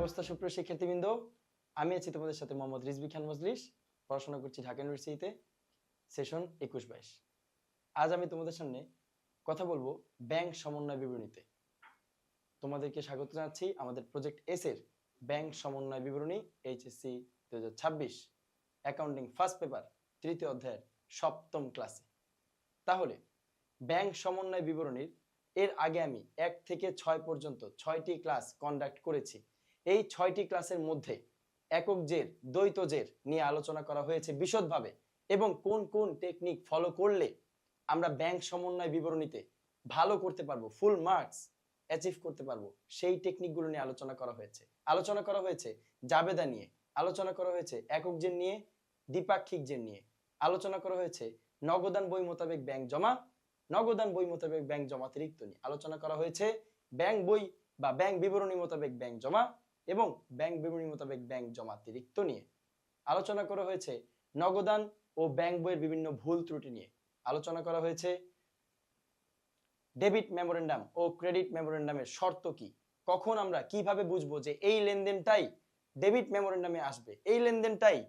অবস্থা সুপ্রিয় শিক্ষার্থীবৃন্দ? আমি আছি তোমাদের সাথে মোহাম্মদ রিজভী খান মজলিস। পড়াশোনা করছি ঢাকা ইউনিভার্সিটিতে, সেশন 21-22। আজ আমি তোমাদের সামনে কথা বলবো ব্যাংক সমন্বয় বিবরণীতে। তোমাদেরকে স্বাগত জানাচ্ছি আমাদের প্রজেক্ট এস এর ব্যাংক সমন্বয় বিবরণী এইচএসসি 2026 অ্যাকাউন্টিং ফার্স্ট পেপার 3য় অধ্যায়ের 7ম ক্লাসে। তাহলে ব্যাংক সমন্বয় বিবরণীর এর আগে আমি 1 থেকে 6 পর্যন্ত 6টি ক্লাস কন্ডাক্ট করেছি। এই 6টি ক্লাসের মধ্যে একক জের, দ্বৈত জের নিয়ে আলোচনা করা হয়েছে বিশদভাবে, এবং কোন কোন টেকনিক ফলো করলে আমরা ব্যাংক সমন্বয় বিবরণীতে ভালো করতে পারবো, ফুল মার্কস অ্যাচিভ করতে পারবো, সেই টেকনিকগুলো নিয়ে আলোচনা করা হয়েছে। আলোচনা করা হয়েছে জাবেদা নিয়ে, আলোচনা করা হয়েছে একক জের নিয়ে, দ্বিপাক্ষিক জের নিয়ে, আলোচনা করা হয়েছে নগদান বই মোতাবেক ব্যাংক জমা, নগদান বই মোতাবেক ব্যাংক জমাতিরিক্ত নিয়ে আলোচনা করা হয়েছে, ব্যাংক বই বা ব্যাংক বিবরণী মোতাবেক ব্যাংক জমা এবং ব্যাংক বিবরণী মোতাবেক ব্যাংক জমাতিরিক্ত নিয়ে আলোচনা করা হয়েছে, নগদান ও ব্যাংক বইয়ের বিভিন্ন ভুল ত্রুটি নিয়ে আলোচনা করা হয়েছে, ডেবিট মেমোরেন্ডাম ও ক্রেডিট মেমোরেন্ডামের শর্ত কি, কখন আমরা কিভাবে বুঝবো যে এই লেনদেনটাই ডেবিট মেমোরেন্ডামে আসবে, এই লেনদেনটাই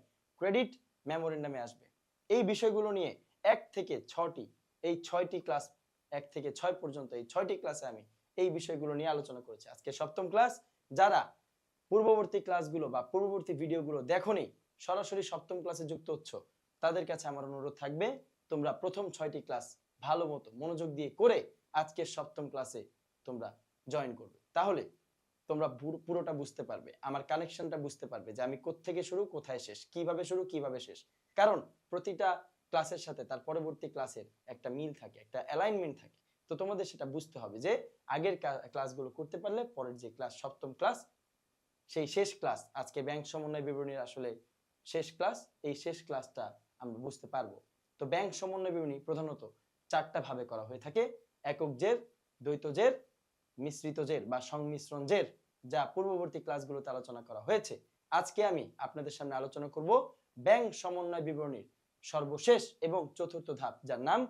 ক্রেডিট মেমোরেন্ডামে আসবে। এই বিষয়গুলো নিয়ে 1 থেকে 6টি, এই 6টি ক্লাস 1 থেকে 6 পর্যন্ত এই 6টি ক্লাসে আমি এই বিষয়গুলো নিয়ে আলোচনা করেছি। আজকে 7ম ক্লাস। যারা পূর্ববর্তী ক্লাসগুলো বা পূর্ববর্তী ভিডিওগুলো দেখোনি, সরাসরি 7ম ক্লাসে যুক্ত হচ্ছ, তাদের কাছে আমার অনুরোধ থাকবে তোমরা প্রথম 6টি ক্লাস ভালো মতো মনোযোগ দিয়ে করে আজকের 7ম ক্লাসে তোমরা জয়েন করবে। তাহলে তোমরা পুরোটা বুঝতে পারবে, আমার কানেকশনটা বুঝতে পারবে যে আমি কোত্থেকে শুরু কোথায় শেষ, কিভাবে শুরু কিভাবে শেষ। কারণ প্রতিটা ক্লাসের সাথে তার পরবর্তী ক্লাসের একটা মিল থাকে, একটা অ্যালাইনমেন্ট থাকে। তো তোমাদের সেটা বুঝতে হবে যে আগের ক্লাসগুলো করতে পারলে পরের যে ক্লাস 7ম ক্লাস, সেই শেষ ক্লাস, আজকে ব্যাংক সমন্বয় বিবরণীর আসলে শেষ ক্লাস, এই শেষ ক্লাসটা আমরা বুঝতে পারবো। তো ব্যাংক সমন্বয় বিবরণী প্রধানত 4টা ভাবে করা হয়ে থাকে: একক জের, দ্বৈত জের, মিশ্রিত জের বা সংমিশ্রণ জের, যা পূর্ববর্তী ক্লাসগুলোতে আলোচনা করা হয়েছে। আজকে আমি আপনাদের সামনে আলোচনা করব ব্যাংক সমন্বয় বিবরণীর সর্বশেষ এবং 4র্থ ধাপ, যার নাম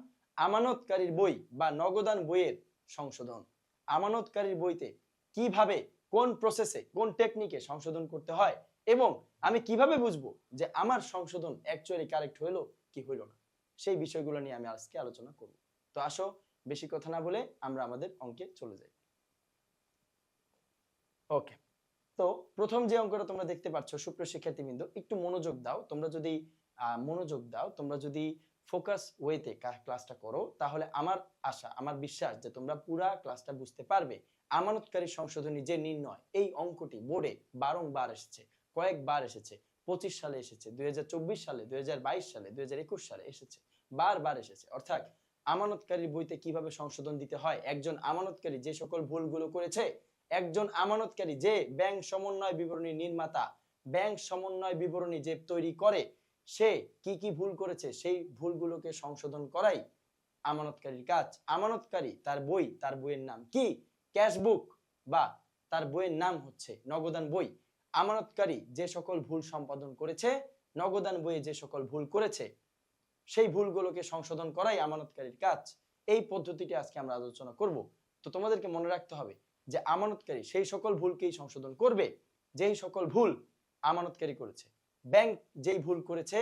আমানতকারীর বই বা নগদান বইয়ের সংশোধন। আমানতকারীর বইতে কিভাবে, কোন প্রসেসে, কোন টেকনিকে সংশোধন করতে হয় এবং আমি কিভাবে বুঝবো যে আমার সংশোধন অ্যাকচুয়ালি কারেক্ট হলো কি হইল না, সেই বিষয়গুলো নিয়ে আমি আজকে আলোচনা করব। তো আসো বেশি কথা না বলে আমরা আমাদের অঙ্কে চলে যাই। ওকে, তো প্রথম যে অঙ্কটা তোমরা দেখতে পাচ্ছ, সুপ্রিয় শিক্ষার্থীবৃন্দ একটু মনোযোগ দাও। তোমরা যদি মনোযোগ দাও, তোমরা যদি ফোকাস ওয়েতে ক্লাসটা করো, তাহলে আমার আশা, আমার বিশ্বাস যে তোমরা পুরা ক্লাসটা বুঝতে পারবে। আমানতকারী সংশোধনী যে নির্ণয়, এই অঙ্কটি বোর্ডে বারংবার এসেছে, কয়েকবার এসেছে, 25 সালে এসেছে, 2024 সালে, 2022 সালে, 2021 সালে এসেছে, বারবার এসেছে। অর্থাৎ আমানতকারীর বইতে কিভাবে সংশোধন দিতে হয়, একজন আমানতকারী যে সকল ভুলগুলো করেছে, একজন আমানতকারী যে ব্যাংক সমন্বয় বিবরণী নির্মাতা, ব্যাংক সমন্বয় বিবরণী যে তৈরি করে, সে কি কি ভুল করেছে সেই ভুলগুলোকে সংশোধন করাই আমানতকারীর কাজ। আমানতকারী তার বই, তার বইয়ের নাম কি? ক্যাশবুক, বা তার বইয়ের নাম হচ্ছে নগদান বই। আমানতকারী যে সকল ভুল সম্পাদন করেছে, নগদান বইয়ে যে সকল ভুল করেছে, সেই ভুলগুলোকে সংশোধন করাই আমানতকারীর কাজ। এই পদ্ধতিটি আজকে আমরা আলোচনা করব। তো তোমাদেরকে মনে রাখতে হবে যে আমানতকারী সেই সকল ভুলকেই সংশোধন করবে যেই সকল ভুল আমানতকারী করেছে। ব্যাংক যেই ভুল করেছে,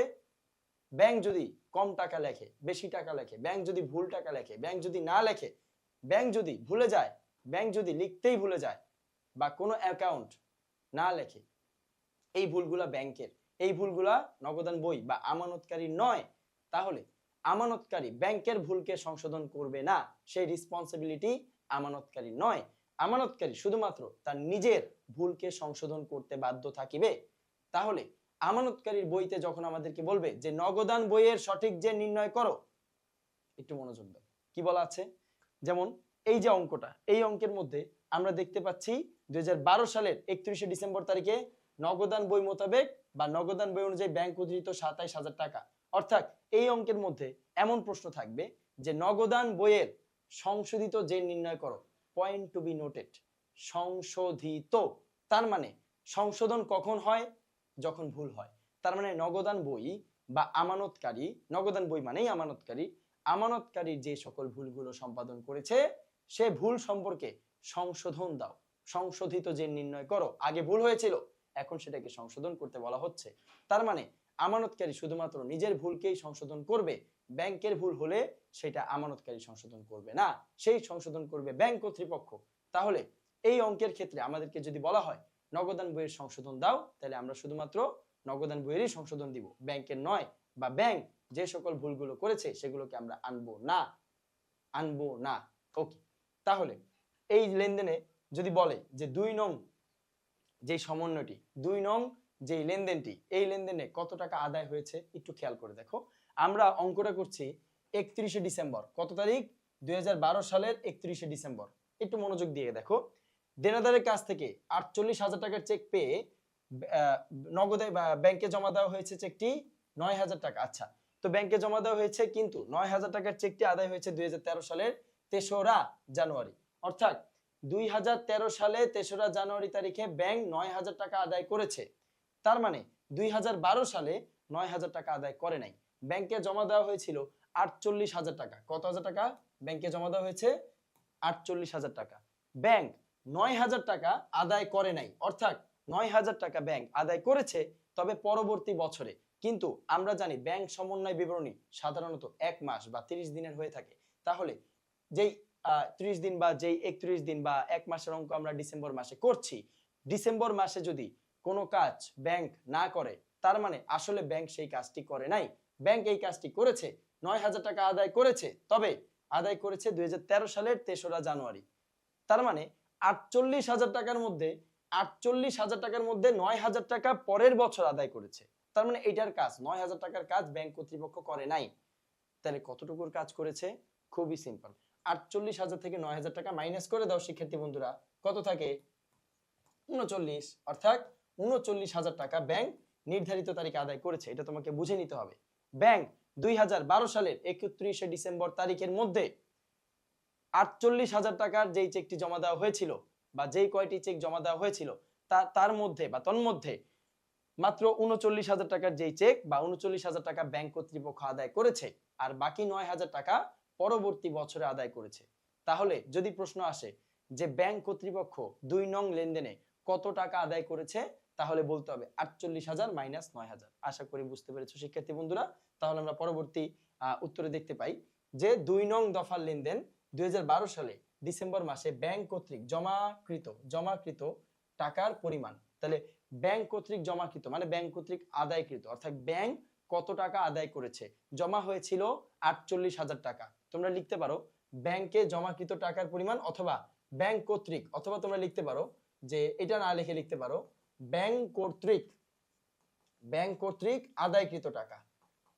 ব্যাংক যদি কম টাকা লেখে, বেশি টাকা লেখে, ব্যাংক যদি ভুল টাকা লেখে, ব্যাংক যদি না লেখে, ব্যাংক যদি ভুলে যায়, ব্যাংক যদি লিখতেই ভুলে যায় বা কোনো অ্যাকাউন্ট না লেখে, এই ভুলগুলা ব্যাংকের, এই ভুলগুলা নগদান বই বা আমানতকারী নয়। তাহলে আমানতকারী ব্যাংকের ভুলকে সংশোধন করবে না, সেই রেসপন্সিবিলিটি আমানতকারী নয়। আমানতকারী শুধুমাত্র তার নিজের ভুলকে সংশোধন করতে বাধ্য থাকিবে। তাহলে আমানতকারীর বইতে যখন আমাদেরকে বলবে যে নগদান বইয়ের সঠিক যে নির্ণয় করো, একটু মনোযোগ দাও, কি বলা আছে। যেমন এই যে অঙ্কটা, এই অঙ্কের মধ্যে আমরা দেখতে পাচ্ছি 2012 সালের 31শে ডিসেম্বর তারিখে নগদান বই মোতাবেক বা নগদান বই অনুযায়ী ব্যাংক উদ্ধৃত 27,000 টাকা। অর্থাৎ এই অঙ্কের মধ্যে এমন প্রশ্ন থাকবে যে নগদান বইয়ের সংশোধিত যে নির্ণয় করো, পয়েন্ট টু বি নোটেড, সংশোধিত। তার মানে সংশোধন কখন হয়? যখন ভুল হয়। তার মানে নগদান বই বা আমানতকারী, নগদান বই মানেই আমানতকারী, আমানতকারী যে সকল ভুলগুলো সম্পাদন করেছে, সে ভুল সম্পর্কে সংশোধন দাও, সংশোধিত জেন নির্ণয় করো। আগে ভুল হয়েছিল, এখন সেটাকে সংশোধন করতে বলা হচ্ছে। তার মানে আমানতকারী শুধুমাত্র নিজের ভুলকেই সংশোধন করবে, ব্যাংকের ভুল হলে সেটা আমানতকারী সংশোধন করবে না, সেই সংশোধন করবে ব্যাংক কর্তৃপক্ষ। তাহলে এই অঙ্কের ক্ষেত্রে আমাদেরকে যদি বলা হয় নগদান বইয়ের সংশোধন দাও, তাহলে আমরা শুধুমাত্র নগদান বইয়েরই সংশোধন দিব, ব্যাংকের নয়, বা ব্যাংক যে সকল ভুলগুলো করেছে সেগুলোকে আমরা আনবো না। ওকে, তাহলে এই লেনদেনে যদি বলে যে 2 নং যে সমন্বয়টি, 2 নং যে লেনদেনটি, এই লেনদেনে কত টাকা আদায় হয়েছে একটু খেয়াল করে দেখো। আমরা অঙ্কটা করছি 31শে ডিসেম্বর, কত তারিখ? 2012 সালের 31শে ডিসেম্বর। একটু মনোযোগ দিয়ে দেখো, দেনাদারের কাছ থেকে 48,000 টাকার চেক পেয়ে নগদে ব্যাংকে জমা দেওয়া হয়েছে চেকটি 9,000 টাকা। আচ্ছা, তো ব্যাংকে জমা দেওয়া হয়েছে, কিন্তু 9,000 টাকার চেকটি আদায় হয়েছে 2013 সালের 3রা জানুয়ারি। অর্থাৎ 2013 সালে 3রা জানুয়ারি তারিখে ব্যাংক 9,000 টাকা আদায় করেছে। তার মানে 2012 সালে 9,000 টাকা আদায় করে নাই, ব্যাংকে জমা দেওয়া হয়েছিল 48,000 টাকা। কত হাজার টাকা ব্যাংকে জমা দেওয়া হয়েছে? 48,000 টাকা। ব্যাংক 9,000 টাকা আদায় করে নাই, অর্থাৎ 9,000 টাকা ব্যাংক আদায় করেছে, তবে পরবর্তী বছরে। কিন্তু আমরা জানি ব্যাংক সমন্বয় বিবরণী সাধারণত 1 মাস বা 30 দিনের হয়ে থাকে। তাহলে যেই 30 দিন বা যেই 31 দিন বা 1 মাসের অঙ্ক আমরা ডিসেম্বর মাসে করছি, ডিসেম্বর মাসে যদি কোনো কাজ ব্যাংক না করে, তার মানে আসলে ব্যাংক সেই কাজটি করে নাই। ব্যাংক এই কাজটি করেছে, 9,000 টাকা আদায় করেছে, তবে আদায় করেছে 2013 সালের 3রা জানুয়ারি। তার মানে 48,000 টাকার মধ্যে 9,000 টাকা পরের বছর আদায় করেছে। তার মানে এটার কাজ 9,000 টাকার কাজ ব্যাংক কর্তৃপক্ষ করে নাই। তাহলে কতটুকুর কাজ করেছে? খুবই সিম্পল, 48,000 থেকে 9,000 টাকা মাইনাস করে দাও শিক্ষার্থী বন্ধুরা, কত থাকে? 39। অর্থাৎ 39,000 টাকা ব্যাংক নির্ধারিত তারিখে আদায় করেছে। এটা তোমাকে বুঝে নিতে হবে। ব্যাংক 2012 সালের 31শে ডিসেম্বর তারিখের মধ্যে 48,000 টাকার যেই চেকটি জমা দেওয়া হয়েছিল, বা যেই কয়টি চেক জমা দেওয়া হয়েছিল, তার মধ্যে বা তন্মধ্যে মাত্র 39,000 টাকার যেই চেক বা 39,000 টাকা ব্যাংক কর্তৃপক্ষ আদায় করেছে, আর বাকি 9,000 টাকা পরবর্তী বছরে আদায় করেছে। তাহলে যদি প্রশ্ন আসে যে ব্যাংক কর্তৃপক্ষ 2 নং লেনদেনে কত টাকা আদায় করেছে, তাহলে বলতে হবে 48,000 মাইনাস 9,000। আশা করি বুঝতে পেরেছো শিক্ষার্থী বন্ধুরা। তাহলে আমরা পরবর্তী উত্তরে দেখতে পাই যে 2 নং দফার লেনদেন 2012 সালে ডিসেম্বর মাসে ব্যাংক কর্তৃক জমাকৃত টাকার পরিমাণ। তাহলে ব্যাংক কর্তৃক জমাকৃত মানে ব্যাংক কর্তৃক আদায়কৃত, অর্থাৎ ব্যাংক কত টাকা আদায় করেছে? জমা হয়েছিল 48,000 টাকা। তোমরা লিখতে পারো ব্যাংকে জমাকৃত টাকার পরিমাণ, অথবা ব্যাংক কর্তৃক, অথবা তোমরা লিখতে পারো যে এটা না লিখে লিখতে পারো ব্যাংক কর্তৃক আদায়কৃত টাকা,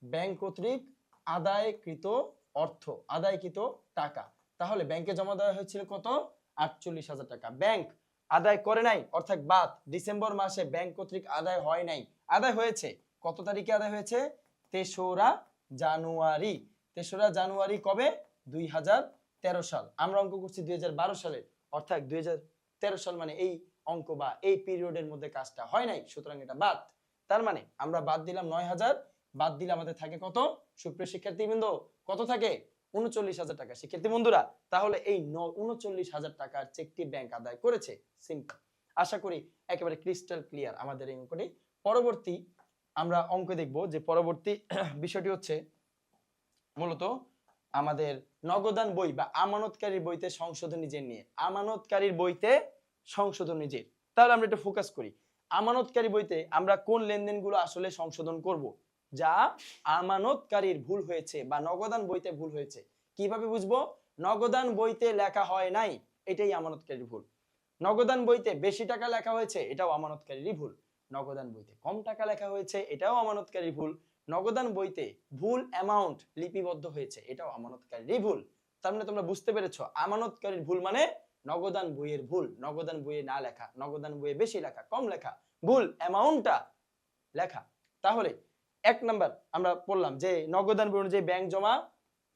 ব্যাংক কর্তৃক আদায়কৃত অর্থ, আদায়কৃত টাকা। তাহলে ব্যাংকে জমা দেওয়া হয়েছিল কত? 48,000 টাকা। ব্যাংক আদায় করে নাই, অর্থাৎ বাদ, ডিসেম্বর মাসে ব্যাংক কর্তৃক আদায় হয় নাই। আদায় হয়েছে কত তারিখে? আদায় হয়েছে 3রা জানুয়ারি। 3রা জানুয়ারি কবে? 2013 সাল। আমরা অঙ্ক করছি 2012 সালের, অর্থাৎ 2013 সাল মানে এই অঙ্ক বা এই পিরিয়ডের মধ্যে কাজটা হয় নাই, সুতরাং এটা বাদ। তার মানে আমরা বাদ দিলাম 9,000, বাদ দিলে আমাদের থাকে কত সুপ্রিয় শিক্ষার্থীবৃন্দ? কত থাকে? 39,000 টাকা শিক্ষার্থী বন্ধুরা। তাহলে এই 39,000 টাকার চেকটি ব্যাংক আদায় করেছে। সিম্পল। আশা করি একেবারে ক্রিস্টাল ক্লিয়ার আমাদের এই অঙ্কটি। পরবর্তী আমরা অঙ্ক দেখব, যে পরবর্তী বিষয়টি হচ্ছে মূলত আমাদের নগদান বই বা আমানতকারীর বইতে সংশোধনী জের নিয়ে। আমানতকারীর বইতে সংশোধনী জের। তাহলে আমরা একটু ফোকাস করি, আমানতকারী বইতে আমরা কোন লেনদেনগুলো আসলে সংশোধন করব, যা আমানতকারীর ভুল হয়েছে বা নগদান বইতে ভুল হয়েছে। কিভাবে বুঝবো? নগদান বইতে লেখা হয় নাই, এটাই আমানতকারীর ভুল। নগদান বইতে বেশি টাকা লেখা হয়েছে, এটাও আমানতকারীরই ভুল। নগদান বইতে কম টাকা লেখা হয়েছে, এটাও আমানতকারীর ভুল। নগদান বইতে ভুল অ্যামাউন্ট লিপিবদ্ধ হয়েছে, এটাও আমানতকারীরই ভুল। তার মানে তোমরা বুঝতে পেরেছো, আমানতকারীর ভুল মানে নগদান বইয়ের ভুল, নগদান বইয়ে না লেখা, নগদান বইয়ে বেশি লেখা, কম লেখা, ভুল অ্যামাউন্টটা লেখা। তাহলে 1 নাম্বার আমরা পড়লাম যে নগদান বই অনুযায়ী ব্যাংক জমা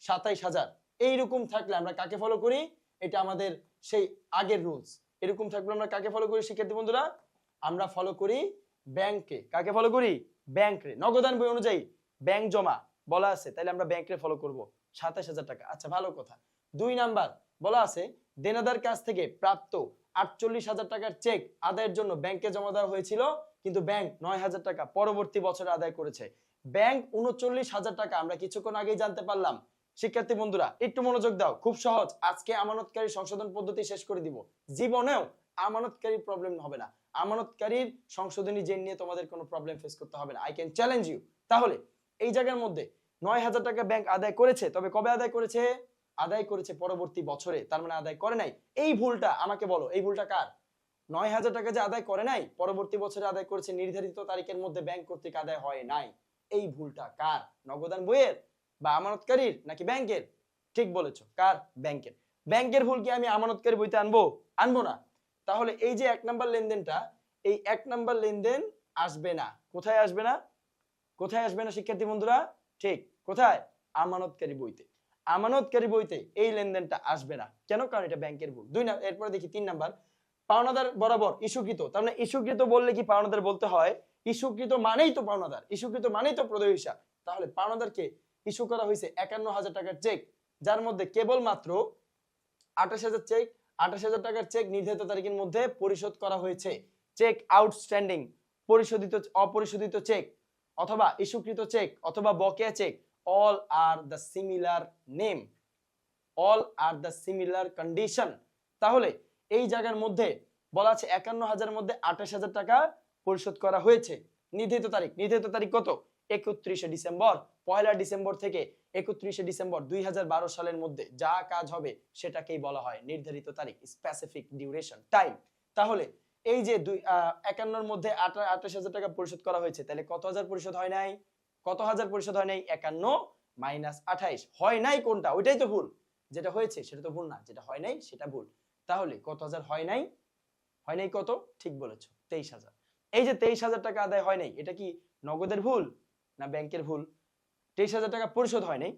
27,000, এইরকম থাকলে আমরা কাকে ফলো করি? এটা আমাদের সেই আগের রুলস। এরকম থাকলে আমরা কাকে ফলো করি শিক্ষার্থী বন্ধুরা? আমরা ফলো করি ব্যাংকে। কাকে ফলো করি? ব্যাংকে। নগদান বই অনুযায়ী ব্যাংক জমা বলা আছে, তাহলে আমরা ব্যাংকে ফলো করব 27,000 টাকা। আচ্ছা, ভালো কথা। 2 নাম্বার বলা আছে দেনাদার কাছ থেকে প্রাপ্ত 48,000 টাকার চেক আদায়ের জন্য ব্যাংকে জমা দেওয়া হয়েছিল, কিন্তু ব্যাংক 9,000 টাকা পরবর্তী বছরে আদায় করেছে। ব্যাংক 39,000 টাকা আমরা কিছুক্ষণ আগেই জানতে পারলাম। শিক্ষার্থী বন্ধুরা একটু মনোযোগ দাও, খুব সহজ। আজকে আমানতকারী সংশোধন পদ্ধতি শেষ করে দিব। জীবনেও আমানতকারী প্রবলেম হবে না, আমানতকারীর সংশোধনী জেন নিয়ে তোমাদের কোনো প্রবলেম ফেস করতে হবে না। I can challenge you. তাহলে এই জায়গার মধ্যে 9,000 টাকা ব্যাংক আদায় করেছে, তবে কবে আদায় করেছে? আদায় করেছে পরবর্তী বছরে, তার মানে আদায় করে নাই। এই ভুলটা আমাকে বলো, এই ভুলটা কার? 9,000 টাকা যে আদায় করে নাই, পরবর্তী বছরে আদায় করেছে, নির্ধারিত তারিখের মধ্যে ব্যাংক কর্তৃক আদায় হয় নাই। এই ভুলটা কার? নগদান বইয়ের বা আমানতকারীর নাকি ব্যাংকের? ঠিক বলেছো, কার? ব্যাংকের। ব্যাংকের ভুল কি আমি আমানতকারী বইতে আনবো? আনবো না। তাহলে এই যে 1 নাম্বার লেনদেনটা, এই 1 নাম্বার লেনদেন আসবে না। কোথায় আসবে না? কোথায় আসবে না শিক্ষার্থী বন্ধুরা? ঠিক কোথায়? আমানতকারী বইতে। আমানতকারী বইতে এই লেনদেনটা আসবে না। কেন? কারণ এটা ব্যাংকের ভুল। এরপরে দেখি 3 নাম্বার, পাওনাদার বরাবর ইস্যুকৃত। তার মানে ইস্যুকৃত বললে কি পাওনাদার বলতে হয়? ইস্যুকৃত মানেই তো পাওনাদার, ইস্যুকৃত মানেই তো প্রদেয় হিসাব। তাহলে পাওনাদারকে ইস্যু করা হয়েছে 51,000 টাকার চেক, যার মধ্যে কেবলমাত্র 28,000 চেক, 28,000 টাকার চেক নির্ধারিত তারিখের মধ্যে পরিশোধ করা হয়েছে। চেক আউটস্ট্যান্ডিং, পরিশোধিত অপরিশোধিত চেক অথবা ইস্যুকৃত চেক অথবা বকেয়া check, all are the similar name, all are the similar condition। তাহলে এই জায়গার মধ্যে বলা আছে 51,000 মধ্যে 28,000 টাকা পরিশোধ করা হয়েছে। নির্ধারিত তারিখ, নির্ধারিত তারিখ কত? 31শে ডিসেম্বর। 1 ডিসেম্বর থেকে 31শে ডিসেম্বর 2012 সালের মধ্যে যা কাজ হবে সেটাকেই বলা হয় নির্ধারিত তারিখ, স্পেসিফিক ডিউরেশন, টাইম। তাহলে এই যে 51 এর মধ্যে 28,000 টাকা পরিশোধ করা হয়েছে, তাহলে কত হাজার পরিশোধ হয় নাই? কত হাজার পরিশোধ হয় নাই? 51 মাইনাস 28। হয় নাই কোনটা? ওইটাই তো ভুল। যেটা হয়েছে সেটা তো ভুল না, যেটা হয় নাই সেটা ভুল। তাহলে কত হাজার হয় নাই? হয় নাই কত? ঠিক বলেছো, 23,000। এই যে 23,000 টাকা আদায় হয় নাই, এটা কি নগদের ভুল না ব্যাংকের ভুল? 23,000 টাকা পরিশোধ হয় নাই,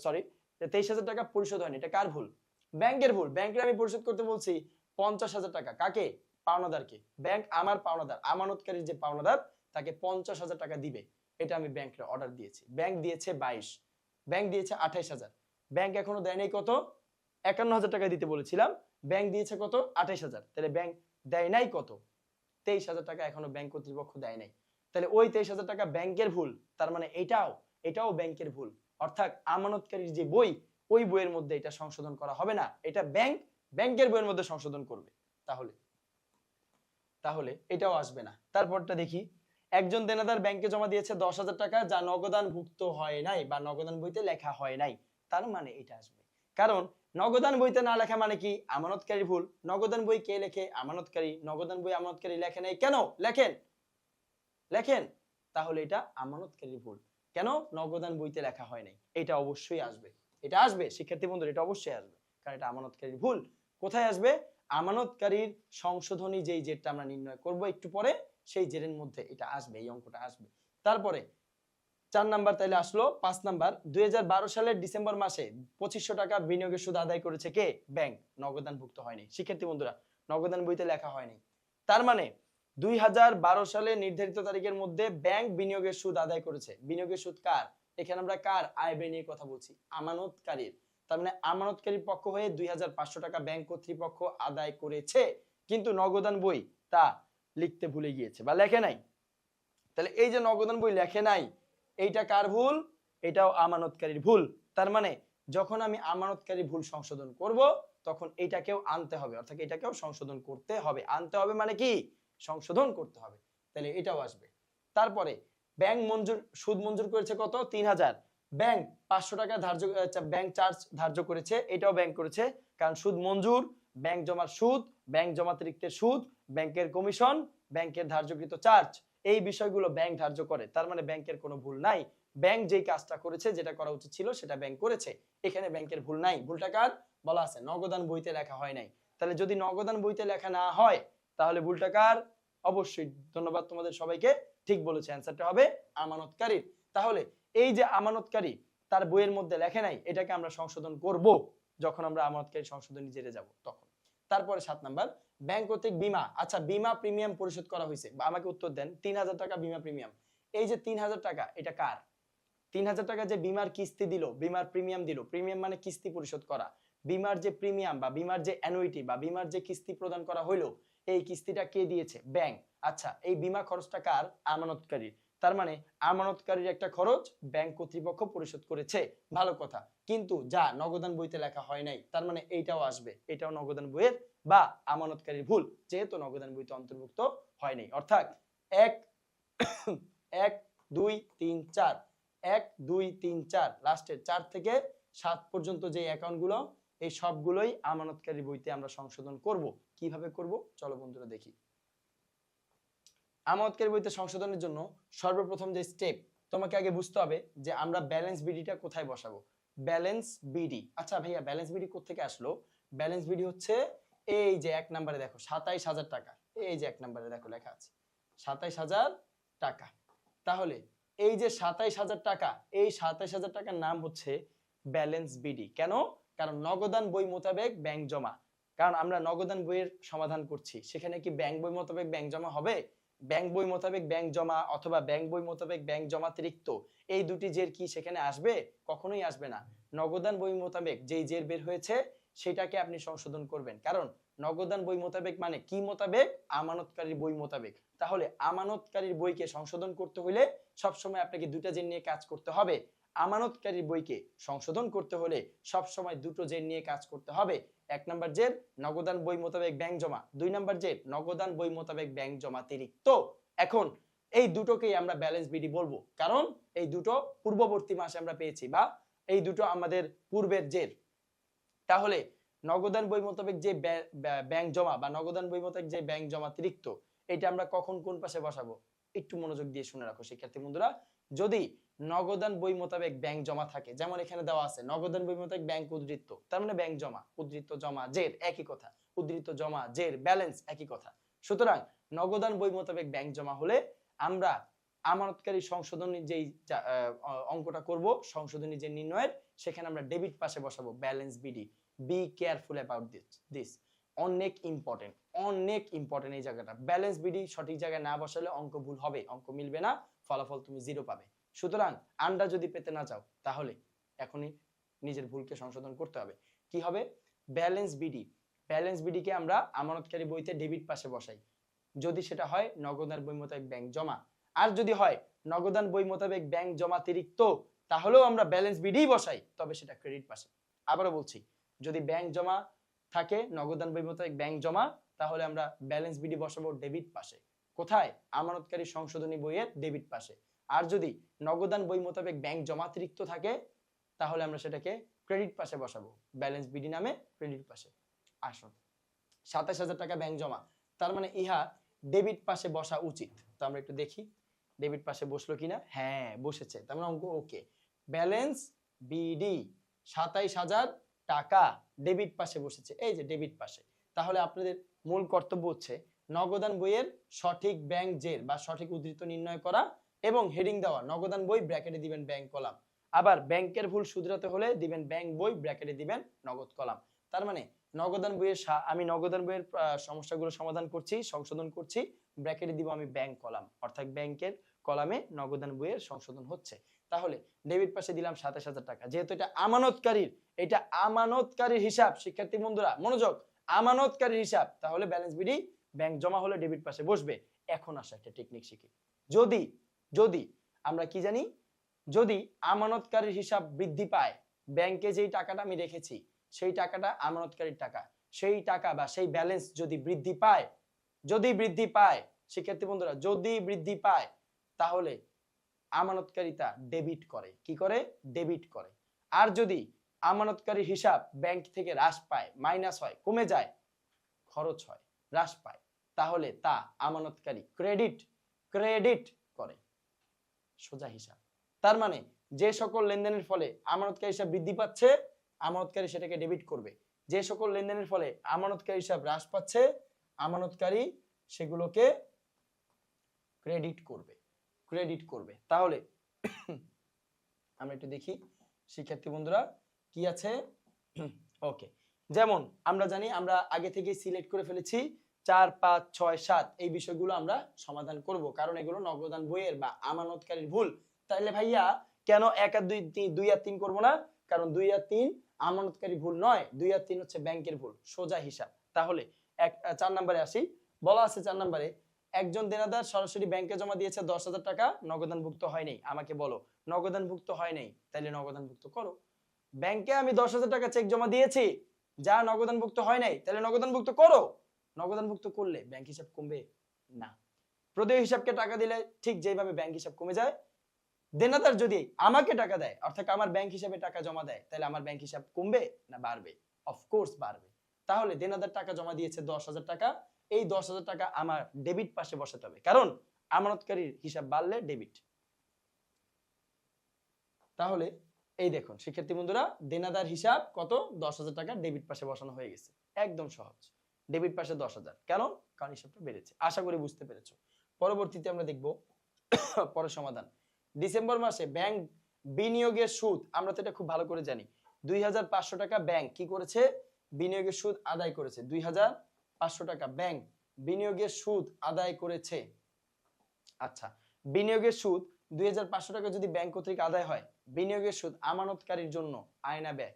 সরি 23,000 টাকা পরিশোধ হয়নি, এটা কার ভুল? ব্যাংকের ভুল। ব্যাংকের আমি পরিশোধ করতে বলছি 50,000 টাকা। কাকে? পাওনাদারকে। ব্যাংক আমার পাওনাদার, আমানতকারীর যে পাওনাদার তাকে 50,000 টাকা দিবে, এটা আমি ব্যাংকে অর্ডার দিয়েছি। ব্যাংক দিয়েছে 22, ব্যাংক দিয়েছে 28,000। ব্যাংক এখনো দেয় নাই কত? 51,000 টাকা দিতে বলেছিলাম, ব্যাংক দিয়েছে কত? 28,000। তাহলে ব্যাংক দেয় নাই কত? 23,000 টাকা এখনো ব্যাংক কর্তৃপক্ষ দেয় নাই। তাহলে ওই 23,000 টাকা ব্যাংকের ভুল, তার মানে এটাও ব্যাংকের ভুল। অর্থাৎ আমানতকারীর যে বই, ওই বইয়ের মধ্যে এটা সংশোধন করা হবে না, এটা ব্যাংকের বইয়ের মধ্যে সংশোধন করবে। তাহলে এটাও আসবে না। তারপরটা দেখি, একজন দেনাদার ব্যাংকে জমা দিয়েছে 10,000 টাকা, যা নগদান ভুক্ত হয় নাই বা নগদান বইতে লেখা হয় নাই, তার মানে এটা আসবে। কারণ নগদান বইতে না লেখা মানে কি? আমানতকারী ভুল। নগদান বই কে লেখে? আমানতকারী। নগদান বই আমানতকারী লেখে নাই কেন? লেখেন। তাহলে এটা আমানতকারীর ভুল। কেন? নগদান বইতে লেখা হয় নাই, এটা অবশ্যই আসবে। এটা আসবে শিক্ষার্থী বন্ধুরা, এটা অবশ্যই আসবে, কারণ এটা আমানতকারীর ভুল। কোথায় আসবে? আমানতকারীর সংশোধনী যেই জেরটা আমরা নির্ণয় করব একটু পরে, সেই জেরের মধ্যে এটা আসবে, এই অঙ্কটা আসবে। তারপরে 4 নাম্বার তাইলে আসলো। 5 নাম্বার, 2012 সালের ডিসেম্বর মাসে 2500 টাকা বিনিয়োগের সুদ আদায় করেছে কে? ব্যাংক। নগদান ভুক্ত হয়নি শিক্ষার্থী বন্ধুরা, নগদান বইতে লেখা হয়নি। তার মানে 2012 সালে নির্ধারিত তারিখের মধ্যে ব্যাংক বিনিয়োগের সুদ আদায় করেছে। বিনিয়োগের সুদ কার? এখানে আমরা কার আয় ব্যয় নিয়ে কথা বলছি? আমানতকারীর। তার মানে আমানতকারীর পক্ষ হয়ে 2,500 টাকা ব্যাংক কর্তৃপক্ষ আদায় করেছে, কিন্তু নগদান বই তা লিখতে ভুলে গিয়েছে বা লেখে নাই। তাহলে এই যে নগদান বই লেখে নাই, এইটা কার ভুল? এটাও আমানতকারীর ভুল। তার মানে যখন আমি আমানতকারী ভুল সংশোধন করব, তখন এইটাকেও আনতে হবে, অর্থাৎ এটাকেও সংশোধন করতে হবে। আনতে হবে মানে কি? সংশোধন করতে হবে। তাহলে এটাও আসবে। তারপরে ব্যাংক সুদ মঞ্জুর করেছে কত? 3,000। ব্যাংক 500 টাকা ব্যাংক চার্জ ধার্য করেছে, এটাও ব্যাংক করেছে, কারণ সুদ মঞ্জুর, ব্যাংক জমার সুদ, ব্যাংক জমাতিরিক্তের সুদ, ব্যাংকের কমিশন, ব্যাংকের ধার্যকৃত চার্জ, এই বিষয়গুলো ব্যাংক ধার্য করে। তার মানে ব্যাংকের কোনো ভুল নাই। ব্যাংক যেই কাজটা করেছে, যেটা করা উচিত ছিল, সেটা ব্যাংক করেছে। এখানে ব্যাংকের ভুল নাই। ভুলটা কার? বলা আছে নগদান বইতে লেখা হয় নাই। তাহলে যদি নগদান বইতে লেখা না হয়, তাহলে ভুলটা কার? অবশ্যই, ধন্যবাদ তোমাদের সবাইকে, ঠিক বলেছে, অ্যানসারটা হবে আমানতকারীর। তাহলে এই যে আমানতকারী তার বইয়ের মধ্যে লেখে নাই, এটাকে আমরা সংশোধন করব যখন আমরা আমানতকারী সংশোধনী জেরে যাব তখন। তারপরে 7 নাম্বার, ব্যাংক কর্তৃক বীমা। আচ্ছা, বীমা প্রিমিয়াম পরিশোধ করা হয়েছে, আমাকে উত্তর দেন। 3,000 টাকা বীমা প্রিমিয়াম। এই যে 3,000 টাকা, এটা কার? 3,000 টাকা যে বীমার কিস্তি দিল, বীমার প্রিমিয়াম দিল, প্রিমিয়াম মানে কিস্তি পরিশোধ করা, বীমার যে প্রিমিয়াম বা বীমার যে অ্যানুইটি বা বীমার যে কিস্তি প্রদান করা হইলো, এই কিস্তিটা কে দিয়েছে? ব্যাংক। আচ্ছা, এই বীমা খরচটা কার? আমানতকারীর। তার মানে আমানতকারীর একটা খরচ ব্যাংক কর্তৃপক্ষ পরিশোধ করেছে, ভালো কথা। কিন্তু যা নগদান বইতে লেখা হয় নাই, তার মানে এইটাও আসবে, এটাও নগদান বইয়ের বা আমানতকারীর ভুল, যেহেতু নগদান বইতে অন্তর্ভুক্ত হয় নাই। অর্থাৎ এক 1 2 3 4 1 2 3 4 লাস্টের 4 থেকে 7 পর্যন্ত যে অ্যাকাউন্টগুলো, এই সবগুলোই আমানতকারী বইতে আমরা সংশোধন করব। কিভাবে করব চলো বন্ধুরা দেখি। আমানতকারী বইতে সংশোধনের জন্য সর্বপ্রথম যে স্টেপ তোমাকে আগে বুঝতে হবে যে আমরা ব্যালেন্স বিডিটা কোথায় বসাবো। ব্যালেন্স বিডি, আচ্ছা ভাইয়া ব্যালেন্স বিডি কোত্থেকে আসলো? ব্যালেন্স বিডি হচ্ছে এই যে 1 নম্বরে দেখো 27000 টাকা, এই যে 1 নম্বরে দেখো লেখা আছে 27000 টাকা। তাহলে এই যে 27000 টাকা, এই 27000 টাকার নাম হচ্ছে ব্যালেন্স বিডি। কেন? কারণ নগদান বই মোতাবেক ব্যাংক জমা। কারণ আমরা নগদান বইয়ের সমাধান করছি, সেখানে কি ব্যাংক বই মোতাবেক ব্যাংক জমা হবে? ব্যাংক বই মোতাবেক ব্যাংক জমা অথবা ব্যাংক বই মোতাবেক ব্যাংক জমাতিরিক্ত, এই দুটি জের কি সেখানে আসবে? কখনোই আসবে না। নগদান বই মোতাবেক যেই জের বের হয়েছে সেটাকে আপনি সংশোধন করবেন, কারণ নগদান বই মোতাবেক মানে কি মোতাবেক? আমানতকারীর বই মোতাবেক। তাহলে আমানতকারীর বইকে সংশোধন করতে হলে সবসময় আপনাকে দুটো জের নিয়ে কাজ করতে হবে। আমানতকারীর বইকে সংশোধন করতে হলে সবসময় দুটো জের নিয়ে কাজ করতে হবে। 1 নম্বর জের নগদান বই মোতাবেক ব্যাংক জমা, 2 নম্বর জের নগদান বই মোতাবেক ব্যাংক জমাতিরিক্ত। এখন এই দুটোকেই আমরা ব্যালেন্স বিডি বলবো, কারণ এই দুটো পূর্ববর্তী মাসে আমরা পেয়েছি বা এই দুটো আমাদের পূর্বের জের। তাহলে নগদান বই মোতাবেক যে ব্যাংক জমা বা নগদান বই মোতাবেক যে ব্যাংক জমাতিরিক্ত, এটা আমরা কখন কোন পাশে বসাবো? একটু মনোযোগ দিয়ে শুনে রাখো শিক্ষার্থী বন্ধুরা। যদি নগদান বই মোতাবেক ব্যাংক জমা থাকে, যেমন এখানে দেওয়া আছে নগদান বই মোতাবেক ব্যাংক উদ্ধৃত, তার মানে ব্যাংক জমা, উদ্ধৃত জমা জের একই কথা, উদ্ধৃত জমা জের ব্যালেন্স একই কথা। সুতরাং নগদান বই মোতাবেক ব্যাংক জমা হলে আমরা আমানতকারী সংশোধনী যেই অঙ্কটা করব, সংশোধনী যে নির্ণয়ের, সেখানে আমরা ডেবিট পাশে বসাবো balance BD. Be careful about this, অনেক ইম্পর্টেন্ট, অনেক ইম্পর্টেন্ট এই জায়গাটা। ব্যালেন্স বিডি সঠিক জায়গায় না বসালে অঙ্ক ভুল হবে, অঙ্ক মিলবে না, ফলাফল তুমি 0 পাবে। সুতরাং আন্ডা যদি পেতে না চাও তাহলে এখনই নিজের ভুলকে সংশোধন করতে হবে। কি হবে? ব্যালেন্স বিডি, ব্যালেন্স বিডি কে আমরা আমানতকারী বইতে ডেবিট পাশে বসাই যদি সেটা হয় নগদান বই মোতাবেক ব্যাংক জমা। আর যদি হয় নগদান বই মোতাবেক ব্যাংক জমাতিরিক্ত, তাহলেও আমরা ব্যালেন্স বিডি বসাই, তবে সেটা ক্রেডিট পাশে। আবারও বলছি, যদি ব্যাংক জমা থাকে নগদান বই মোতাবেক ব্যাংক জমা, তাহলে আমরা ব্যালেন্স বিডি বসাবো ডেবিট পাশে। কোথায়? আমানতকারী সংশোধনী বইয়ের ডেবিট পাশে। আর যদি নগদান বই মোতাবেক ব্যাংক জমাতিরিক্ত থাকে, তাহলে আমরা সেটাকে ক্রেডিট পাশে বসাবো, ব্যালেন্স বিডি নামে ক্রেডিট পাশে। আসুন, 27000 টাকা ব্যাংক জমা, তার মানে ইহা ডেবিট পাশে বসা উচিত। তো আমরা একটু দেখি ডেবিট পাশে বসলো কিনা। হ্যাঁ বসেছে, তার মানে অঙ্ক ওকে। ব্যালেন্স বিডি 27000 টাকা ডেবিট পাশে বসেছে, এই যে ডেবিট পাশে। তাহলে আপনাদের মূল কর্তব্য হচ্ছে নগদান বইয়ের সঠিক ব্যাংক জের বা সঠিক উদ্ধৃত নির্ণয় করা এবং হেডিং দেওয়া, নগদান বই ব্র্যাকেটে দিবেন ব্যাংক কলাম। আবার ব্যাংকের ভুল শুধরাতে হলে দিবেন ব্যাংক বই ব্র্যাকেটে দিবেন নগদ কলাম। তার মানে নগদান বইয়ের আমি নগদান বইয়ের সমস্যাগুলো সমাধান করছি, সংশোধন করছি, ব্র্যাকেটে দিব আমি ব্যাংক কলাম, অর্থাৎ ব্যাংকের কলামে নগদান বইয়ের সংশোধন হচ্ছে। তাহলে ডেবিট পাশে দিলাম 27000 টাকা, যেহেতু এটা আমানতকারীর, এটা আমানতকারীর হিসাব। শিক্ষার্থী বন্ধুরা মনোযোগ, আমানতকারীর হিসাব, তাহলে ব্যালেন্স বিডি ব্যাংক জমা হলে ডেবিট পাশে বসবে। এখন আসে একটা টেকনিক শিখি। যদি যদি আমরা কি জানি, যদি আমানতকারীর হিসাব বৃদ্ধি পায়, ব্যাংকে যেই টাকাটা আমি রেখেছি সেই টাকাটা আমানতকারীর টাকা, সেই টাকা বা সেই ব্যালেন্স যদি বৃদ্ধি পায়, যদি বৃদ্ধি পায় শিক্ষার্থী বন্ধুরা, যদি বৃদ্ধি পায়, তাহলে আমানতকারীতা ডেবিট করে। কি করে? ডেবিট করে। আর যদি আমানতকারীর হিসাব ব্যাংক থেকে হ্রাস পায়, মাইনাস হয়, কমে যায়, খরচ হয়, হ্রাস পায়, তাহলে তা আমানতকারী ক্রেডিট ক্রেডিট করে। সোজা হিসাব। তার মানে যে সকল লেনদেনের ফলে আমানতকারী হিসাব বৃদ্ধি পাচ্ছে, আমানতকারী সেটাকে ডেবিট করবে। যে সকল লেনদেনের ফলে আমানতকারী হিসাব হ্রাস পাচ্ছে, আমানতকারী সেগুলোকে ক্রেডিট করবে, ক্রেডিট করবে। তাহলে আমরা একটু দেখি শিক্ষার্থী বন্ধুরা কি আছে। ওকে, যেমন আমরা জানি, আমরা আগে থেকে সিলেক্ট করে ফেলেছি 4 5 6 7 এই বিষয়গুলো আমরা সমাধান করব, কারণ এগুলো নগদান বইয়ের বা আমানতকারীর ভুল। তাহলে ভাইয়া কেন 1 আর 2 2 আর 3 করব না? কারণ 2 আর 3 আমানতকারী ভুল নয়, 2 আর 3 হচ্ছে ব্যাংকের ভুল, সোজা হিসাব। তাহলে 4 নম্বরে আসি। বলা আছে 4 নম্বরে একজন দেনাদার সরাসরি ব্যাংকে জমা দিয়েছে 10,000 টাকা, নগদানভুক্ত হয় নাই। আমাকে বলো নগদানভুক্ত হয় নাই, তাহলে নগদানভুক্ত করো। ব্যাংকে আমি 10,000 টাকা চেক জমা দিয়েছি, যা নগদানভুক্ত হয় নাই, তাহলে নগদানভুক্ত করো। নগদানভুক্ত করলে ব্যাংক হিসাব কমবে না। প্রদেয় হিসাবকে টাকা দিলে ঠিক যেভাবে ব্যাংক হিসাব কমে যায়, দেনাদার যদি আমাকে টাকা দেয় অর্থাৎ আমার ব্যাংক হিসাবে টাকা জমা দেয়, তাহলে আমার ব্যাংক হিসাব কমবে না বাড়বে? অফকোর্স বাড়বে। তাহলে দেনাদার টাকা জমা দিয়েছে 10,000 টাকা, এই 10,000 টাকা আমার ডেবিট পাশে বসাতে হবে, কারণ আমানতকারীর হিসাব বাড়লে ডেবিট। তাহলে এই দেখুন শিক্ষার্থী বন্ধুরা, দেনাদার হিসাব কত? 10,000 টাকা ডেবিট পাশে বসানো হয়ে গেছে। একদম সহজ। ডেবিট পাশে 10,000, কেন? কারণ হিসাবটা বেড়েছে। আশা করি বুঝতে পেরেছো। পরবর্তীতে আমরা দেখব পরের সমাধান। ডিসেম্বর মাসে ব্যাংক বিনিয়োগের সুদ, আমরা তো এটা খুব ভালো করে জানি, 2,500 টাকা ব্যাংক কি করেছে? বিনিয়োগের সুদ আদায় করেছে। 2,500 টাকা ব্যাংক বিনিয়োগের সুদ আদায় করেছে। আচ্ছা, বিনিয়োগের সুদ 2,500 টাকা যদি ব্যাংক কর্তৃক আদায় হয়, বিনিয়োগের সুদ আমানতকারীর জন্য আয়না ব্যয়।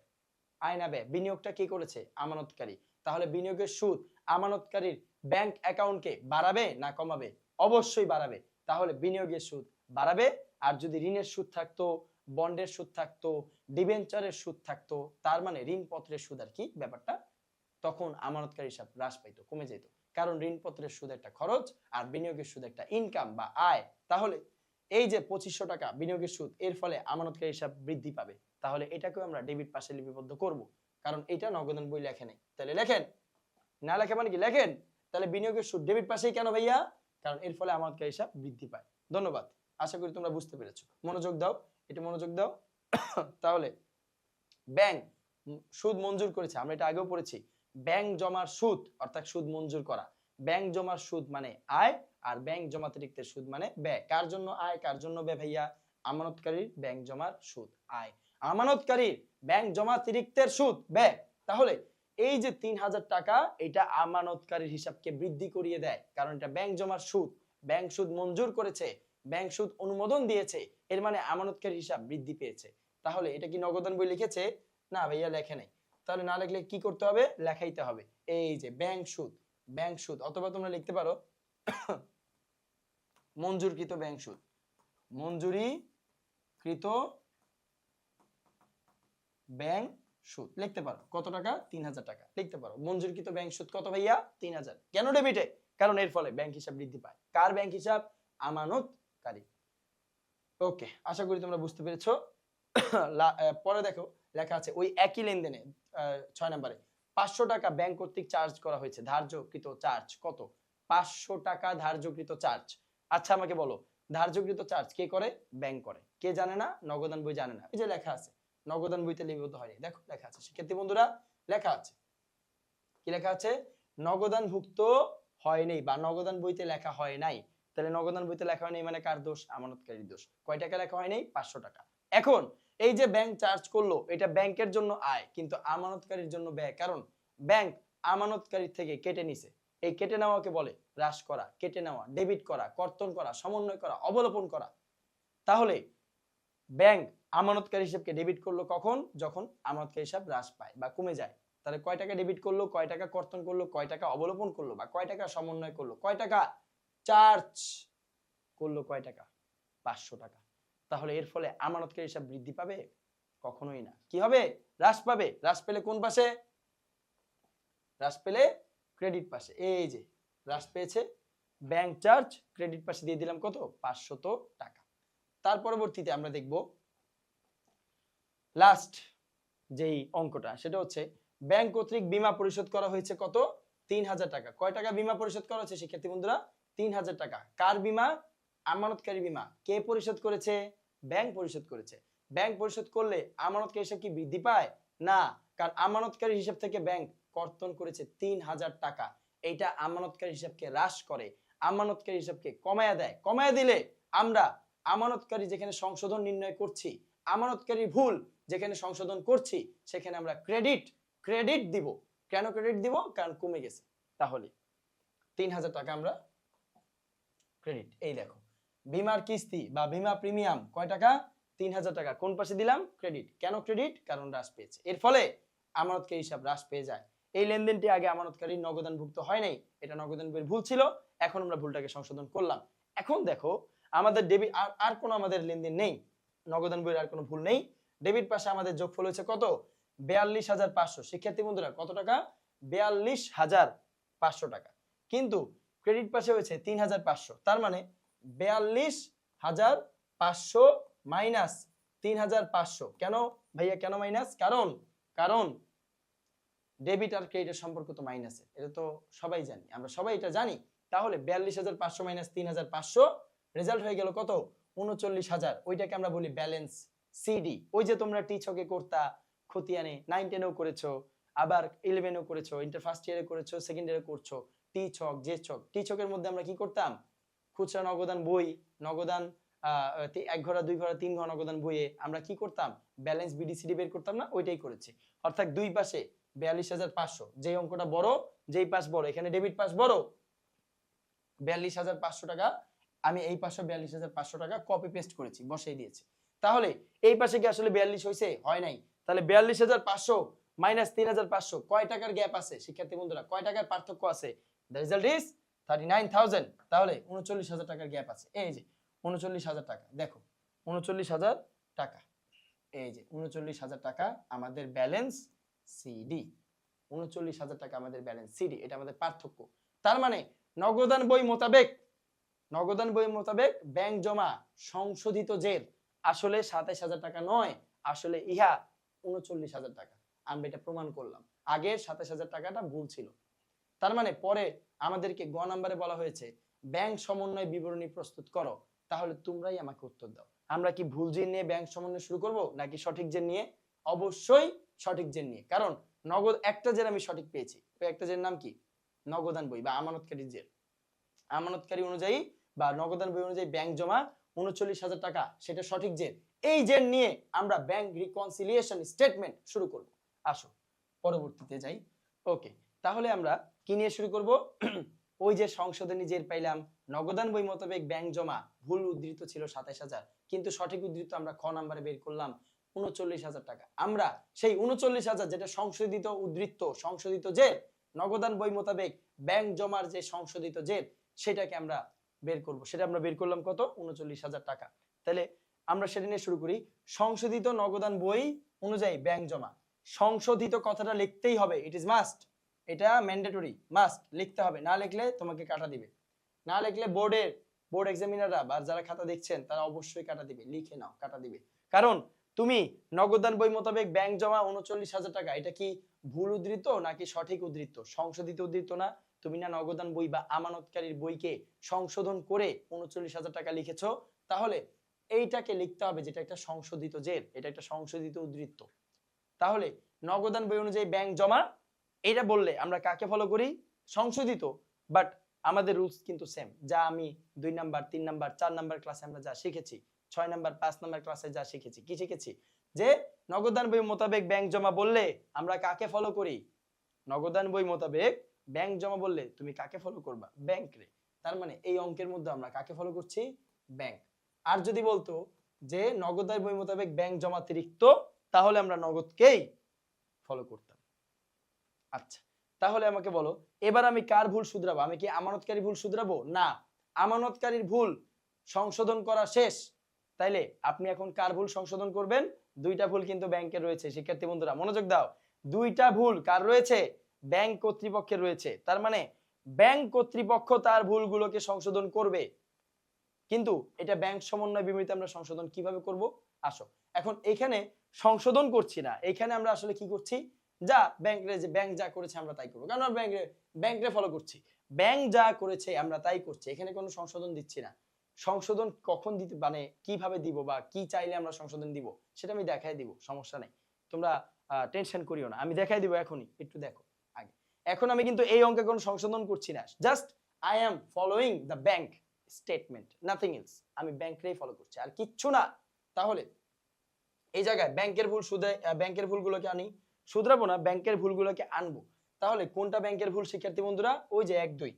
আয়না ব্যয়, বিনিয়োগটা কে করেছে? আমানতকারী। তাহলে বিনিয়োগের সুদ আমানতকারীর ব্যাংক অ্যাকাউন্টকে বাড়াবে না কমাবে? অবশ্যই বাড়াবে। তাহলে বিনিয়োগের সুদ বাড়াবে। আর যদি ঋণের সুদ থাকতো, বন্ডের সুদ থাকতো, ডিবেঞ্চারের সুদ থাকতো, তার মানে ঋণপত্রের সুদ আর কি ব্যাপারটা, তখন আমানতকারী হিসাব হ্রাস পাইতো, কমে যেত। কারণ ঋণপত্রের সুদ একটা খরচ আর বিনিয়োগের সুদ একটা ইনকাম বা আয়। তাহলে এই যে 2,500 টাকা বিনিয়োগের সুদ, এর ফলে আমানতকারী হিসাব বৃদ্ধি পাবে। তাহলে এটাকেও আমরা ডেবিট পাশে লিপিবদ্ধ করব, কারণ এটা নগদান বই লেখে নেই। তাহলে লেখেন, না লেখে মানে কি লেখেন। তাহলে বিনিয়োগের সুদ ডেবিট পাশেই কেন ভাইয়া? কারণ এর ফলে আমানতকারী হিসাব বৃদ্ধি পায়। ধন্যবাদ, আশা করি তোমরা বুঝতে পেরেছো। মনোযোগ দাও, এটা মনোযোগ দাও। তাহলে ব্যাংক সুদ মঞ্জুর করেছে, আমরা এটা আগেও পড়েছি। ব্যাংক জমার সুদ অর্থাৎ সুদ মঞ্জুর করা। ব্যাংক জমার সুদ মানে আয়, আর ব্যাংক জমাতিরিক্তের সুদ মানে ব্যয়। কার জন্য আয়, কার জন্য ব্যয় ভাইয়া? আমানতকারীর ব্যাংক জমার সুদ আয়, আমানতকারীর ব্যাংক জমাতিরিক্তের সুদ ব্যয়। তাহলে এই যে 3,000 টাকা, এটা আমানতকারীর হিসাবকে বৃদ্ধি করিয়ে দেয়, কারণ এটা ব্যাংক জমার সুদ। ব্যাংক সুদ মঞ্জুর করেছে, ব্যাংক সুদ অনুমোদন দিয়েছে, এর মানে আমানতকারীর হিসাব বৃদ্ধি পেয়েছে। তাহলে এটা কি নগদান বই লিখেছে? না ভাইয়া লেখে নাই। তাহলে না লিখলে কি করতে হবে? লেখাইতে হবে। এই যে ব্যাংক সুদ, ব্যাংক সুদ, অথবা তোমরা লিখতে পারো মঞ্জুরকৃত ব্যাংক সুদ, মঞ্জুরিকৃত ব্যাংক সুদ লিখতে পারো। কত টাকা? 3,000 টাকা লিখতে পারো। মঞ্জুরকৃত ব্যাংক সুদ কত ভাইয়া? 3,000। কেন ডেবিটে? কারণ এর ফলে ব্যাংক হিসাব বৃদ্ধি পায়। কার ব্যাংক হিসাব? আমানতকারী। ওকে, আশা করি তোমরা বুঝতে পেরেছো। পরে দেখো লেখা আছে ওই একই লেনদেনে 6 নম্বরে 500 টাকা ব্যাংক কর্তৃক চার্জ করা হয়েছে। ধার্যকৃত চার্জ কত? 500 টাকা ধার্যকৃত চার্জ। আচ্ছা আমাকে বলো, ধার্যকৃত চার্জ কে করে? ব্যাংক করে। কে জানে না? নগদান বই জানে না। এই যে লেখা আছে, নগদান বইতে লিপিবদ্ধ হয়নি, দেখো লেখা আছে। শিক্ষার্থী বন্ধুরা লেখা আছে, কি লেখা আছে? নগদানভুক্ত হয়নি বা নগদান বইতে লেখা হয় নাই। তাহলে নগদান বইতে লেখা হয়নি মানে কার দোষ? আমানতকারীর দোষ। কয় টাকা লেখা হয়নি? 500 টাকা। এখন এই যে ব্যাংক চার্জ করলো, এটা ব্যাংকের জন্য আয় কিন্তু আমানতকারীর জন্য ব্যয়, কারণ ব্যাংক আমানতকারীর থেকে কেটে নিছে। এই কেটে নেওয়াকে বলে হ্রাস করা, কেটে নেওয়া, ডেবিট করা, কর্তন করা, সমন্বয় করা, অবলোপন করা। তাহলে ব্যাংক আমানতকারী হিসাবকে ডেবিট করলো কখন? যখন আমানতকারী হিসাব হ্রাস পায় বা কমে যায়। তাহলে কয় টাকা ডেবিট করলো, কয় টাকা কর্তন করলো, কয় টাকা অবলোপন করলো বা কয় টাকা সমন্বয় করলো, কয় টাকা চার্জ করলো, কয় টাকা? 500 টাকা। তাহলে এর ফলে আমানতকারী হিসাব বৃদ্ধি পাবে? কখনোই না। কি হবে? হ্রাস পাবে। হ্রাস পেলে কোন পাশে? হ্রাস পেলে ক্রেডিট পাশে। এই যে হ্রাস পেয়েছে, ব্যাংক চার্জ ক্রেডিট পাশে দিয়ে দিলাম কত? 500 টাকা। তার পরবর্তীতে আমরা দেখব লাস্ট যেই অঙ্কটা, সেটা হচ্ছে ব্যাংক কর্তৃক বীমা পরিশোধ করা হয়েছে কত? 3,000 টাকা। কয় টাকা বীমা পরিশোধ করা হয়েছে শিক্ষার্থী বন্ধুরা? 3,000 টাকা। কার বীমা? আমানতকারী বীমা। কে পরিশোধ করেছে? ব্যাংক পরিশোধ করেছে। ব্যাংক পরিশোধ করলে আমানতকারী হিসাব কি বৃদ্ধি পায়? না, কারণ আমানতকারী হিসাব থেকে ব্যাংক কর্তন করেছে 3,000 টাকা। এইটা আমানতকারী হিসাবকে হ্রাস করে, আমানতকারী হিসাবকে কমায়া দেয়। কমায়া দিলে আমরা আমানতকারী যেখানে সংশোধন নির্ণয় করছি, আমানতকারী ভুল যেখানে সংশোধন করছি, সেখানে আমরা ক্রেডিট দিব। কেন ক্রেডিট দিব? কারণ কমে গেছে। তাহলে 3,000 টাকা আমরা ক্রেডিট। এই দেখো বীমার কিস্তি বা বীমা প্রিমিয়াম কয় টাকা? 3000 টাকা কোন পাশে দিলাম ক্রেডিট কেন ক্রেডিট কারণ হ্রাস পেয়েছে এর ফলে আমানতকারী হিসাব হ্রাস পেয়ে যায় এই লেনদেনটি আগে আমানতকারী নগদানভুক্ত হয় নাই এটা নগদান বইয়ের ভুল ছিল এখন আমরা ভুলটাকে সংশোধন করলাম এখন দেখো আমাদের ডেবিট আর কোনো আমাদের লেনদেন নেই নগদান বইয়ের আর কোনো ভুল নেই ডেবিট পাশে আমাদের যোগফল হয়েছে কত 42500 শিক্ষার্থী বন্ধুরা কত টাকা 42500 টাকা কিন্তু ক্রেডিট পাশে হয়েছে 3500 তার মানে 42500 মাইনাস 3500 কেন ভাইয়া কেন মাইনাস কারণ ডেবিট আর ক্রেডিটের সম্পর্ক তো মাইনাসে এটা তো সবাই জানি আমরা সবাই এটা জানি তাহলে 42500 মাইনাস 3500 রেজাল্ট হয়ে গেল কত 39000 ওইটাকে আমরা বলি ব্যালেন্স সিডি ওই যে তোমরা টিচকে করতা খতিয়ানে 9 10 এও করেছো আবার 11 এও করেছো ইন্টার ফার্স্ট ইয়ারে করেছো সেকেন্ড ইয়ারে করছো টিচক যে ছক টিচকের মধ্যে আমরা কি করতাম খুচরা নগদান বই নগদান এক ঘোড়া দুই ঘোড়া তিন ঘোড়া নগদান বইয়ে আমরা কি করতাম ব্যালেন্স বিডিসিডি বের করতাম না ওইটাই করেছি অর্থাৎ দুই পাশে 42500 যে অঙ্কটা বড় যেই পাশ বড় এখানে ডেবিট পাশ বড় 42500 টাকা আমি এই পাশে 42500 টাকা কপি পেস্ট করেছি বসাই দিয়েছি তাহলে এই পাশে কি আসলে 42 হইছে হয় নাই তাহলে 42500 মাইনাস 3500 কয় টাকার গ্যাপ আছে শিক্ষার্থী বন্ধুরা কয় টাকার পার্থক্য আছে দ্য রেজাল্ট ইজ 39000 তাহলে 39000 টাকার গ্যাপ আছে এই যে 39000 টাকা দেখো 39000 টাকা এই যে 39000 টাকা আমাদের ব্যালেন্স সিডি 39000 টাকা আমাদের ব্যালেন্স সিডি এটা আমাদের পার্থক্য তার মানে নগদান বই মোতাবেক ব্যাংক জমা সংশোধিত জের আসলে 27000 টাকা নয় আসলে ইহা 39000 টাকা আমরা এটা প্রমাণ করলাম আগে 27000 টাকাটা ভুল ছিল তার মানে পরে আমাদেরকে গ নম্বরে বলা হয়েছে ব্যাংক সমন্বয় বিবরণী প্রস্তুত করো তাহলে তোমরাই আমাকে উত্তর দাও আমরা কি ভুল জের নিয়ে ব্যাংক সমন্বয় শুরু করব নাকি সঠিক জের নিয়ে অবশ্যই সঠিক জের নিয়ে কারণ নগদ একটা জের আমি সঠিক পেয়েছি ওই একটা জের নাম কি নগদান বই বা আমানতকারী জের আমানতকারী অনুযায়ী বা নগদান বই অনুযায়ী ব্যাংক জমা 39000 টাকা সেটা সঠিক জের এই জের নিয়ে আমরা ব্যাংক রিকনসিলিয়েশন স্টেটমেন্ট শুরু করব আসো পরবর্তীতে যাই ওকে তাহলে আমরা কি নিয়ে শুরু করব ওই যে সংশোধনী জের পাইলাম নগদান বই মোতাবেক ব্যাংক জমা ভুল উদ্ধৃত ছিল 27000 কিন্তু সঠিক উদ্ধৃত আমরা খ নম্বরে বের করলাম 39000 টাকা আমরা সেই 39000 যেটা সংশোধিত উদ্ধৃত সংশোধিত জের নগদান বই মোতাবেক ব্যাংক জমার যে সংশোধিত জের সেটাকে আমরা বের করব সেটা আমরা বের করলাম কত 39000 টাকা তাহলে আমরা সেটা নিয়ে শুরু করি সংশোধিত নগদান বই অনুযায়ী ব্যাংক জমা সংশোধিত কথাটা লিখতেই হবে ইট ইজ মাস্ট এটা ম্যান্ডেটরি মাস্ট লিখতে হবে না লিখলে তোমাকে কাটা দিবে না লিখলে বোর্ড এক্সামিনাররা বা যারা খাতা দেখছেন তারা অবশ্যই কাটা দিবে লিখে নাও কাটা দিবে কারণ তুমি নগদান বই মোতাবেক ব্যাংক জমা 39000 টাকা এটা কি ভুল উদ্ধৃত নাকি সঠিক উদ্ধৃত সংশোধিত উদ্ধৃত না তুমি না নগদান বই বা আমানতকারীর বইকে সংশোধন করে 39000 টাকা লিখেছো তাহলে এইটাকে লিখতে হবে যেটা একটা সংশোধিত জের এটা একটা সংশোধিত উদ্ধৃত তাহলে নগদান বই অনুযায়ী ব্যাংক জমা এটা বললে আমরা কাকে ফলো করি সংশোধিত বাট আমাদের রুলস কিন্তু সেম যা আমি 2 নাম্বার 3 নাম্বার 4 নাম্বার ক্লাসে আমরা যা শিখেছি 6 নাম্বার 5 নাম্বার ক্লাসে যা শিখেছি কি শিখেছি যে নগদান বই মোতাবেক ব্যাংক জমা বললে আমরা কাকে ফলো করি নগদান বই মোতাবেক ব্যাংক জমা বললে তুমি কাকে ফলো করবা ব্যাংক রে তার মানে এই অঙ্কের মধ্যে আমরা কাকে ফলো করছি ব্যাংক আর যদি বলতো যে নগদান বই মোতাবেক ব্যাংক জমা অতিরিক্ত তাহলে আমরা নগদকেই ফলো করতাম আচ্ছা তাহলে আমাকে বলো এবার আমি কার ভুল শুধরাবো আমি কি আমানতকারী ভুল শুধরাবো না আমানতকারীর ভুল সংশোধন করা শেষ তাইলে আপনি এখন কার ভুল সংশোধন করবেন দুইটা ভুল কিন্তু ব্যাংকের রয়েছে শিক্ষার্থী বন্ধুরা মনোযোগ দাও দুইটা ভুল কার রয়েছে ব্যাংক কর্তৃপক্ষের রয়েছে তার মানে ব্যাংক কর্তৃপক্ষ তার ভুলগুলোকে সংশোধন করবে কিন্তু এটা ব্যাংক সমন্বয় বিবৃতি আমরা সংশোধন কিভাবে করব আসো এখন এখানে সংশোধন করছি না এখানে আমরা আসলে কি করছি যা ব্যাংক যা করেছে আমরা তাই করব কারণ ব্যাংকে ফলো করছি ব্যাংক যা করেছে আমরা তাই করছি এখানে কোনো সংশোধন দিচ্ছি না সংশোধন কখন দিতে মানে কিভাবে দিব বা কি চাইলে আমরা সংশোধন দিব সেটা আমি দেখাই দিব সমস্যা নেই তোমরা টেনশন করিও না আমি দেখাই দিব এখনই একটু দেখো আগে এখন আমি কিন্তু এই অঙ্কে কোনো সংশোধন করছি না just I am following the bank statement nothing else আমি ব্যাংককেই ফলো করছি আর কিচ্ছু না তাহলে এই জায়গায় ব্যাংকের ভুলগুলোকে আনি শুধরাবো না ব্যাংকের ভুলগুলোকে আনবো তাহলে কোনটা ব্যাংকের ভুল শিক্ষার্থী বন্ধুরা ওই যে 1 2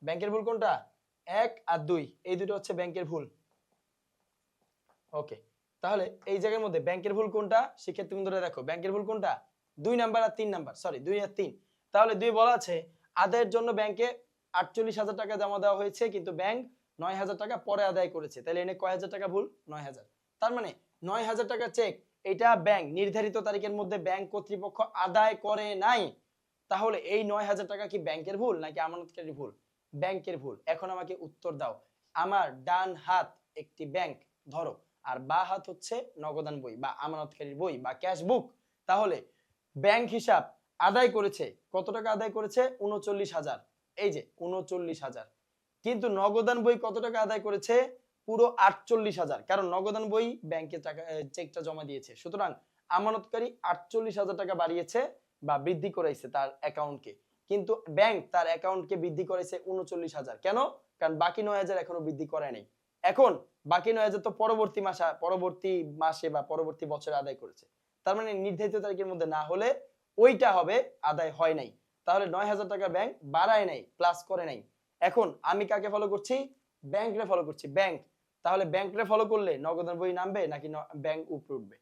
ব্যাংকের ভুল কোনটা 1 আর 2 এই দুটো হচ্ছে ব্যাংকের ভুল ওকে তাহলে এই জায়গার মধ্যে ব্যাংকের ভুল কোনটা শিক্ষার্থী বন্ধুরা দেখো ব্যাংকের ভুল কোনটা 2 নাম্বার আর 3 নাম্বার সরি 2 আর 3 তাহলে 2 বলা আছে আদায়ের জন্য ব্যাংকে 48,000 টাকা জমা দেওয়া হয়েছে কিন্তু ব্যাংক 9,000 টাকা পরে আদায় করেছে তাহলে এনে কয় হাজার টাকা ভুল 9,000 তার মানে 9,000 টাকা চেক এটা ব্যাংক নির্ধারিত তারিখের মধ্যে ব্যাংক কর্তৃপক্ষ আদায় করে নাই তাহলে এই 9,000 টাকা কি ব্যাংকের ভুল নাকি আমানতকারীর ভুল ব্যাংকের ভুল এখন আমাকে উত্তর দাও আমার ডান হাত একটি ব্যাংক ধরো আর বা হাত হচ্ছে নগদান বই বা আমানতকারীর বই বা ক্যাশ বুক তাহলে ব্যাংক হিসাব আদায় করেছে কত টাকা আদায় করেছে 39,000 এই যে 39,000 কিন্তু নগদান বই কত টাকা আদায় করেছে পুরো 48,000 কারণ নগদান বই ব্যাংকে টাকা চেকটা জমা দিয়েছে সুতরাং আমানতকারী 48,000 টাকা বাড়িয়েছে বা বৃদ্ধি করেছে তার অ্যাকাউন্টকে কিন্তু ব্যাংক তার অ্যাকাউন্টকে বৃদ্ধি করেছে 39,000 কেন কারণ বাকি 9,000 এখনো বৃদ্ধি করে নাই এখন বাকি 9,000 তো পরবর্তী মাসে বা পরবর্তী বছরে আদায় করেছে তার মানে নির্ধারিত তারিখের মধ্যে না হলে ওইটা হবে আদায় হয় নাই তাহলে 9,000 টাকা ব্যাংক বাড়ায় নাই প্লাস করে নাই এখন আমি কাকে ফলো করছি ব্যাংক রে ফলো করছি ব্যাংক তাহলে ব্যাংক রে ফলো করলে নগদান বই নামবে নাকি ব্যাংক উপরে উঠবে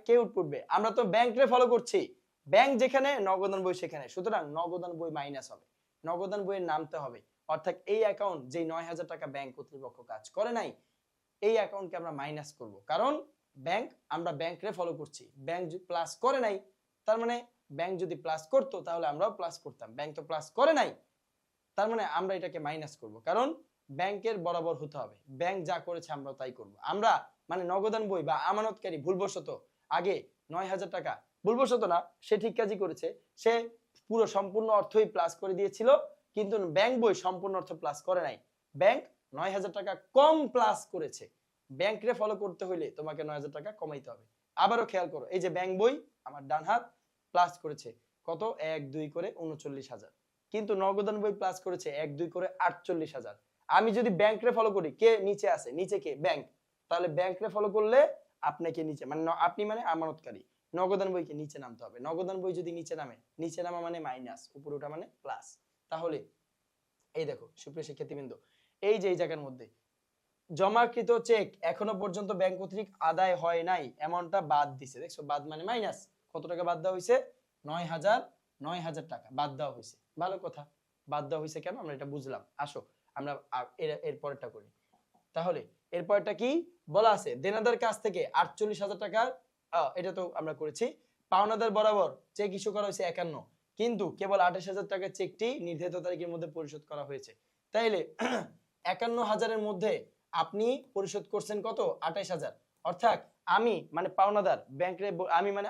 কে উপরে উঠবে আমরা তো ব্যাংক রে ফলো করছি ব্যাংক যেখানে নগদান বই সেখানে সুতরাং নগদান বই মাইনাস হবে নগদান বইয়ের নামতে হবে অর্থাৎ এই অ্যাকাউন্ট যে 9,000 টাকা ব্যাংক কর্তৃপক্ষ কাজ করে নাই এই অ্যাকাউন্টকে আমরা মাইনাস করব কারণ ব্যাংক আমরা ব্যাংক রে ফলো করছি ব্যাংক প্লাস করে নাই তার মানে ব্যাংক যদি প্লাস করতো তাহলে আমরাও প্লাস করতাম ব্যাংক তো প্লাস করে নাই তার মানে আমরা এটাকে মাইনাস করব কারণ ব্যাংকের বরাবর হতে হবে ব্যাংক যা করেছে আমরা তাই করব আমরা মানে নগদান বই বা আমানতকারী ভুলবশত আগে 9,000 টাকা ভুলবশত না সে ঠিক কাজই করেছে সে পুরো সম্পূর্ণ অর্থই প্লাস করে দিয়েছিল কিন্তু ব্যাংক বই সম্পূর্ণ অর্থ প্লাস করে নাই ব্যাংক 9,000 টাকা কম প্লাস করেছে ব্যাংক রে ফলো করতে হলে তোমাকে 9,000 টাকা কমাইতে হবে আবারও খেয়াল করো এই যে ব্যাংক বই আমার ডান হাত প্লাস করেছে কত 1 2 করে 39,000 কিন্তু নগদান বই প্লাস করেছে 1 2 করে 48,000 আমি যদি ব্যাংক রে ফলো করি কে নিচে আছে নিচে কে ব্যাংক তাহলে ব্যাংক রে ফলো করলে আপনাকে নিচে মানে আপনি মানে আমানতকারী নগদান বইকে নিচে নামতে হবে নগদান বই যদি নিচে নামে নিচে নামা মানে মাইনাস উপরে ওঠা মানে প্লাস তাহলে এই দেখো সুপ্রিয় শিক্ষার্থীবৃন্দ এই যে এই জায়গার মধ্যে জমাকৃত চেক এখনো পর্যন্ত ব্যাংক কর্তৃক আদায় হয় নাই এমনটা বাদ দিছে দেখছো বাদ মানে মাইনাস কত টাকা বাদ দেওয়া হয়েছে 9,000 টাকা বাদ দেওয়া হয়েছে ভালো কথা বাদ দেওয়া হয়েছে কেন আমরা এটা বুঝলাম আসো আমরা এর পরেরটা করি তাহলে এর পরেরটা কি বলা আছে দেনাদার কাছ থেকে 48,000 টাকা এটা তো আমরা করেছি পাওনাদার বরাবর চেক ইস্যু করা হয়েছে 51 কিন্তু কেবল 28,000 টাকার চেকটি নির্ধারিত তারিখের মধ্যে পরিশোধ করা হয়েছে তাইলে 51,000 এর মধ্যে আপনি পরিশোধ করছেন কত 28,000 অর্থাৎ আমি মানে পাওনাদার ব্যাংকে আমি মানে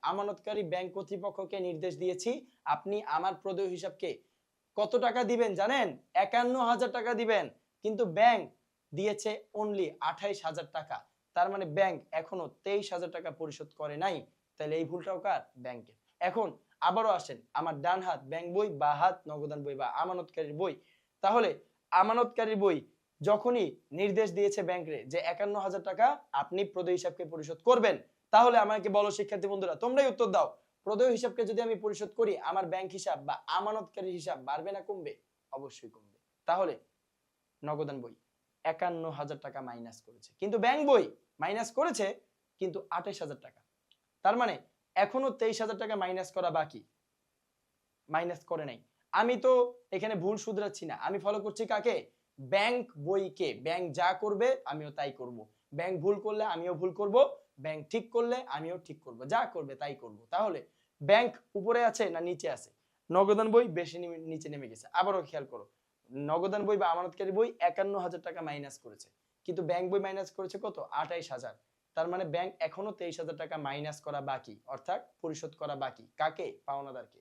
আমানতকারী ব্যাংক কর্তৃপক্ষকে নির্দেশ দিয়েছি আপনি আমার প্রদেয় হিসাবকে কত টাকা দিবেন জানেন 51,000 টাকা দিবেন কিন্তু ব্যাংক দিয়েছে অনলি 28,000 টাকা তার মানে ব্যাংক এখনো 23,000 টাকা পরিশোধ করে নাই তাহলে এই ভুলটাও কার ব্যাংকের এখন আবারও আসেন আমার ডান হাত ব্যাংক বই বা হাত নগদান বই বা আমানতকারীর বই তাহলে আমানতকারীর বই যখনই নির্দেশ দিয়েছে ব্যাংকে যে 51,000 টাকা আপনি প্রদেয় হিসাবকে পরিশোধ করবেন তাহলে আমাকে বলো শিক্ষার্থী বন্ধুরা তোমরাই উত্তর দাও প্রদেয় হিসাবকে যদি আমি পরিশোধ করি আমার ব্যাংক হিসাব বা আমানতকারী হিসাব বাড়বে না কমবে অবশ্যই কমবে তাহলে নগদান বই 51,000 টাকা মাইনাস করেছে কিন্তু ব্যাংক বই মাইনাস করেছে কিন্তু 28,000 টাকা তার মানে এখনো 23,000 টাকা মাইনাস করা বাকি মাইনাস করে নাই আমি তো এখানে ভুল শুধরাচ্ছি না আমি ফলো করছি কাকে ব্যাংক বইকে ব্যাংক যা করবে আমিও তাই করব ব্যাংক ভুল করলে আমিও ভুল করব ব্যাংক ঠিক করলে আমিও ঠিক করব যা করবে তাই করব তাহলে ব্যাংক উপরে আছে না নিচে আছে নগদান বই বেশি নিচে নেমে গেছে আবারও খেয়াল করো নগদান বই বা আমানতকারী বই 51,000 টাকা মাইনাস করেছে কিন্তু ব্যাংক বই মাইনাস করেছে কত 28,000 তার মানে ব্যাংক এখনো 23,000 টাকা মাইনাস করা বাকি অর্থাৎ পরিশোধ করা বাকি কাকে পাওনাদারকে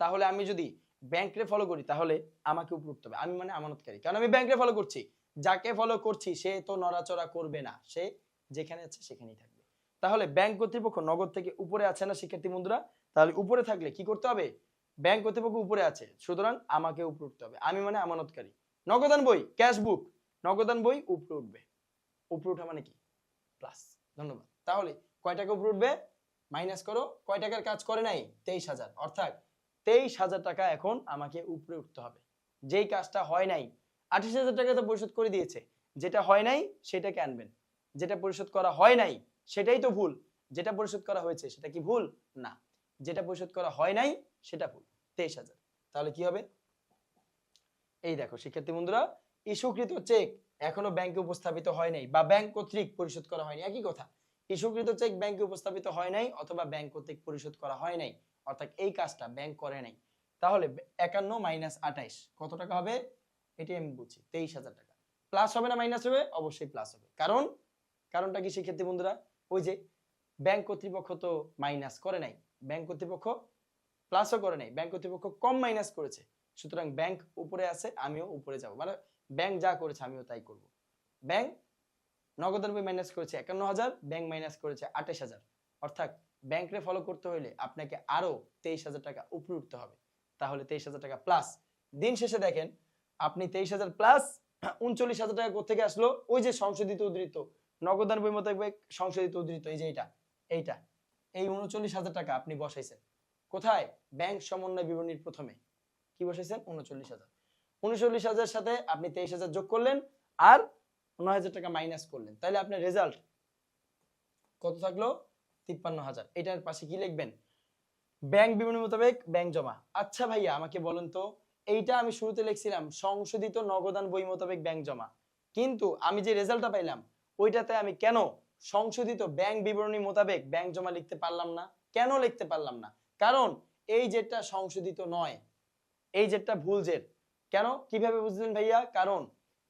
তাহলে আমি যদি ব্যাংকে ফলো করি তাহলে আমাকে উপরে উঠতে হবে আমি মানে আমানতকারী কারণ আমি ব্যাংকে ফলো করছি যাকে ফলো করছি সে তো নড়াচড়া করবে না সে যেখানে আছে সেখানেই থাকবে তাহলে ব্যাংক কর্তৃপক্ষ নগদ থেকে উপরে আছে না শিক্ষার্থী বন্ধুরা তাহলে উপরে থাকলে কি করতে হবে ব্যাংক কর্তৃপক্ষ উপরে আছে সুতরাং আমাকে উপরে উঠতে হবে আমি মানে আমানতকারী নগদান বই ক্যাশ বুক নগদান বই উপরে উঠবে উপরে ওঠা মানে কি প্লাস ধন্যবাদ তাহলে কয় টাকা উপরে উঠবে মাইনাস করো কয় টাকার কাজ করে নাই 23,000 অর্থাৎ 23,000 টাকা এখন আমাকে উপরে উঠতে হবে যেই কাজটা হয় নাই 28,000 টাকা তো পরিশোধ করে দিয়েছে যেটা হয় নাই সেটাকে আনবেন যেটা পরিশোধ করা হয় নাই সেটাই তো ভুল, যেটা পরিশোধ করা হয়েছে সেটা কি ভুল না, যেটা পরিশোধ করা হয় নাই সেটা ভুল। 23,000 তাহলে কি হবে, এই দেখো শিক্ষার্থী বন্ধুরা, ইস্যুকৃত চেক এখনো ব্যাংকে উপস্থাপিত হয় নাই বা ব্যাংক কর্তৃক পরিশোধ করা হয়নি, একই কথা। ইস্যুকৃত চেক ব্যাংকে উপস্থাপিত হয় নাই অথবা ব্যাংক কর্তৃক পরিশোধ করা হয় নাই, অর্থাৎ এই কাজটা ব্যাংক করে নাই। তাহলে 51 মাইনাস 28 কত টাকা হবে, এটি আমি বুঝি 23,000 টাকা। প্লাস হবে না মাইনাস হবে, অবশ্যই প্লাস হবে। কারণটা কি শিক্ষার্থী বন্ধুরা, ওই যে ব্যাংক কর্তৃপক্ষ তো মাইনাস করে নাই, ব্যাংক কর্তৃপক্ষ প্লাসও করে নাই, ব্যাংক কর্তৃপক্ষ কম মাইনাস করেছে। সুতরাং ব্যাংক উপরে আছে, আমিও উপরে যাব, মানে ব্যাংক যা করেছে আমিও তাই করব। ব্যাংক নগদান বই মাইনাস করেছে 51,000, ব্যাংক মাইনাস করেছে 28,000, অর্থাৎ ব্যাংকরে ফলো করতে হলে আপনাকে আরো 23,000 টাকা উপরে উঠতে হবে। তাহলে 23,000 টাকা প্লাস, দিন শেষে দেখেন আপনি 23,000 প্লাস 39,000 টাকা কোথেকে আসলো, ওই যে সংশোধিত উদ্ধৃত নগদান বই মোতাবেক সংশোধিত উদ্ধৃত, এই যে এইটা এই 39,000 টাকা আপনি বসাইছেন কোথায়, ব্যাংক সমন্বয় বিবরণীর প্রথমে কি বসাইছেন 39,000, 39,000 সাথে আপনি 23,000 যোগ করলেন আর 9,000 টাকা মাইনাস করলেন, তাহলে আপনার রেজাল্ট কত থাকলো 53,000। এটার পাশে কি লিখবেন, ব্যাংক বিবরণী মোতাবেক ব্যাংক জমা। আচ্ছা ভাইয়া আমাকে বলেন তো, এইটা আমি শুরুতে লিখছিলাম সংশোধিত নগদান বই মোতাবেক ব্যাংক জমা, কিন্তু আমি যে রেজাল্টটা পাইলাম ওইটাতে আমি কেন সংশোধিত ব্যাংক বিবরণী মোতাবেক ব্যাংক জমা লিখতে পারলাম না, কেন লিখতে পারলাম না, কারণ এই জেটটা সংশোধিত নয়, এই জেটটা ভুল জেট। কেন, কিভাবে বুঝলেন ভাইয়া, কারণ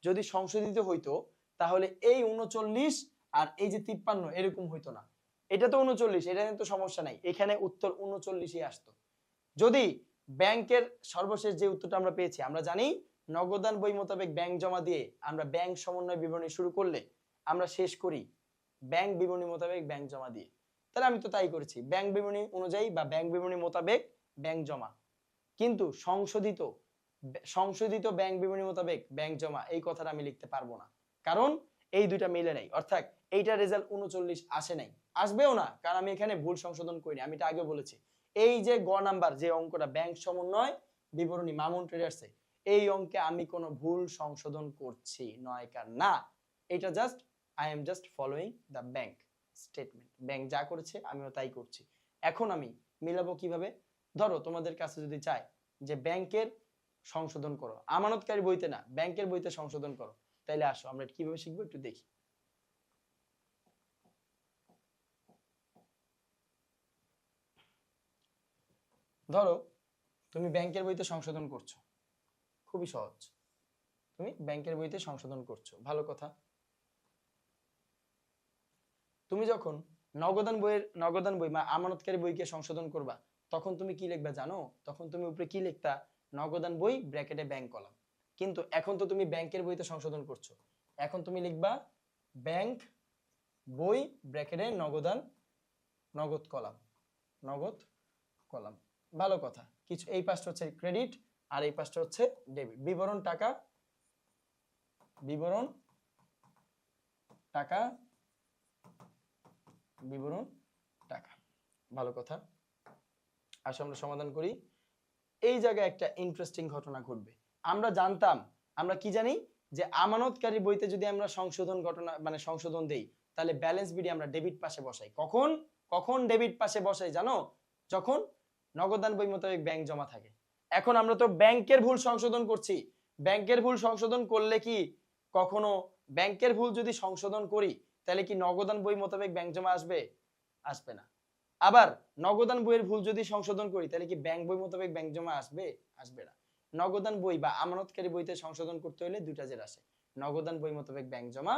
যদি সংশোধিত হইতো তাহলে এই 39 আর এই যে 53 এরকম হইতো না, এটা তো 39, এটা কিন্তু সমস্যা নাই, এখানে উত্তর 39ই আসতো। যদি ব্যাংকের সর্বশেষ যে উত্তরটা আমরা পেয়েছি, আমরা জানি নগদান বই মোতাবেক ব্যাংক জমা দিয়ে আমরা ব্যাংক সমন্বয় বিবরণী শুরু করলে আমরা শেষ করি ব্যাংক বিবরণী মোতাবেক ব্যাংক জমা দিয়ে, তাহলে আমি তো তাই করেছি, ব্যাংক বিবরণী অনুযায়ী বা ব্যাংক বিবরণী মোতাবেক ব্যাংক জমা। কিন্তু সংশোধিত ব্যাংক বিবরণী মোতাবেক ব্যাংক জমা এই কথাটা আমি লিখতে পারবো না, কারণ এই দুইটা মিলে নাই, অর্থাৎ এইটা রেজাল্ট 39 আসে নাই, আসবেও না, কারণ আমি এখানে ভুল সংশোধন করিনি, আমি এটা আগে বলেছি। এই যে গ নাম্বার যে অঙ্কটা ব্যাংক সমন্বয় বিবরণী মামুন ট্রেডার্সে, এই অঙ্কে আমি কোনো ভুল সংশোধন করছি নয়কার না, এটা just I am just following the bank statement, bank যা করেছে আমিও তাই করছি। এখন আমি মিলাবো কিভাবে, ধরো তোমাদের কাছে যদি চায় যে ব্যাংকের সংশোধন করো, আমানতকারী বইতে না ব্যাংকের বইতে সংশোধন করো, তাইলে আসো আমরা কিভাবে শিখবো একটু দেখি। ধরো তুমি ব্যাংকের বইতে সংশোধন করছো, খুবই সহজ, তুমি ব্যাংকের বইতে সংশোধন করছো, ভালো কথা। তুমি যখন নগদান বই বা আমানতকারী বইকে সংশোধন করবা, তখন তুমি কি লিখবা জানো, তখন তুমি উপরে কি লিখতা, নগদান বই ব্র্যাকেটে ব্যাংক কলাম। কিন্তু এখন তো তুমি ব্যাংকের বইতে সংশোধন করছো, এখন তুমি লিখবা ব্যাংক বই ব্র্যাকেটে নগদ কলাম, ভালো কথা। কিছু এই পাশটা হচ্ছে ক্রেডিট আর এই পাশটা হচ্ছে ডেবিট, বিবরণ টাকা বিবরণ টাকা, ভালো কথা। আসো আমরা সমাধান করি। এই জায়গায় একটা ইন্টারেস্টিং ঘটনা ঘটবে। আমরা জানতাম, আমরা কি জানি যে আমানতকারী বইতে যদি আমরা সংশোধন দেই, তাহলে ব্যালেন্স বিডি আমরা ডেবিট পাশে বসাই। কখন ডেবিট পাশে বসাই জানো, যখন নগদান বই মোতাবেক ব্যাংক জমা থাকে। এখন আমরা তো ব্যাংকের ভুল সংশোধন করছি, ব্যাংকের ভুল সংশোধন করলে কি কখনো ব্যাংকের ভুল যদি সংশোধন করি তাহলে কি নগদান বই মোতাবেক ব্যাংক জমা আসবে না। আবার নগদান বইয়ের ভুল যদি সংশোধন করি তাহলে কি ব্যাংক বই মোতাবেক ব্যাংক জমা আসবে না। নগদান বই বা আমানতকারী বইতে সংশোধন করতে হলে দুইটা জের আসে, নগদান বই মোতাবেক ব্যাংক জমা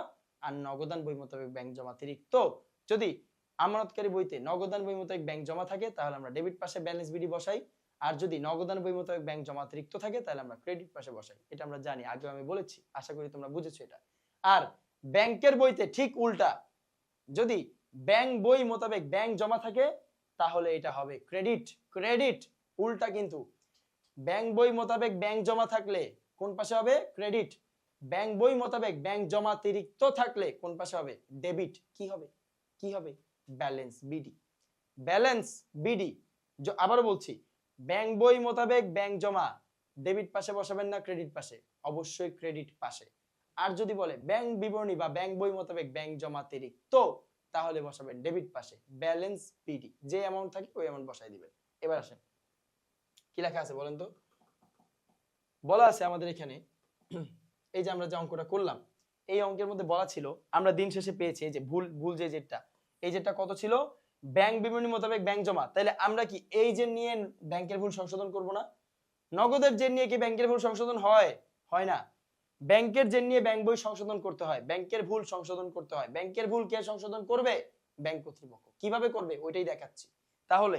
আর নগদান বই মোতাবেক ব্যাংক জমা অতিরিক্ত। যদি আমানতকারী বইতে নগদান বই মোতাবেক ব্যাংক জমা থাকে তাহলে আমরা ডেবিট পাশে ব্যালেন্স বিডি বসাই, আর যদি নগদান বই মোতাবেক ব্যাংক জমা অতিরিক্ত থাকে তাহলে আমরা ক্রেডিট পাশে বসাই। এটা আমরা জানি, আগে আমি বলেছি, আশা করি তোমরা বুঝেছো এটা। আর ব্যাংকের বইতে ঠিক উল্টা, যদি ব্যাংক বই মোতাবেক ব্যাংক জমা থাকে তাহলে এটা হবে ক্রেডিট উল্টা। কিন্তু ব্যাংক বই মোতাবেক ব্যাংক জমা থাকলে কোন পাশে হবে ক্রেডিট, ব্যাংক বই মোতাবেক ব্যাংক জমা অতিরিক্ত থাকলে কোন পাশে হবে ডেবিট। কি হবে ব্যালেন্স বিডি। আবারও বলছি, ব্যাংক বই মোতাবেক ব্যাংক জমা ডেবিট পাশে বসাবেন না ক্রেডিট পাশে, অবশ্যই ক্রেডিট পাশে। আর যদি বলে ব্যাংক বিবরণী বা ব্যাংক বই মোতাবেক ব্যাংক জমাতিরিক্ত, তাহলে বসাবেন ডেবিট পাশে ব্যালেন্স বিডি, যে অ্যামাউন্ট থাকে ওই অ্যামাউন্ট বসাই দিবেন। এবার আসেন কি লেখা আছে বলেন তো। বলা আছে আমাদের এখানে, এই যে আমরা যে অঙ্কটা করলাম, এই অঙ্কের মধ্যে বলা ছিল আমরা দিন শেষে পেয়েছি এই যে ভুল যে যেটা, এই যেটা কত ছিল, ব্যাংক বিবরণী মোতাবেক ব্যাংক জমা। তাহলে আমরা কি এই যে নিয়ে ব্যাংকের ভুল সংশোধন করব না? নগদের যে নিয়ে কি ব্যাংকের ভুল সংশোধন হয়? হয় না। ব্যাংকের যে নিয়ে ব্যাংক বই সংশোধন করতে হয়, ব্যাংকের ভুল সংশোধন করতে হয়। ব্যাংকের ভুল কে সংশোধন করবে? ব্যাংক কর্তৃপক্ষ। কিভাবে করবে ওইটাই দেখাচ্ছি। তাহলে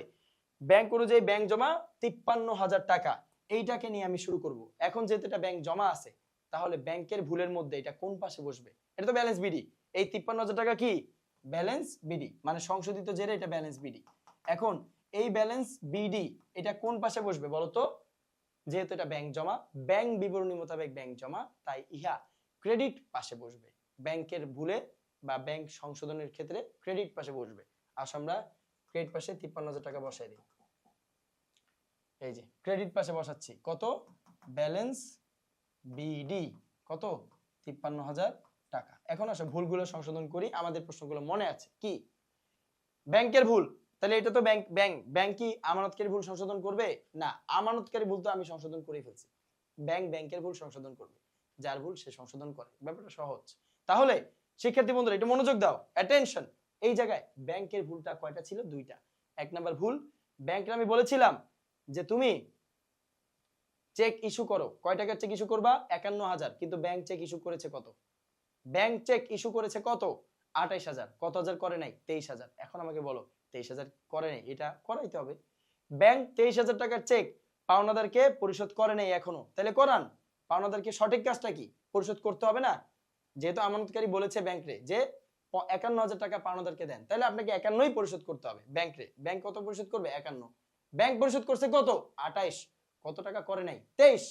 ব্যাংক অনুযায়ী ব্যাংক জমা 53,000 টাকা, এইটাকে নিয়ে আমি শুরু করব। এখন যেহেতু এটা ব্যাংক জমা আছে, তাহলে ব্যাংকের ভুলের মধ্যে এটা কোন পাশে বসবে? এটা তো ব্যালেন্স বিডি। এই 53,000 টাকা কি ব্যালেন্স বিডি, মানে সংশোধিত জেরে এটা ব্যালেন্স বিডি। এখন এই ব্যালেন্স বিডি এটা কোন পাশে বসবে বলতো? যেহেতু এটা ব্যাংক জমা, ব্যাংক বিবরণী মোতাবেক ব্যাংক জমা, তাই ইহা ক্রেডিট পাশে বসবে। ব্যাংকের ভুলে বা ব্যাংক সংশোধনের ক্ষেত্রে ক্রেডিট পাশে বসবে। আজ আমরা ক্রেডিট পাশে 53,000 টাকা বসাই দিই। এই যে ক্রেডিট পাশে বসাচ্ছি কত? ব্যালেন্স বিডি কত? 53,000 টাকা। এখন আসো ভুলগুলো সংশোধন করি, আমাদের প্রশ্নগুলো মনে আছে কি? ব্যাংকের ভুল, তাহলে এটা তো ব্যাংক কি আমানতকারী ভুল সংশোধন করবে না? আমানতকারী ভুল তো আমি সংশোধন করেই ফেলছি। ব্যাংকের ভুল সংশোধন করবে, যার ভুল সে সংশোধন করে। ব্যাপারটা সহজ। তাহলে শিক্ষার্থী বন্ধুরা একটু মনোযোগ দাও, অ্যাটেনশন। এই জায়গায় ব্যাংকের ভুলটা কয়টা ছিল? দুইটা। এক নাম্বার ভুল, ব্যাংকে আমি বলেছিলাম যে তুমি চেক ইস্যু করো। কয় টাকার চেক ইস্যু করবা? 51,000। কিন্তু ব্যাংক চেক ইস্যু করেছে কত? ব্যাংক চেক ইস্যু করেছে কত? 28,000। কত হাজার করে নাই? 23,000। এখন আমাকে বলো 23,000 করে নাই, এটা করাইতে হবে। ব্যাংক 23,000 টাকার চেক পাওনাদারকে পরিশোধ করে নাই এখনো, তাহলে করান। পাওনাদারকে সঠিক কাজটা কি? পরিশোধ করতে হবে না? যেহেতু আমানতকারী বলেছে ব্যাংকে যে 51,000 টাকা পাওনাদারকে দেন, তাহলে আপনাকে 51ই পরিশোধ করতে হবে ব্যাংকে। ব্যাংক কত পরিশোধ করবে? 51। ব্যাংক পরিশোধ করছে কত? 28। কত টাকা করে নাই? 23।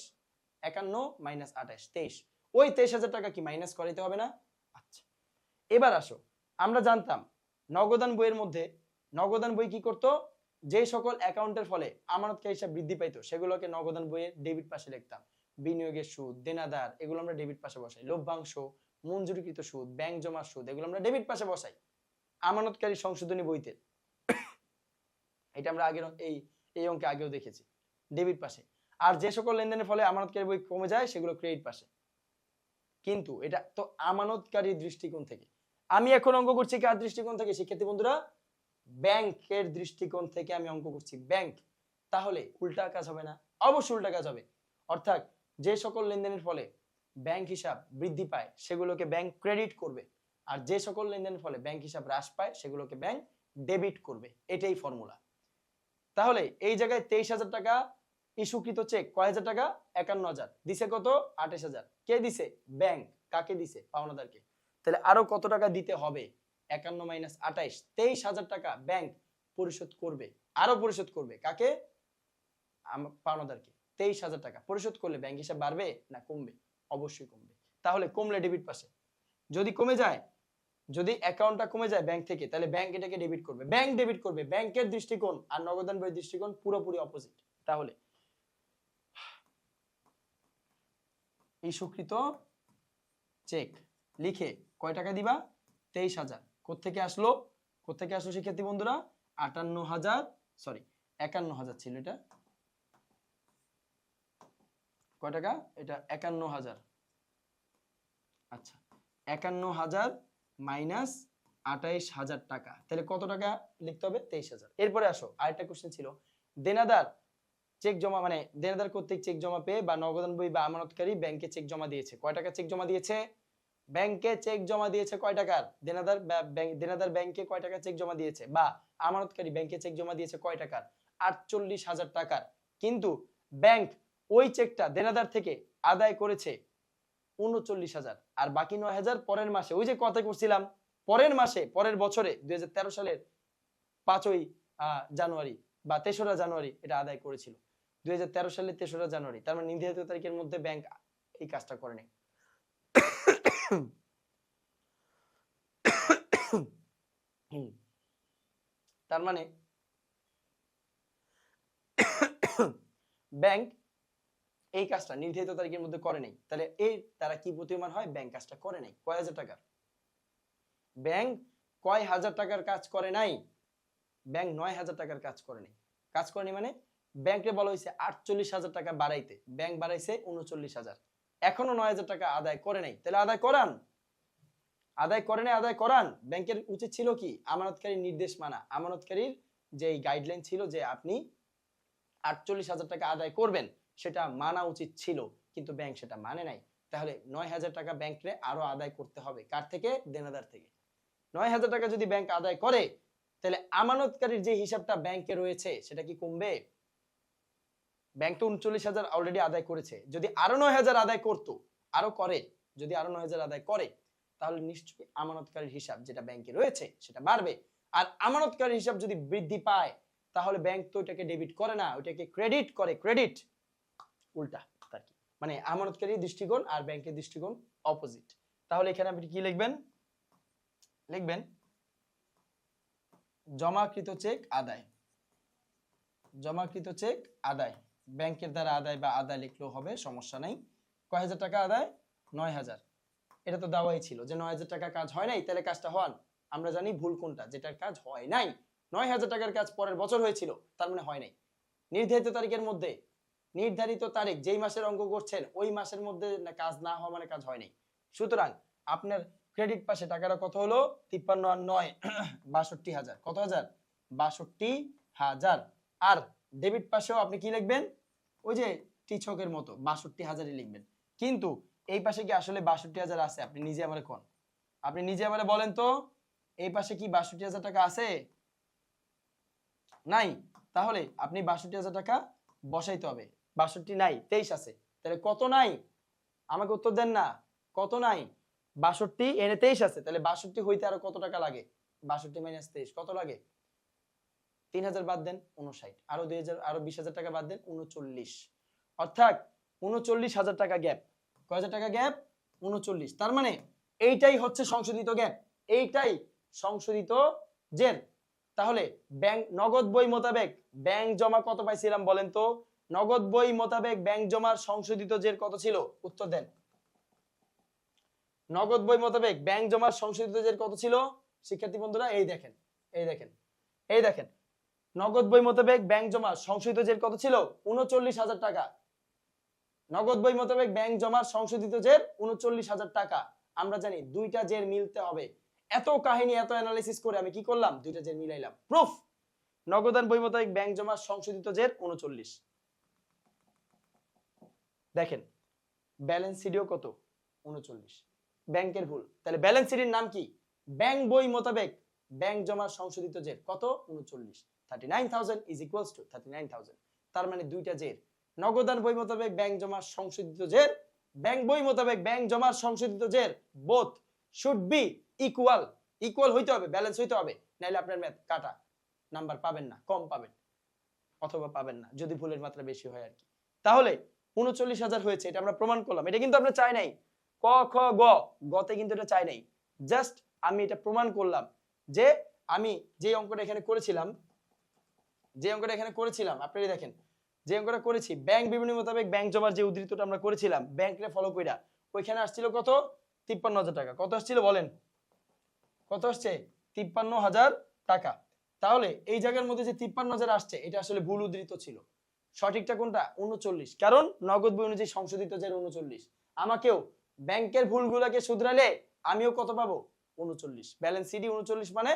51 মাইনাস 28 23। ওই 23,000 টাকা কি মাইনাস করাইতে হবে না? আচ্ছা, এবার আসো, আমরা জানতাম নগদান বইয়ের মধ্যে, নগদান বই কি করত? যে সকল অ্যাকাউন্টের ফলে আমানতকারী হিসাব বৃদ্ধি পাইতো সেগুলোকে নগদান বইয়ের ডেবিট পাশে লিখতাম। বিনিয়োগের সুদ, দেনাদার, এগুলো আমরা ডেবিট পাশে বসাই। লভ্যাংশ, মঞ্জুরিকৃত সুদ, ব্যাংক জমার সুদ, এগুলো আমরা ডেবিট পাশে বসাই আমানতকারী সংশোধনী বইতে। এটা আমরা আগের এই অঙ্কে আগেও দেখেছি, ডেবিট পাশে। আর যে সকল লেনদেনের ফলে আমানতকারী বই কমে যায় সেগুলো ক্রেডিট পাশে। কিন্তু এটা তো আমানতকারী দৃষ্টিকোণ থেকে। আমি এখন অঙ্ক করছি কার দৃষ্টিকোণ থেকে শিক্ষার্থী বন্ধুরা? ব্যাংকের দৃষ্টিকোণ থেকে আমি অঙ্ক করছি, ব্যাংক। তাহলে উল্টা কাজ হবে না? অবশ্যই উল্টা কাজ হবে। অর্থাৎ যে সকল লেনদেনের ফলে ব্যাংক হিসাব বৃদ্ধি পায় সেগুলোকে ব্যাংক ক্রেডিট করবে, আর যে সকল লেনদেনের ফলে ব্যাংক হিসাব হ্রাস পায় সেগুলোকে ব্যাংক ডেবিট করবে। এটাই ফর্মুলা। তাহলে এই জায়গায় 23,000 টাকা ইস্যুকৃত চেক কয় হাজার টাকা? 51,000। দিছে কত? 28,000। কে দিছে? ব্যাংক। কাকে দিছে? পাওনাদারকে। তাহলে আরো কত টাকা দিতে হবে? 51 মাইনাস 28, 23,000 টাকা ব্যাংক পরিশোধ করবে। আরো পরিশোধ করবে কাকে? পাওনাদারকে। 23,000 টাকা পরিশোধ করলে ব্যাংক হিসাব বাড়বে না কমবে? অবশ্যই কমবে। তাহলে কমলে ডেবিট পাশে, যদি কমে যায়, যদি অ্যাকাউন্টটা কমে যায় ব্যাংক থেকে, তাহলে ব্যাংক এটাকে ডেবিট করবে। ব্যাংক ডেবিট করবে, ব্যাংকের দৃষ্টিকোণ আর নগদান বইয়ের দৃষ্টিকোণ পুরোপুরি অপোজিট। তাহলে ইস্যুকৃত চেক লিখে কয় টাকা দিবা? 23,000। কোত্থেকে আসলো? কোত্থেকে আসলো শিক্ষার্থী বন্ধুরা? 58,000, সরি 51,000 ছিল এটা। কয় টাকা? এটা 51,000। আচ্ছা, 51,000 মাইনাস 28,000 টাকা, তাহলে কত টাকা লিখতে হবে? 23,000। এরপরে আসো, আরেকটা কোশ্চেন ছিল, দেনাদার চেক জমা, মানে দেনাদার কর্তৃক চেক জমা পেয়ে বা নগদান বই বা আমানতকারী ব্যাংকে চেক জমা দিয়েছে। কয় টাকা চেক জমা দিয়েছে? ব্যাংকে চেক জমা দিয়েছে কয় টাকার? দেনাদার ব্যাংকে কয় টাকা চেক জমা দিয়েছে, বা আমানতকারী ব্যাংকে চেক জমা দিয়েছে কয় টাকার? 48,000 টাকার। কিন্তু ব্যাংক ওই চেকটা দেনাদার থেকে আদায় করেছে 39,000, আর বাকি 9,000 পরের মাসে, ওই যে কথা করছিলাম পরের মাসে, পরের বছরে 2013 সালের 5ই জানুয়ারি বা 3রা জানুয়ারি এটা আদায় করেছিল। 2013 সালের 3রা জানুয়ারি, তার মানে নির্ধারিত তারিখের মধ্যে ব্যাংক এই কাজটা করেনি। তার মানে ব্যাংক এই কাজটা নির্ধারিত তারিখের মধ্যে করে নাই, তাহলে এই তারা কি প্রতীয়মান হয়? ব্যাংক কাজটা করে নাই। কয় হাজার টাকার? ব্যাংক কয় হাজার টাকার কাজ করে নাই? ব্যাংক 9,000 টাকার কাজ করে নাই। কাজ করেনি মানে ব্যাংকে বলা হয়েছে 48,000 টাকা বাড়াইতে, ব্যাংক বাড়াইছে 39,000, এখনো 9,000 টাকা আদায় করে নাই। তাহলে আদায় করান। আদায় করে নাই, আদায় করান। ব্যাংকের উচিত ছিল কি? আমানতকারীর নির্দেশ মানা। আমানতকারীর যে গাইডলাইন ছিল যে আপনি 48,000 টাকা আদায় করবেন, সেটা মানা উচিত ছিল, কিন্তু ব্যাংক সেটা মানে নাই। তাহলে 9,000 টাকা ব্যাংকে আরো আদায় করতে হবে। কার থেকে? দেনাদার থেকে। 9,000 টাকা যদি ব্যাংক আদায় করে, তাহলে আমানতকারীর যে হিসাবটা ব্যাংকে রয়েছে সেটা কি কমবে? ব্যাংক তো 39,000 অলরেডি আদায় করেছে, যদি আরো 9,000 আদায় করতো, আরো করে, যদি আরো 9,000 আদায় করে, তাহলে নিশ্চয়ই আমানতকারীর হিসাব যেটা ব্যাংকে রয়েছে সেটা বাড়বে। আর আমানতকারীর হিসাব যদি বৃদ্ধি পায়, তাহলে ব্যাংক তো ওটাকে ডেবিট করে না, ওটাকে ক্রেডিট করে। ক্রেডিট উল্টা তার কি, মানে আমানতকারীর দৃষ্টিকোণ আর ব্যাংকের দৃষ্টিকোণ অপোজিট। তাহলে এখানে আপনি কি লিখবেন? লিখবেন জমাকৃত চেক আদায়। জমাকৃত চেক আদায়, ব্যাংকের দ্বারা আদায় বা আদায় লিখলেও হবে, সমস্যা নাই। কয় হাজার টাকা আদায়? 9,000। এটা তো দেওয়াই ছিল যে 9,000 টাকা কাজ হয় নাই, তাহলে কাজটা হওয়ান। আমরা জানি ভুল কোনটা, যেটার কাজ হয় নাই। 9,000 টাকার কাজ পরের বছর হয়েছিল, তার মানে হয় নাই। নির্ধারিত তারিখের মধ্যে, নির্ধারিত তারিখ যেই মাসের অঙ্ক করছেন ওই মাসের মধ্যে কাজ না হওয়া মানে কাজ হয় নাই। সুতরাং আপনার ক্রেডিট পাশে টাকাটা কত হলো? 53 আর 9 62,000। কত হাজার? 62,000। আর ডেবিট পাশেও আপনি কি লিখবেন? ওই যে টিচকের মতো 62,000ই লিখবেন। কিন্তু এই পাশে কি আসলে 62,000 আছে? আপনি নিজে আমারে কোন, আপনি নিজে আমারে বলেন তো, এই পাশে কি 62,000 টাকা আছে? নাই। তাহলে আপনি 62,000 টাকা বসাইতে হবে। 62 নাই, 23 আছে। তাহলে কত নাই? আমাকে উত্তর দেন না, কত নাই? 62 এনে 23 আছে, তাহলে 62 হইতে আরো কত টাকা লাগে? 62 মাইনাস 23 কত লাগে? 3,000 বাদ দেন, 59। আরো 2,000, আরো 20,000 টাকা বাদ দেন, 39। অর্থাৎ 39,000 টাকা গ্যাপ। কয় হাজার টাকা গ্যাপ? 39। তার মানে এইটাই হচ্ছে সংশোধিত গ্যাপ, এইটাই সংশোধিত জের। তাহলে ব্যাংক নগদ বই মোতাবেক ব্যাংক জমা কত পাইছিলাম বলেন তো? নগদ বই মোতাবেক ব্যাংক জমার সংশোধিত জের কত ছিল? উত্তর দেন। নগদ বই মোতাবেক ব্যাংক জমার সংশোধিত জের কত ছিল? শিক্ষার্থী বন্ধুরা এই দেখেন, এই দেখেন, এই দেখেন, নগদ বই মোতাবেক ব্যাংক জমা সংশোধিত জের কত ছিল? 39,000 টাকা। নগদ বই মোতাবেক ব্যাংক জমার সংশোধিত জের 39,000 টাকা। আমরা জানি দুইটা জের মিলতে হবে। এত কাহিনী, এত অ্যানালিসিস করে আমি কি করলাম? দুইটা জের মিলাইলাম। প্রুফ। নগদান বই মোতাবেক ব্যাংক জমার সংশোধিত জের 39। দেখেন ব্যালেন্স শিটও কত? 39। ব্যাংকের ভুল। তাহলে ব্যালেন্স শিটের নাম কি? ব্যাংক বই মোতাবেক ব্যাংক জমার সংশোধিত জের কত? 39। 39,000 ইজ ইকুয়ালস টু 39,000। তার মানে দুইটা জের। নগদান বই মোতাবেক ব্যাংক জমার সংশোধিত জের, ব্যাংক বই মোতাবেক ব্যাংক জমার সংশোধিত জের, both should be equal. Equal হইতে হবে, ব্যালেন্স হইতে হবে, নাইলে আপনার ম্যাথ কাটা, নাম্বার পাবেন না, কম পাবেন অথবা পাবেন না, যদি ভুলের মাত্রা বেশি হয় আর কি। তাহলে 39,000 হয়েছে, এটা আমরা প্রমাণ করলাম। এটা কিন্তু আমরা চাই নাই। ক খ গ, গতে কিন্তু এটা চাই নাই, জাস্ট আমি এটা প্রমাণ করলাম যে আমি যে অঙ্কটা এখানে করেছিলাম, যে অঙ্কটা এখানে করেছিলাম আপনারা দেখেন, যে অঙ্কটা করেছি ব্যাংক বিবরণী মোতাবেক ব্যাংক জমার যে উদ্ধৃতটা আমরা করেছিলাম ব্যাংকে ফলো কইরা, ওইখানে আসছিল কত? 53,000 টাকা। কত আসছিল বলেন? কত আসছে? 53,000 টাকা। তাহলে এই জায়গার মধ্যে যে 53,000 আসছে এটা আসলে ভুল উদ্ধৃত ছিল। সঠিকটা কোনটা? 39। কারণ নগদ বই অনুযায়ী সংশোধিত জের 39। আমাকেও ব্যাংকের ভুলগুলোকে শুধরালে আমিও কত পাবো? 39। ব্যালেন্স সিডি 39 মানে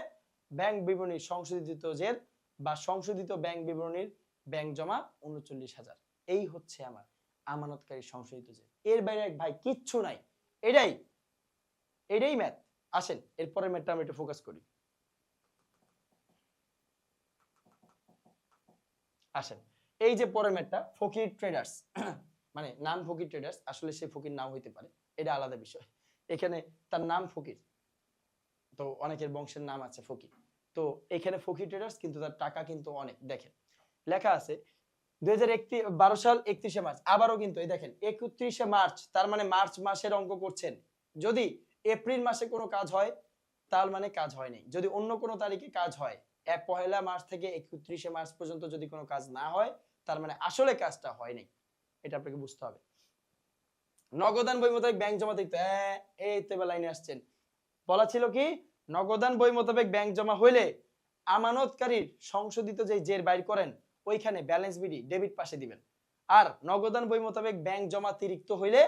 ব্যাংক বিবরণীর সংশোধিত জের বা সংশোধিত ব্যাংক বিবরণীর ব্যাংক জমা 39,000। এই হচ্ছে আমার আমানতকারী সংশোধিত জের। এর বাইরে ভাই কিচ্ছু নাই। এটাই, এটাই ম্যাথ। আসেন এরপরের ম্যাথটা আমি একটু ফোকাস করি। আসেন এই যে পরের ম্যাথটা, ফকির ট্রেডার্স, মানে নাম ফকির ট্রেডার্স, আসলে সে ফকির নাও হইতে পারে, এটা আলাদা বিষয়। এখানে তার নাম ফকির, তো অনেকের বংশের নাম আছে ফকির। তো এখানে ফকির ট্রেডার্স, কিন্তু তার টাকা কিন্তু অনেক। দেখেন লেখা আছে 2012 সাল 31শে মার্চ। আবারও কিন্তু এই দেখেন 31শে মার্চ, তার মানে মার্চ মাসের অঙ্ক করছেন। যদি এপ্রিল মাসে কোনো কাজ হয় তার মানে কাজ হয়নি। যদি অন্য কোনো তারিখে কাজ হয়, 1 মার্চ থেকে 31শে মার্চ পর্যন্ত যদি কোনো কাজ না হয়, তার মানে আসলে কাজটা হয়নি। এটা আপনাকে বুঝতে হবে। নগদান বই মোতাবেক ব্যাংক জমা দিতে, এই তো এবার লাইনে আসছেন। বলা ছিল কি নগদান বই মোতাবেক ব্যাংক জমা হইলে আমানতকারীর সংশোধিত যে জের বাইর করেন ওইখানে ব্যালেন্স বিডি ডেবিট পাশে দিবেন, আর নগদান বই মোতাবেক ব্যাংক জমা অতিরিক্ত হইলে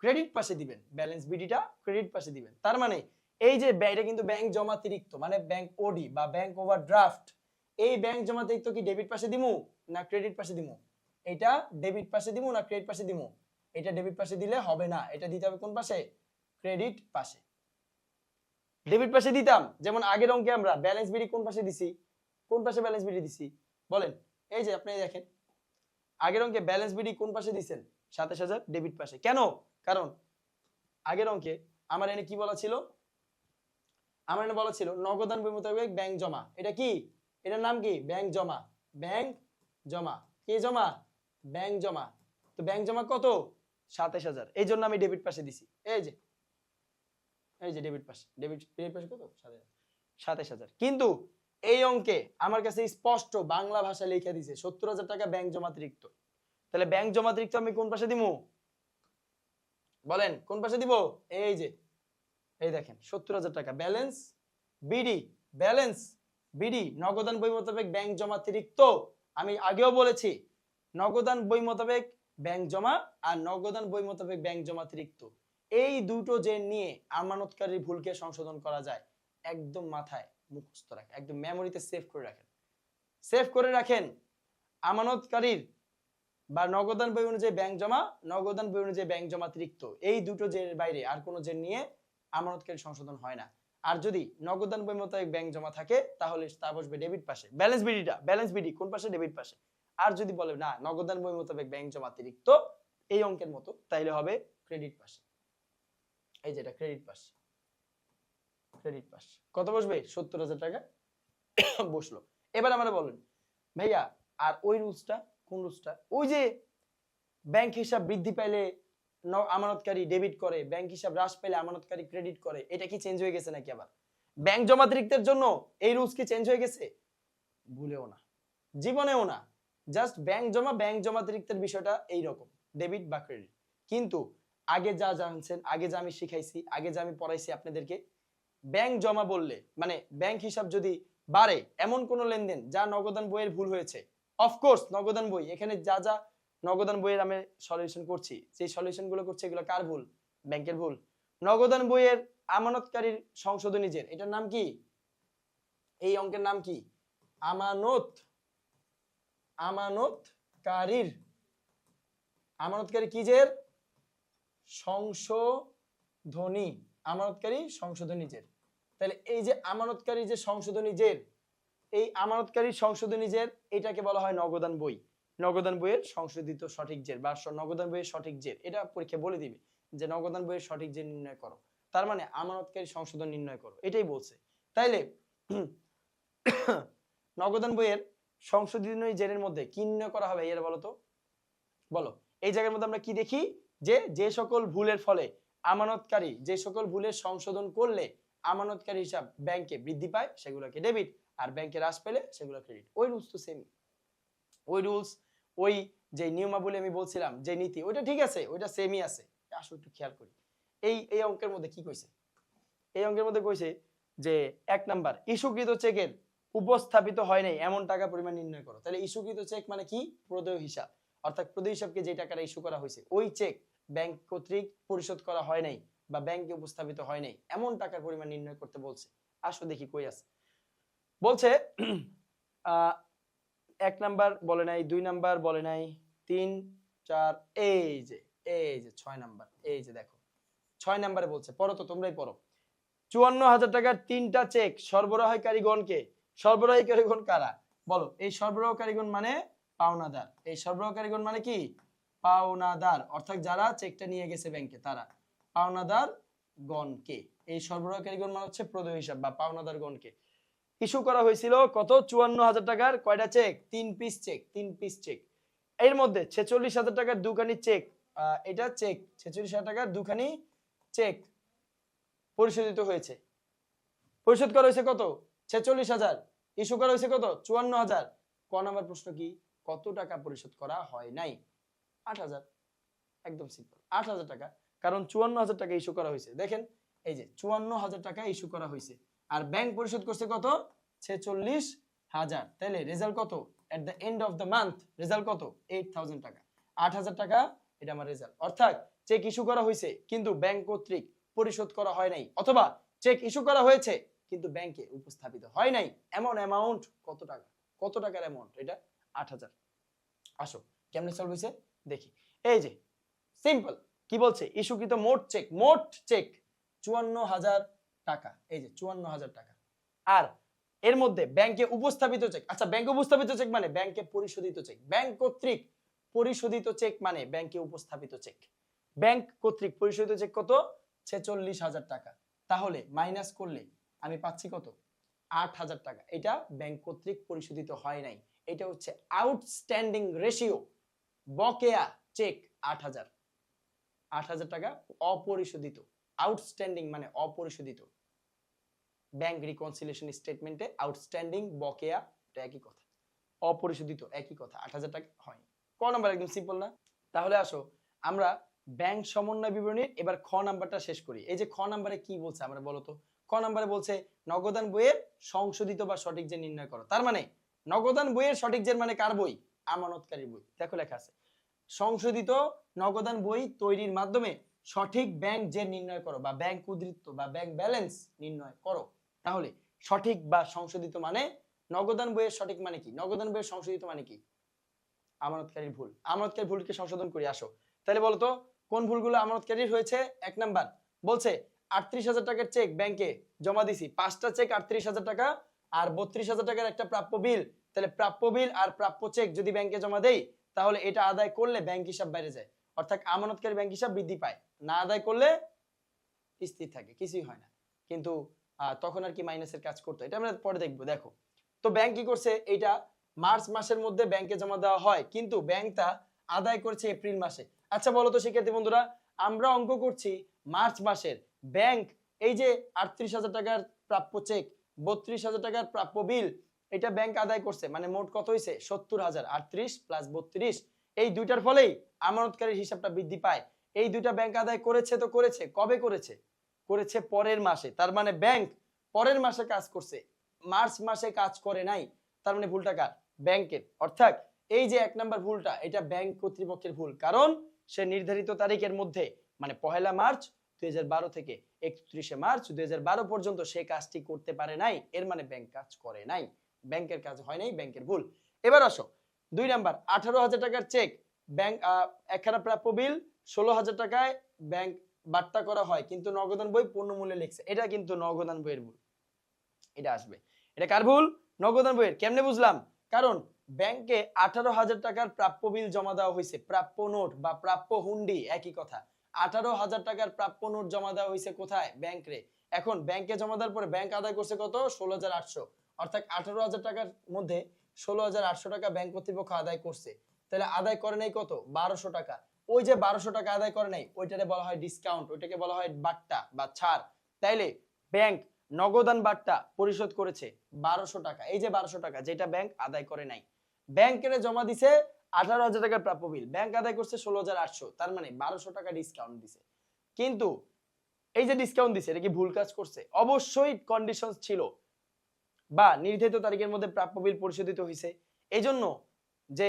ক্রেডিট পাশে দিবেন, ব্যালেন্স বিডিটা ক্রেডিট পাশে দিবেন। তার মানে এই যে এটা কিন্তু ব্যাংক জমা অতিরিক্ত মানে ব্যাংক ওডি বা ব্যাংক ওভারড্রাফট, এই ব্যাংক জমা অতিরিক্ত কি ডেবিট পাশে দিমু না ক্রেডিট পাশে দিমু? এটা ডেবিট পাশে দিমু না ক্রেডিট পাশে দিমু? এটা ডেবিট পাশে দিলে হবে না, এটা দিতে হবে কোন পাশে? ক্রেডিট পাশে। ডেবিট পাশে দিতাম, যেমন আগের অঙ্কে আমরা ব্যালেন্স বিডি কোন পাশে দিছি? কোন পাশে ব্যালেন্স বিডি দিছি বলেন? এই যে আপনি দেখেন আগের অঙ্কে ব্যালেন্স বিডি কোন পাশে দিছেন? ২৭,০০০ ডেবিট পাশে। কেন? কারণ আগের অঙ্কে আমার এনে কি বলা ছিল? আমার এনে বলা ছিল নগদান বই মোতাবেক ব্যাংক জমা। এটা কি? এটার নাম কি? ব্যাংক জমা। ব্যাংক জমা কি জমা? ব্যাংক জমা। তো ব্যাংক জমা কত? ২৭,০০০। এই জন্য আমি ডেবিট পাশে দিছি। এই যে ডেবিট পাশে, ডেবিট পাশে কত? ২৭,০০০। কিন্তু এই অঙ্কে আমার কাছে স্পষ্ট বাংলা ভাষা লিখে দিছে ৭০,০০০ টাকা ব্যাংক জমা অতিরিক্ত। তাহলে ব্যাংক জমা অতিরিক্ত আমি কোন পাশে দিমু বলেন? কোন পাশে দিব? এই যে এই দেখেন ৭০,০০০ টাকা ব্যালেন্স বিডি, ব্যালেন্স বিডি নগদান বই মোতাবেক ব্যাংক জমা অতিরিক্ত। আমি আগেও বলেছি নগদান বই মোতাবেক ব্যাংক জমা আর নগদান বই মোতাবেক ব্যাংক জমা অতিরিক্ত, এই দুটো যে নিয়ে আমানতকারীর ভুলকে সংশোধন করা যায়। একদম মাথায় মুখস্থ রাখেন, একদম মেমোরিতে সেভ করে রাখেন, সেভ করে রাখেন। আমানতকারীর বা নগদান বই অনুযায়ী ব্যাংক জমা, নগদান বই অনুযায়ী ব্যাংক জমা অতিরিক্ত, এই দুটো জের বাইরে আর কোনো জের নিয়ে আমানতকারী সংশোধন হয় না। আর যদি নগদান বই মোতাবেক ব্যাংক জমা থাকে তাহলে তা বসবে ডেবিট পাশে, ব্যালেন্স বিডিটা, ব্যালেন্স বিডি কোন পাশে? ডেবিট পাশে। আর যদি বলে না নগদান বই মোতাবেক ব্যাংক জমা অতিরিক্ত এই অঙ্কের মতো, তাইলে হবে ক্রেডিট পাশে। এই যে এটা ক্রেডিট পাশ, ক্রেডিট পাশ কত বসবে? ৭০,০০০ টাকা বসলো। এবার আমরা বলেন ভাইয়া আর ওই রুলসটা কোন রুলসটা? ওই যে ব্যাংক হিসাব বৃদ্ধি পাইলে আমানতকারী ডেবিট করে, ব্যাংক হিসাব হ্রাস পেলে আমানতকারী ক্রেডিট করে, এটা কি চেঞ্জ হয়ে গেছে নাকি? আবার ব্যাংক জমা অতিরিক্তের জন্য এই রুলস কি চেঞ্জ হয়ে গেছে? ভুলেও না, জীবনেও না। জাস্ট ব্যাংক জমা অতিরিক্তের বিষয়টা এই রকম, ডেবিট বা ক্রেডিট। কিন্তু আগে যা জানছেন, আগে যা আমি শিখাইছি, আগে যা আমি পড়াইছি আপনাদেরকে, ব্যাংক জমা বললে মানে ব্যাংক হিসাব যদি বাড়ে এমন কোন লেনদেন যা নগদান বইয়ের ভুল হয়েছে, অফকোর্স নগদান বই, এখানে যা যা নগদান বইয়ের আমি সলিউশন করছি, সেই সলিউশন গুলো করছি, এগুলো কার ভুল? ব্যাংকের ভুল। নগদান বইয়ের আমানতকারীর সংশোধনী জের, এটার নাম কি? এই অঙ্কের নাম কি? আমানত, আমানতকারীর, আমানতকারী কি জের? সংশোধনী, আমানতকারী সংশোধনী জের। তাহলে এই যে আমানতকারী যে সংশোধনী জের, এই আমানতকারী সংশোধনী জের এটাকে বলা হয় নগদান বই। নগদান বইয়ের সংশোধিত সঠিক জের বা নগদান বইয়ের সঠিক জের, এটা পরীক্ষা বলে দিবে যে নগদান বইয়ের সঠিক জের নির্ণয় করো, তার মানে আমানতকারী সংশোধন নির্ণয় করো, এটাই বলছে। তাইলে নগদান বইয়ের সংশোধনী জেরের মধ্যে কি নির্ণয় করা হবে এর বলো তো? বলো। এই জায়গার মধ্যে আমরা কি দেখি? যে সকল ভুলের ফলে আমানতকারী, যে সকল ভুলের সংশোধন করলে আমানতকারী হিসাব ব্যাংকে বৃদ্ধি পায় সেগুলোকে ডেবিট, আর ব্যাংকে হ্রাস পেলে সেগুলো ক্রেডিট। ওই রুলস তো সেম, ওই রুলস, ওই যে নিয়মাবলী আমি বলছিলাম, যে নীতি, ওইটা ঠিক আছে, ওইটা সেমই আছে। আসলে একটু খেয়াল করি এই অঙ্কের মধ্যে কি কইছে। এই অঙ্কের মধ্যে কইছে যে ১ নাম্বার ইস্যুকৃত চেকের উপস্থাপিত হয় নাই এমন টাকা পরিমাণ নির্ণয় করো। তাহলে ইস্যুকৃত চেক মানে কি? প্রদেয় হিসাব, অর্থাৎ প্রদেয় হিসাবকে যে টাকাটা ইস্যু করা হয়েছে ওই চেক ব্যাংক কর্তৃক পরিশোধ করা হয় নাই বা ব্যাংকে উপস্থাপিত হয় নাই এমন টাকার পরিমাণ নির্ণয় করতে বলছে। আসো দেখি কই আছে। বলছে ১ নাম্বার বলে নাই, ২ নাম্বার বলে নাই, ৩, ৪, এই যে ৬ নাম্বার, এই যে দেখো ৬ নাম্বারে বলছে, পড়ো তো, তোমরাই পড়ো। ৫৪,০০০ টাকার ৩টা চেক সরবরাহকারীগণকে, সরবরাহকারীগণ কারা বলো? এই সরবরাহকারীগণ মানে পাওনাদার। এই সরবরাহকারীগণ মানে কি? পাওনাদার, অর্থাৎ যারা চেকটা নিয়ে গেছে ব্যাংকে তারা পাওনাদার গণকে। এই সরবরাহকারীগণ মানে হচ্ছে প্রদেয় হিসাব বা পাওনাদার গণকে ইস্যু করা হয়েছিল কত? ৫৪,০০০ টাকার কয়টা check? ৩ piece check, ৩ piece check. এর মধ্যে ৪৬,০০০ টাকার দুখানি চেক, এটা চেক, ৪৬,০০০ টাকার দুখানি চেক পরিশোধিত হয়েছে। পরিশোধ করা হয়েছে কত? ৪৬,০০০। ইস্যু করা হয়েছে কত? ৫৪,০০০। ক নাম্বার প্রশ্ন কি? কত টাকা পরিশোধ করা হয় নাই? 8,000, একদম সিম্পল 8,000 টাকা, কারণ 54,000 টাকা ইস্যু করা হয়েছে। দেখেন এই যে 54,000 টাকা ইস্যু করা হয়েছে, আর ব্যাংক পরিশোধ করছে কত 46,000, তাহলে রেজাল্ট কত at the end of the month, result কত 8,000 টাকা। 8,000 টাকা এটা আমার রেজাল্ট। অর্থাৎ চেক ইস্যু করা হয়েছে কিন্তু ব্যাংক কর্তৃক পরিশোধ করা হয় নাই, অথবা চেক ইস্যু করা হয়েছে কিন্তু ব্যাংকে উপস্থাপিত হয় নাই। এমন অ্যামাউন্ট কত টাকা, কত টাকার অ্যামাউন্ট, এটা 8,000। আসো কেমনে সলভ হয়েছে দেখি। এই যে সিম্পল কি বলছে, ইস্যুকৃত মোট চেক, মোট চেক 54,000 টাকা, এই যে 54,000 টাকা। আর এর মধ্যে ব্যাংকে উপস্থাপিত চেক, আচ্ছা ব্যাংকে উপস্থাপিত চেক মানে ব্যাংকে পরিশোধিত চেক, ব্যাংক কর্তৃক পরিশোধিত চেক মানে ব্যাংকে উপস্থাপিত চেক। ব্যাংক কর্তৃক পরিশোধিত চেক কত 46,000 টাকা, তাহলে মাইনাস করলে আমি পাচ্ছি কত 8,000 টাকা। এটা ব্যাংক কর্তৃক পরিশোধিত হয় নাই, এটা হচ্ছে আউটস্ট্যান্ডিং রেশিও, বকেয়া চেক 8,000, 8,000 টাকা অপরিশোধিত, আউটস্ট্যান্ডিং মানে অপরিশোধিত। ব্যাংক রিকনসিলিয়েশন স্টেটমেন্টে আউটস্ট্যান্ডিং বকেয়া এটা একই কথা, অপরিশোধিত একই কথা, 8,000 টাকা হয়নি। ক নাম্বার একদম সিম্পল না? তাহলে আসো আমরা ব্যাংক সমন্বয় বিবরণীর এবার খ নাম্বারটা শেষ করি। এই যে খ নাম্বারে কি বলছে আমরা বলো তো, খ নাম্বারে বলছে নগদান বইয়ের সংশোধিত বা সঠিক যে নির্ণয় করো। তার মানে নগদান বইয়ের সঠিক যে মানে কার বই, আমানতকারীর বই। দেখো লেখা আছে সংশোধিত নগদান বই তৈরির মাধ্যমে সঠিক ব্যাংক যে নির্ণয় করো বা ব্যাংক উদ্ধৃত বা ব্যাংক ব্যালেন্স নির্ণয় করো। তাহলে সঠিক বা সংশোধিত মানে নগদান বইয়ের সঠিক মানে কি, নগদান বইয়ের সংশোধিত মানে কি, আমানতকারীর ভুল। আমানতকারীর ভুলকে সংশোধন করি আসো। তাহলে বলতো কোন ভুলগুলো আমানতকারীর হয়েছে। এক নাম্বার বলছে 38,000 টাকার চেক ব্যাংকে জমা দিছি, 5টা চেক 38,000 টাকা আর 32,000 টাকার একটা প্রাপ্য বিল। তাহলে প্রাপ্য বিল আর প্রাপ্য চেক যদি ব্যাংকে জমা দেই তাহলে এটা আদায় করলে ব্যাংক হিসাব বেড়ে যায়, অর্থাৎ আমানতকারী ব্যাংক হিসাব বৃদ্ধি পায়। না আদায় করলে স্থির থাকে, কিছুই হয় না। কিন্তু তখন আর কি মাইনাসের কাজ করতো, এটা আমরা পরে দেখবো। দেখো তো ব্যাংক কি করছে, এইটা মার্চ মাসের মধ্যে ব্যাংকে জমা দেওয়া হয় কিন্তু ব্যাংকটা আদায় করেছে এপ্রিল মাসে। আচ্ছা বলো তো শিক্ষার্থী বন্ধুরা, আমরা অঙ্ক করছি মার্চ মাসের, ব্যাংক এই যে 38,000 টাকার প্রাপ্য চেক, 32,000 টাকার প্রাপ্য বিল, এটা ব্যাংক আদায় করছে, মানে মোট কত হয়েছে 70,000, 38 প্লাস 32, এই দুইটার ফলেই আমানতকারীর হিসাবটা বৃদ্ধি পায়। এই দুইটা ব্যাংক আদায় করেছে তো করেছে, কবে করেছে, করেছে পরের মাসে। তার মানে ব্যাংক পরের মাসে কাজ করছে, মার্চ মাসে কাজ করে নাই। তার মানে ভুলটা কার, ব্যাংকের। অর্থাৎ এই যে এক নাম্বার ভুলটা এটা ব্যাংক কর্তৃপক্ষের ভুল, কারণ সে নির্ধারিত তারিখের মধ্যে মানে 1 মার্চ 2012 থেকে 31 মার্চ 2012 পর্যন্ত সে কাজটি করতে পারে নাই, এর মানে ব্যাংক কাজ করে নাই, ব্যাংকের কাজ হয় নাই, ব্যাংকের ভুল। এবার আসো 2 নাম্বার, 18,000 টাকার চেক ব্যাংক একখানা প্রাপ্য বিল 16,000 টাকায় ব্যাংক বার্তা করা হয় কিন্তু নগদান বই পূর্ণ মূল্যে লিখছে, এটা কিন্তু নগদান বইয়ের ভুল, এটা আসবে। এটা কার ভুল, নগদান বইয়ের। কেমনে বুঝলাম, কারণ ব্যাংকে 18,000 টাকার প্রাপ্য বিল জমা দেওয়া হয়েছে, প্রাপ্য নোট বা প্রাপ্য হুন্ডি একই কথা। 18,000 টাকার প্রাপ্য নোট জমা দেওয়া হয়েছে কোথায়, ব্যাংকে। এখন ব্যাংকে জমা দেওয়ার পরে ব্যাংক আদায় করছে কত 16,800, অর্থাৎ 18,000 টাকার মধ্যে 16,800 টাকা ব্যাংক কর্তৃপক্ষ আদায় করছে। তাহলে আদায় করে নাই কত 1200 টাকা। ওই যে 1200 টাকা আদায় করে নাই ওইটারে বলা হয় ডিসকাউন্ট, ওইটাকে বলা হয় বাট্টা বা ছাড়। তাইলে ব্যাংক নগদান বাট্টা পরিশোধ করেছে 1200 টাকা, এই যে 1200 টাকা যেটা ব্যাংক আদায় করে নাই। ব্যাংকের জমা দিছে 18,000 টাকার প্রাপ্য বিল, ব্যাংক আদায় করছে 16,800, তার মানে 1200 টাকা ডিসকাউন্ট দিছে। কিন্তু এই যে ডিসকাউন্ট দিছে এটা কি ভুল কাজ করছে, অবশ্যই কন্ডিশনস ছিল বা নির্ধারিত তারিখের মধ্যে প্রাপ্য বিল পরিশোধিত হয়েছে। এইজন্য যে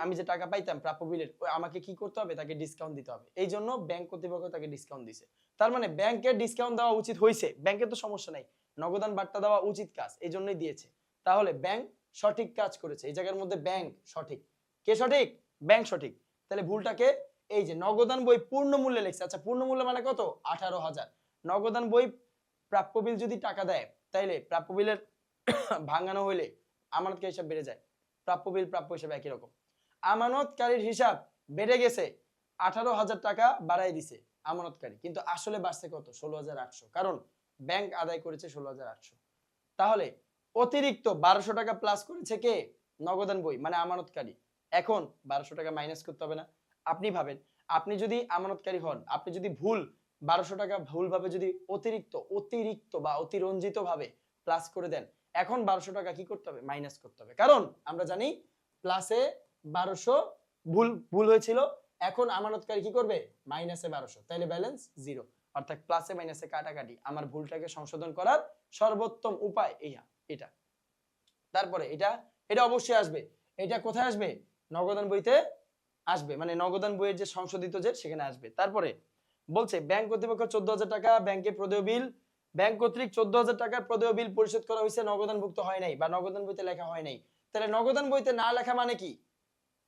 আমি যে টাকা পাইতাম প্রাপ্য বিলের আমাকে কি করতে হবে, তাকে ডিসকাউন্ট দিতে হবে, এই জন্য ব্যাংক কর্তৃপক্ষ তাকে ডিসকাউন্ট দিছে। তার মানে ব্যাংকের ডিসকাউন্ট দেওয়া উচিত হয়েছে, ব্যাংকের তো সমস্যা নাই, নগদান বার্তা দেওয়া উচিত কাজ, এই জন্যই দিয়েছে। তাহলে ব্যাংক সঠিক কাজ করেছে, এই জায়গার মধ্যে ব্যাংক সঠিক। কে সঠিক, ব্যাংক সঠিক। তাহলে ভুলটাকে এই যে নগদান বই পূর্ণ মূল্যে লিখছে, আচ্ছা পূর্ণ মূল্য মানে কত 18,000, নগদান বই প্রাপ্য বিল যদি টাকা দেয় তাইলে প্রাপ্য বিলের ভাঙানো হইলে আমানতকারী হিসাব বেড়ে যায়, প্রাপ্য বিল প্রাপ্য হিসাব একই রকম। আমানতকারীর হিসাব বেড়ে গেছে 18,000 টাকা বাড়াই দিছে আমানতকারী, কিন্তু আসলে বাড়ছে কত 16,800, কারণ ব্যাংক আদায় করেছে 16,800। তাহলে অতিরিক্ত 1200 টাকা প্লাস করেছে কে, নগদান বই মানে আমানতকারী। এখন 1200 টাকা মাইনাস করতে হবে না। আপনি ভাবেন আপনি যদি আমানতকারী হন, আপনি যদি ভুল 1200 টাকা ভুলভাবে যদি অতিরিক্ত বা অতিরঞ্জিত ভাবে প্লাস করে দেন, এখন 1200 টাকা কি করতে হবে, মাইনাস করতে হবে। কারণ আমরা জানি প্লাসে 1200 ভুল ভুল হয়েছিল, এখন আমানতকারী কি করবে মাইনাসে 1200, তাহলে ব্যালেন্স জিরো। অর্থাৎ প্লাসে মাইনাসে কাটাকাটি, আমার ভুলটাকে সংশোধন করার সর্বোত্তম উপায় এটা। তারপরে এটা এটা অবশ্যই আসবে, এটা কোথায় আসবে নগদান বইতে আসবে, মানে নগদান বইয়ের যে সংশোধিত যে সেখানে আসবে। তারপরে বলছে ব্যাংক কর্তৃপক্ষ 14,000 টাকা ব্যাংকে প্রদেয় বিল, ব্যাংক কর্তৃক 14,000 টাকার প্রদেয় বিল পরিশোধ করা হয়েছে, নগদানভুক্ত হয় নাই বা নগদান বইতে লেখা হয় নাই। তাহলে নগদান বইতে না লেখা মানে কি,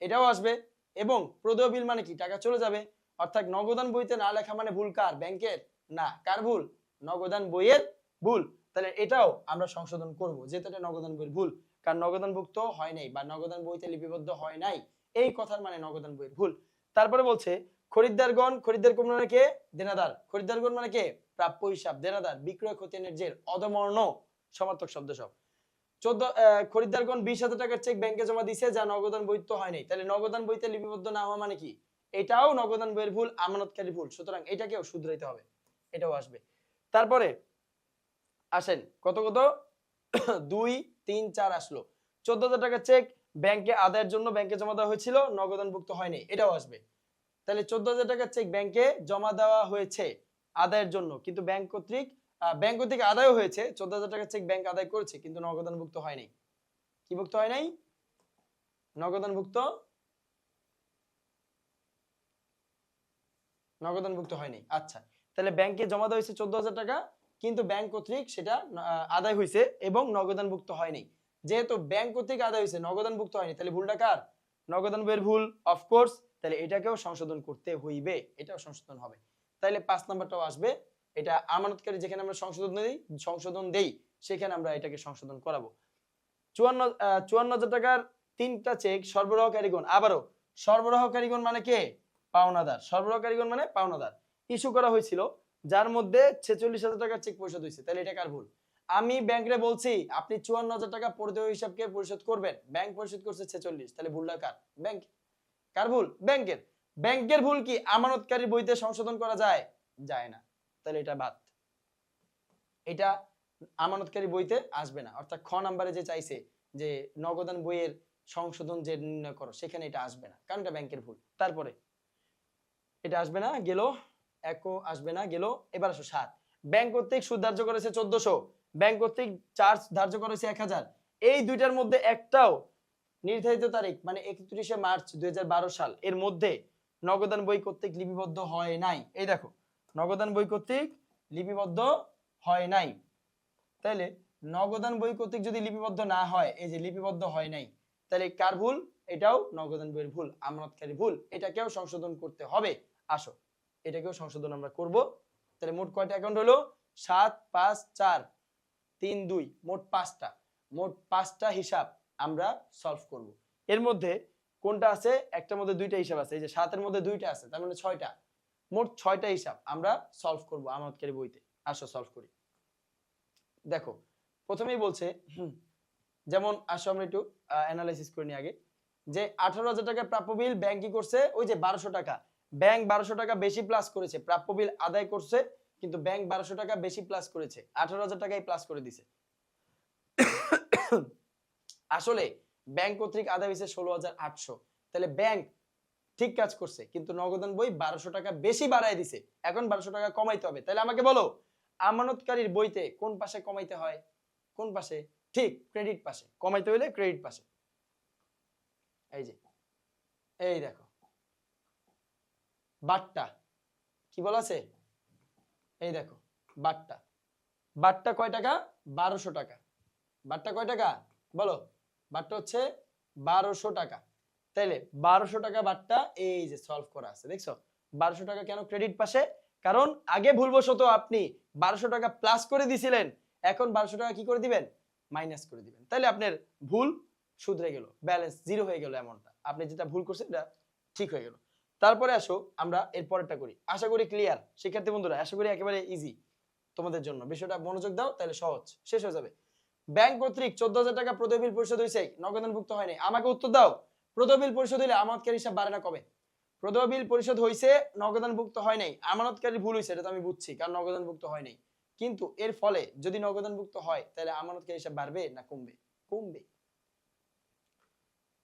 এটাও আসবে। এবং প্রদেয় বিল মানে কি, টাকা চলে যাবে। অর্থাৎ নগদান বইতে না লেখা মানে ভুল কার, ব্যাংকের না, কার ভুল, নগদান বইয়ের ভুল। তাহলে এটাও আমরা সংশোধন করব, যেহেতু এটা নগদান বইয়ের ভুল, কারণ নগদানভুক্ত হয় নাই বা নগদান বইতে লিপিবদ্ধ হয় নাই, এই কথার মানে নগদান বইয়ের ভুল। তারপরে বলছে খরিদ্দারগণ, খরিদ্দার মানে কে, দেনাদার, খরিদ্দারগণ মানে কে, প্রাপ্য হিসাব, দেনাদার, বিক্রয় খতিয়ানের জের, অধমর্ণ সমার্থক শব্দ সব। খরিদ্দারগণ 20,000 টাকার চেক ব্যাংকে জমা দিয়েছে যা নগদান বৈধ হয় নাই, তাহলে নগদান বইতে লিপিবদ্ধ না হওয়া মানে কি, এটাও নগদান বইয়ের ভুল, আমানতকারী ভুল, সুতরাং এটাকেও শুধরাইতে হবে, এটাও আসবে। তারপরে আসেন কত কত 2 3 4 আসলো। 14,000 টাকার চেক ব্যাংকে আদায়ের জন্য ব্যাংকে জমা দেওয়া হয়েছিল, নগদানভুক্ত হয়নি, এটাও আসবে। তাহলে 14,000 টাকার চেক ব্যাংকে জমা দেওয়া হয়েছে আদায়ের জন্য, কিন্তু ব্যাংক কর্তৃক আদায়ও হয়েছে, 14,000 টাকার চেক ব্যাংক আদায় করেছে কিন্তু নগদানভুক্ত হয় নাই, কি ভুক্ত হয় নাই, নগদানভুক্ত হয়নি। আচ্ছা, তাহলে ব্যাংকে জমা দেওয়া হয়েছে 14,000 টাকা, কিন্তু ব্যাংক কর্তৃক সেটা আদায় হয়েছে এবং নগদানভুক্ত হয়নি। যেহেতু ব্যাংক কর্তৃক আদায় হয়েছে নগদানভুক্ত হয়নি, তাহলে ভুলটা কার, নগদান বইয়ের ভুল অফকোর্স, তাহলে এটাকেও সংশোধন করতে হইবে, এটাও সংশোধন হবে। তাহলে 5 নাম্বারটাও আসবে, এটা আমানতকারী যেখানে আমরা সংশোধন দেই সেখানে আমরা এটাকে সংশোধন করাবো। 54,000 টাকার 3টা চেক সরবরাহকারীগণ, আবারও সরবরাহকারীগণ মানে কে, পাওনাদার, সরবরাহকারীগণ মানে পাওনাদার, ইস্যু করা হয়েছিল যার মধ্যে 46,000 টাকার চেক পরিশোধ হয়েছে, তাহলে এটা কার ভুল, আমি ব্যাংকে বলছি আপনি 54,000 টাকা পরিধেয় হিসাবকে পরিশোধ করবেন, ব্যাংক পরিশোধ করছে 46, তাহলে ভুলটা কার, ব্যাংক, কার ভুল, ব্যাংকের। ব্যাংকের ভুল কি আমানতকারী বইতে সংশোধন করা যায়, যায় না, তাহলে এটা বাদ, এটা আমানতকারী বইতে আসবে না। অর্থাৎ খ নাম্বারে যে চাইছে যে নগদান বইয়ের সংশোধন যে নির্ণয় করো, সেখানে এটা আসবে না, কারণ এটা ব্যাংকের ভুল। তারপরে এটা আসবে না, গেল, একও আসবে না, গেল। এবার আসো 7, ব্যাংক কর্তৃক সুদ ধার্য করেছে 1400, ব্যাংক কর্তৃক চার্জ ধার্য করেছে 1000, এই দুইটার মধ্যে একটাও নির্ধারিত তারিখ মানে 31শে মার্চ 2012 সাল এর মধ্যে নগদান বই কর্তৃক লিপিবদ্ধ হয় নাই। এই দেখো, নগদান বই কর্তৃক লিপিবদ্ধ হয় নাই, তাহলে নগদান বই কর্তৃক যদি লিপিবদ্ধ না হয়, এই যে লিপিবদ্ধ হয় নাই, তাহলে কার ভুল, এটাও নগদান বইয়ের ভুল, আমানতকারী ভুল, এটাকেও সংশোধন করতে হবে। আসো এটাকেও সংশোধন আমরা করব। তাহলে মোট কয়টা অ্যাকাউন্ট হলো, 7 5 4 3 2, মোট 5টা, মোট 5টা হিসাব আমরা সলভ করব। এর মধ্যে কোনটা আছে, একটার মধ্যে 2টা হিসাব আছে, এই যে 7 এর মধ্যে 2টা আছে, তার মানে 6টা, মোট 6টা হিসাব আমরা সলভ করব আমানতকারী বইতে। আসো সলভ করি। দেখো প্রথমেই বলছে যেমন, আসো আমরা একটু অ্যানালাইসিস করে নিই আগে, যে 18,000 টাকা প্রাপ্য বিল ব্যাংক কি করছে, ওই যে 1200 টাকা, ব্যাংক 1200 টাকা বেশি প্লাস করেছে, প্রাপ্য বিল আদায় করছে কিন্তু ব্যাংক 1200 টাকা বেশি প্লাস করেছে, 18,000 টাকাই প্লাস করে দিছে। আসলে ব্যাংক কর্তৃক আদায় হয়েছে 16,800, তাহলে ব্যাংক ঠিক কাজ করছে কিন্তু নগদান বই 1200 টাকা বেশি বাড়ায় দিছে, এখন 1200 টাকা কমাইতে হবে। তাহলে আমাকে বলো আমানতকারীর বইতে কোন পাশে কমাইতে হয়, কোন পাশে, ঠিক ক্রেডিট পাশে, কমাইতে হইলে ক্রেডিট পাশে। এই যে এই দেখো বাট্টা কি বলা আছে, এই দেখো বাট্টা, বাট্টা কয় টাকা, 1200 টাকা, বাট্টা কয় টাকা বলো, বাট্টা হচ্ছে 1200 টাকা, তাইলে 1200 টাকা বাট্টা, এই যে সলভ করা আছে, দেখছো 1200 টাকা কেন ক্রেডিট পাশে, কারণ আগে ভুলবশত আপনি 1200 টাকা প্লাস করে দিছিলেন, এখন 1200 টাকা কি করে দিবেন, মাইনাস করে দিবেন, তাহলে আপনার ভুল শুধরে গেল, ব্যালেন্স জিরো হয়ে গেল, এমনটা আপনি যেটা ভুল করছেন এটা ঠিক হয়ে গেল। তারপরে আসো আমরা এর পরেরটা করি, আশা করি ক্লিয়ার শিক্ষার্থী বন্ধুরা, আশা করি একেবারে ইজি তোমাদের জন্য, বিষয়টা মনোযোগ দাও তাহলে সহজ শেষ হয়ে যাবে। ব্যাংক কর্তৃক 14,000 টাকা প্রদেয় বিল পরিশোধ হয়েছে, নগদানভুক্ত হয়নি, আমাকে উত্তর দাও, প্রদেয় বিল পরিশোধ হইলে আমানতকারী হিসাব বাড়ে না কমে, প্রদেয় বিল পরিশোধ হয়েছে নগদানভুক্ত হয় নাই, আমানতকারী ভুল হয়েছে এটা তো আমি বুঝছি, কারণ নগদানভুক্ত হয় নাই, কিন্তু এর ফলে যদি নগদানভুক্ত হয় তাহলে আমানতকারী হিসাব বাড়বে না কমবে, কমবে,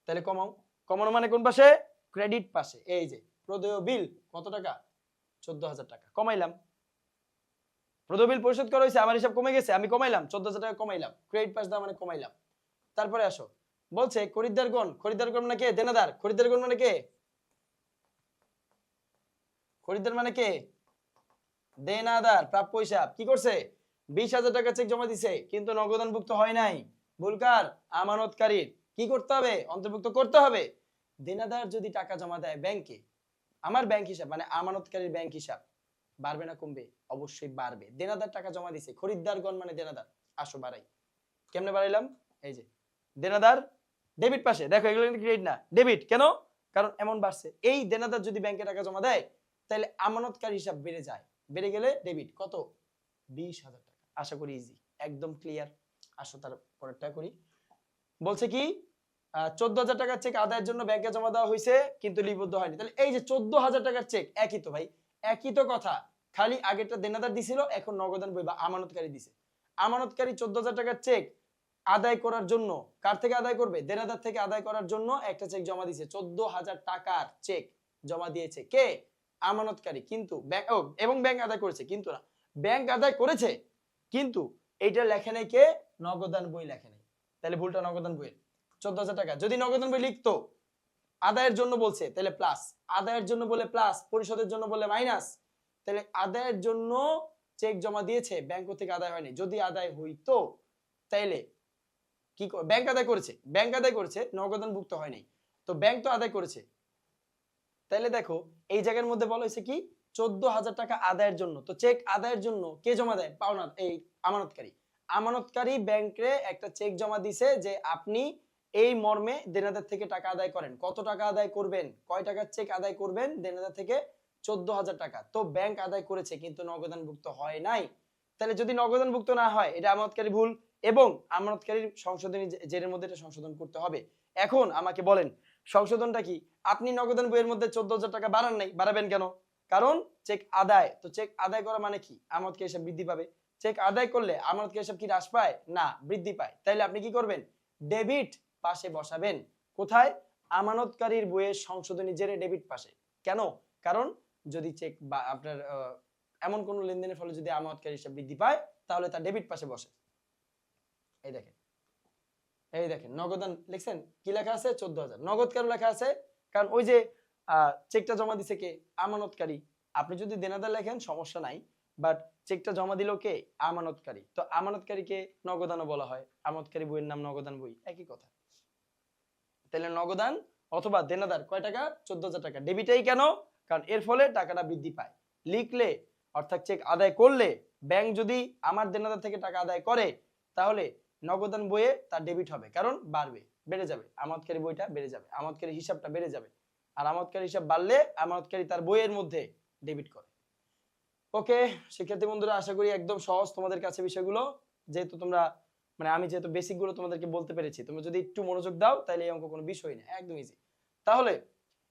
তাহলে কমাও, কমানো মানে কোন পাশে, ক্রেডিট পাশে এই যে প্রদেয় বিল কত টাকা 14,000 টাকা কমাইলাম, প্রদেয় বিল পরিশোধ করা হয়েছে, আমার হিসাব কমে গেছে, আমি কমাইলাম 14,000 টাকা কমাইলাম, ক্রেডিট পাশ দেওয়া মানে কমাইলাম। তারপরে আসো বলছে খরিদ্দারগণ, খরিদ্দারগণ মানে কে? দেনাদার। খরিদ্দারগণ মানে কে? খরিদ্দার মানে কে? দেনাদার। প্রাপ্য হিসাব কি করছে? 20,000 টাকা চেক জমা দিছে কিন্তু নগদানভুক্ত হয় নাই। ভুলকার আমানতকারীর কি করতে হবে? অন্তর্ভুক্ত করতে হবে। দেনাদার যদি টাকা জমা দেয় ব্যাংকে, আমার ব্যাংক হিসাব মানে আমানতকারীর ব্যাংক হিসাব বাড়বে না কমবে? অবশ্যই বাড়বে। দেনাদার টাকা জমা দিছে, খরিদ্দারগণ মানে দেনাদার। আসো বাড়াই, কেমনে বাড়াইলাম? এই যে দেনাদার ডেবিট পাশে, দেখো এগুলো কিন্তু ক্রেডিট না, ডেবিট। কেন? কারণ এমন বাড়ছে। এই দেনাদার যদি ব্যাংকে টাকা জমা দেয় তাহলে আমানতকারী হিসাব বেড়ে যায়, বেড়ে গেলে ডেবিট কত? 20,000 টাকা। আশা করি ইজি, একদম ক্লিয়ার। আসো তার পরেরটা করি। বলছে কি 14,000 টাকার চেক আদায়ের জন্য ব্যাংকে জমা দেওয়া হয়েছে কিন্তু লিপিবদ্ধ হয়নি। তাহলে এই যে 14,000 টাকার চেক, একই তো ভাই, একই তো কথা, খালি আগেরটা দেনাদার দিছিল, এখন নগদান বই বা আমানতকারী দিছে। আমানতকারী 14,000 টাকার চেক আদায় করার জন্য কার থেকে আদায় করবে? দেনাদার থেকে আদায় করার জন্য একটা চেক জমা দিয়েছে। 14,000 টাকার চেক জমা দিয়েছে কে? আমানতকারী। কিন্তু এবং ব্যাংক আদায় করেছে, কিন্তু না, ব্যাংক আদায় করেছে কিন্তু এইটা লেখে নাই কে? নগদান বই লেখে নাই। তাহলে ভুলটা নগদান বইয়ের। 14,000 টাকা যদি নগদান বই লিখতো, আদায়ের জন্য বলছে তাহলে প্লাস, আদায়ের জন্য বলে প্লাস, পরিশোধের জন্য বলে মাইনাস। তাহলে আদায়ের জন্য চেক জমা দিয়েছে, ব্যাংক থেকে আদায় হয়নি। যদি আদায় হইতো তাইলে কি? ব্যাংক আদায় করেছে, ব্যাংক আদায় করেছে, নগদানভুক্ত হয় নাই, তো ব্যাংক তো আদায় করেছে। তাইলে দেখো এই জায়গার মধ্যে বলা হয়েছে কি 14,000 টাকা আদায়ের জন্য। তো চেক আদায়ের জন্য কে জমা দেয়? পাওনা, এই আমানতকারী। আমানতকারী ব্যাংকে একটা চেক জমা দিছে যে আপনি এই মর্মে দেনাদার থেকে টাকা আদায় করেন। কত টাকা আদায় করবেন? কয় টাকার চেক আদায় করবেন দেনাদার থেকে? 14,000 টাকা। তো ব্যাংক আদায় করেছে কিন্তু নগদানভুক্ত হয় নাই। তাহলে যদি নগদানভুক্ত না হয় এটা আমানতকারী ভুল, এবং আমানতকারীর সংশোধনী জেরের মধ্যে এটা সংশোধন করতে হবে। এখন আমাকে বলেন সংশোধনটা কি? আপনি নগদান বইয়ের মধ্যে 14,000 টাকা বাড়ান নাই, বাড়াবেন কেন? কারণ চেক আদায়, তো চেক আদায় করা মানে কি? আমানতকারী হিসাব বৃদ্ধি পাবে। চেক আদায় করলে আমানতকারী হিসাব কি হ্রাস পায়? না, বৃদ্ধি পায়। তাইলে আপনি কি করবেন? ডেবিট পাশে বসাবেন। কোথায়? আমানতকারীর বইয়ের সংশোধনী জেরে ডেবিট পাশে। কেন? কারণ যদি চেক বা আপনার এমন কোন লেনদেনের ফলে যদি আমানতকারী হিসাব বৃদ্ধি পায় তাহলে তার ডেবিট পাশে বসে। এই দেখেন, এই দেখেন নগদান লিখছেন, কি লেখা আছে? 14,000। নগদ কেন লেখা আছে? কারণ ওই যে চেকটা জমা দিছে কে? আমানতকারী। আপনি যদি দেনাদার লেখেন সমস্যা নাই, বাট চেকটা জমা দিল কে? আমানতকারী। তো আমানতকারীকে নগদানও বলা হয়, আমানতকারী বইয়ের নাম নগদান বই, একই কথা। তাহলে নগদান অথবা দেনাদার কয় টাকা? 14,000 টাকা। ডেবিটেই কেন? কারণ এর ফলে টাকাটা বৃদ্ধি পায়। লিখলে অর্থাৎ চেক আদায় করলে ব্যাংক যদি আমার দেনাদার থেকে টাকা আদায় করে তাহলে নগদান বইয়ে তার ডেবিট হবে, কারণ বাড়বে, বেড়ে যাবে, আমানতকারী বইটা বেড়ে যাবে, আমানতকারী হিসাবটা বেড়ে যাবে। আর আমানতকারী হিসাব বাড়লে আমানতকারী তার বইয়ের মধ্যে ডেবিট করে। ওকে শিক্ষার্থী বন্ধুরা, আশা করি একদম সহজ তোমাদের কাছে বিষয়গুলো। যেহেতু তোমরা মানে আমি যেহেতু বেসিক গুলো তোমাদেরকে বলতে পেরেছি, তোমরা যদি একটু মনোযোগ দাও তাহলে এই অঙ্ক কোনো বিষয় না, একদম ইজি। তাহলে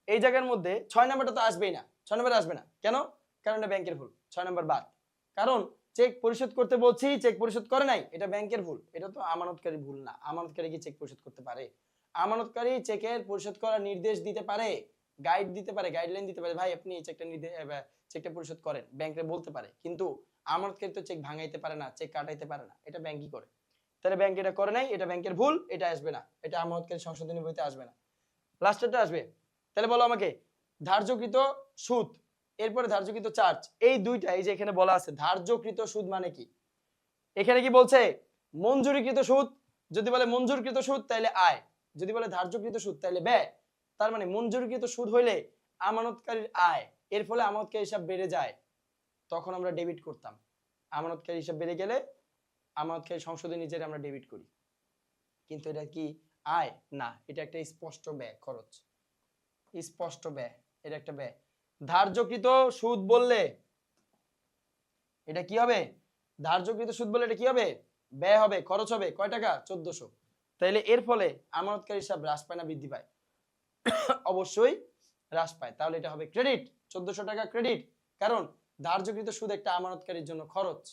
এই জায়গার মধ্যে 6 নাম্বারটা তো আসবেই না, 6 নাম্বার আসবে না কেন? কারণ এটা ব্যাংকের ভুল, 6 নাম্বার বাদ। কারণ চেক পরিশোধ করতে বলছি, চেক পরিশোধ করে নাই, এটা ব্যাংকের ভুল, এটা তো আমানতকারী ভুল না। আমানতকারী কি চেক পরিশোধ করতে পারে? আমানতকারী চেকের পরিশোধ করার নির্দেশ দিতে পারে, গাইড দিতে পারে, গাইডলাইন দিতে পারে, ভাই আপনি এই চেকটা পরিশোধ করেন, ব্যাংকে বলতে পারে। কিন্তু আমানতকারী তো চেক ভাঙাইতে পারে না, চেক কাটাইতে পারে না, এটা ব্যাংকই করে। তাহলে ব্যাংক এটা করে নাই, এটা ব্যাংকের ভুল, এটা আসবে না, এটা আমানতকারী সংশোধনী বইতে আসবে না। লাস্টেরটা আসবে। তাহলে বলো আমাকে ধার্যকৃত সুদ, এরপরে ধার্যকৃত চার্জ, এই দুইটা, এই যে এখানে বলা আছে ধার্যকৃত সুদ মানে কি? এখানে কি বলছে? মঞ্জুরিকৃত সুদ। যদি বলে মঞ্জুরকৃত সুদ তাহলে আয়, যদি বলে ধার্যকৃত সুদ তাহলে ব্যয়। তার মানে মঞ্জুরকৃত সুদ হইলে আমানতকারীর আয়, এর ফলে আমানতকারী হিসাব বেড়ে যায়, তখন আমরা ডেবিট করতাম। আমানতকারী হিসাব বেড়ে গেলে আমানতকারী সংশোধনী জেরে আমরা ডেবিট করি। কিন্তু এটা কি আয়? না, এটা একটা স্পষ্ট ব্যয়, খরচ, স্পষ্ট ব্যয়, এটা একটা ব্যয়। ধার্যকৃত সুদ বললে এটা কি হবে? ধার্যকৃত সুদ বললে এটা কি হবে? ব্যয় হবে, খরচ হবে। কয় টাকা? 1400। তাইলে এর ফলে আমানতকারী হিসাব হ্রাস পায় না বৃদ্ধি পায়? অবশ্যই হ্রাস পায়। তাহলে এটা হবে ক্রেডিট, 1400 টাকা ক্রেডিট। কারণ ধার্যকৃত সুদ একটা আমানতকারীর জন্য খরচ,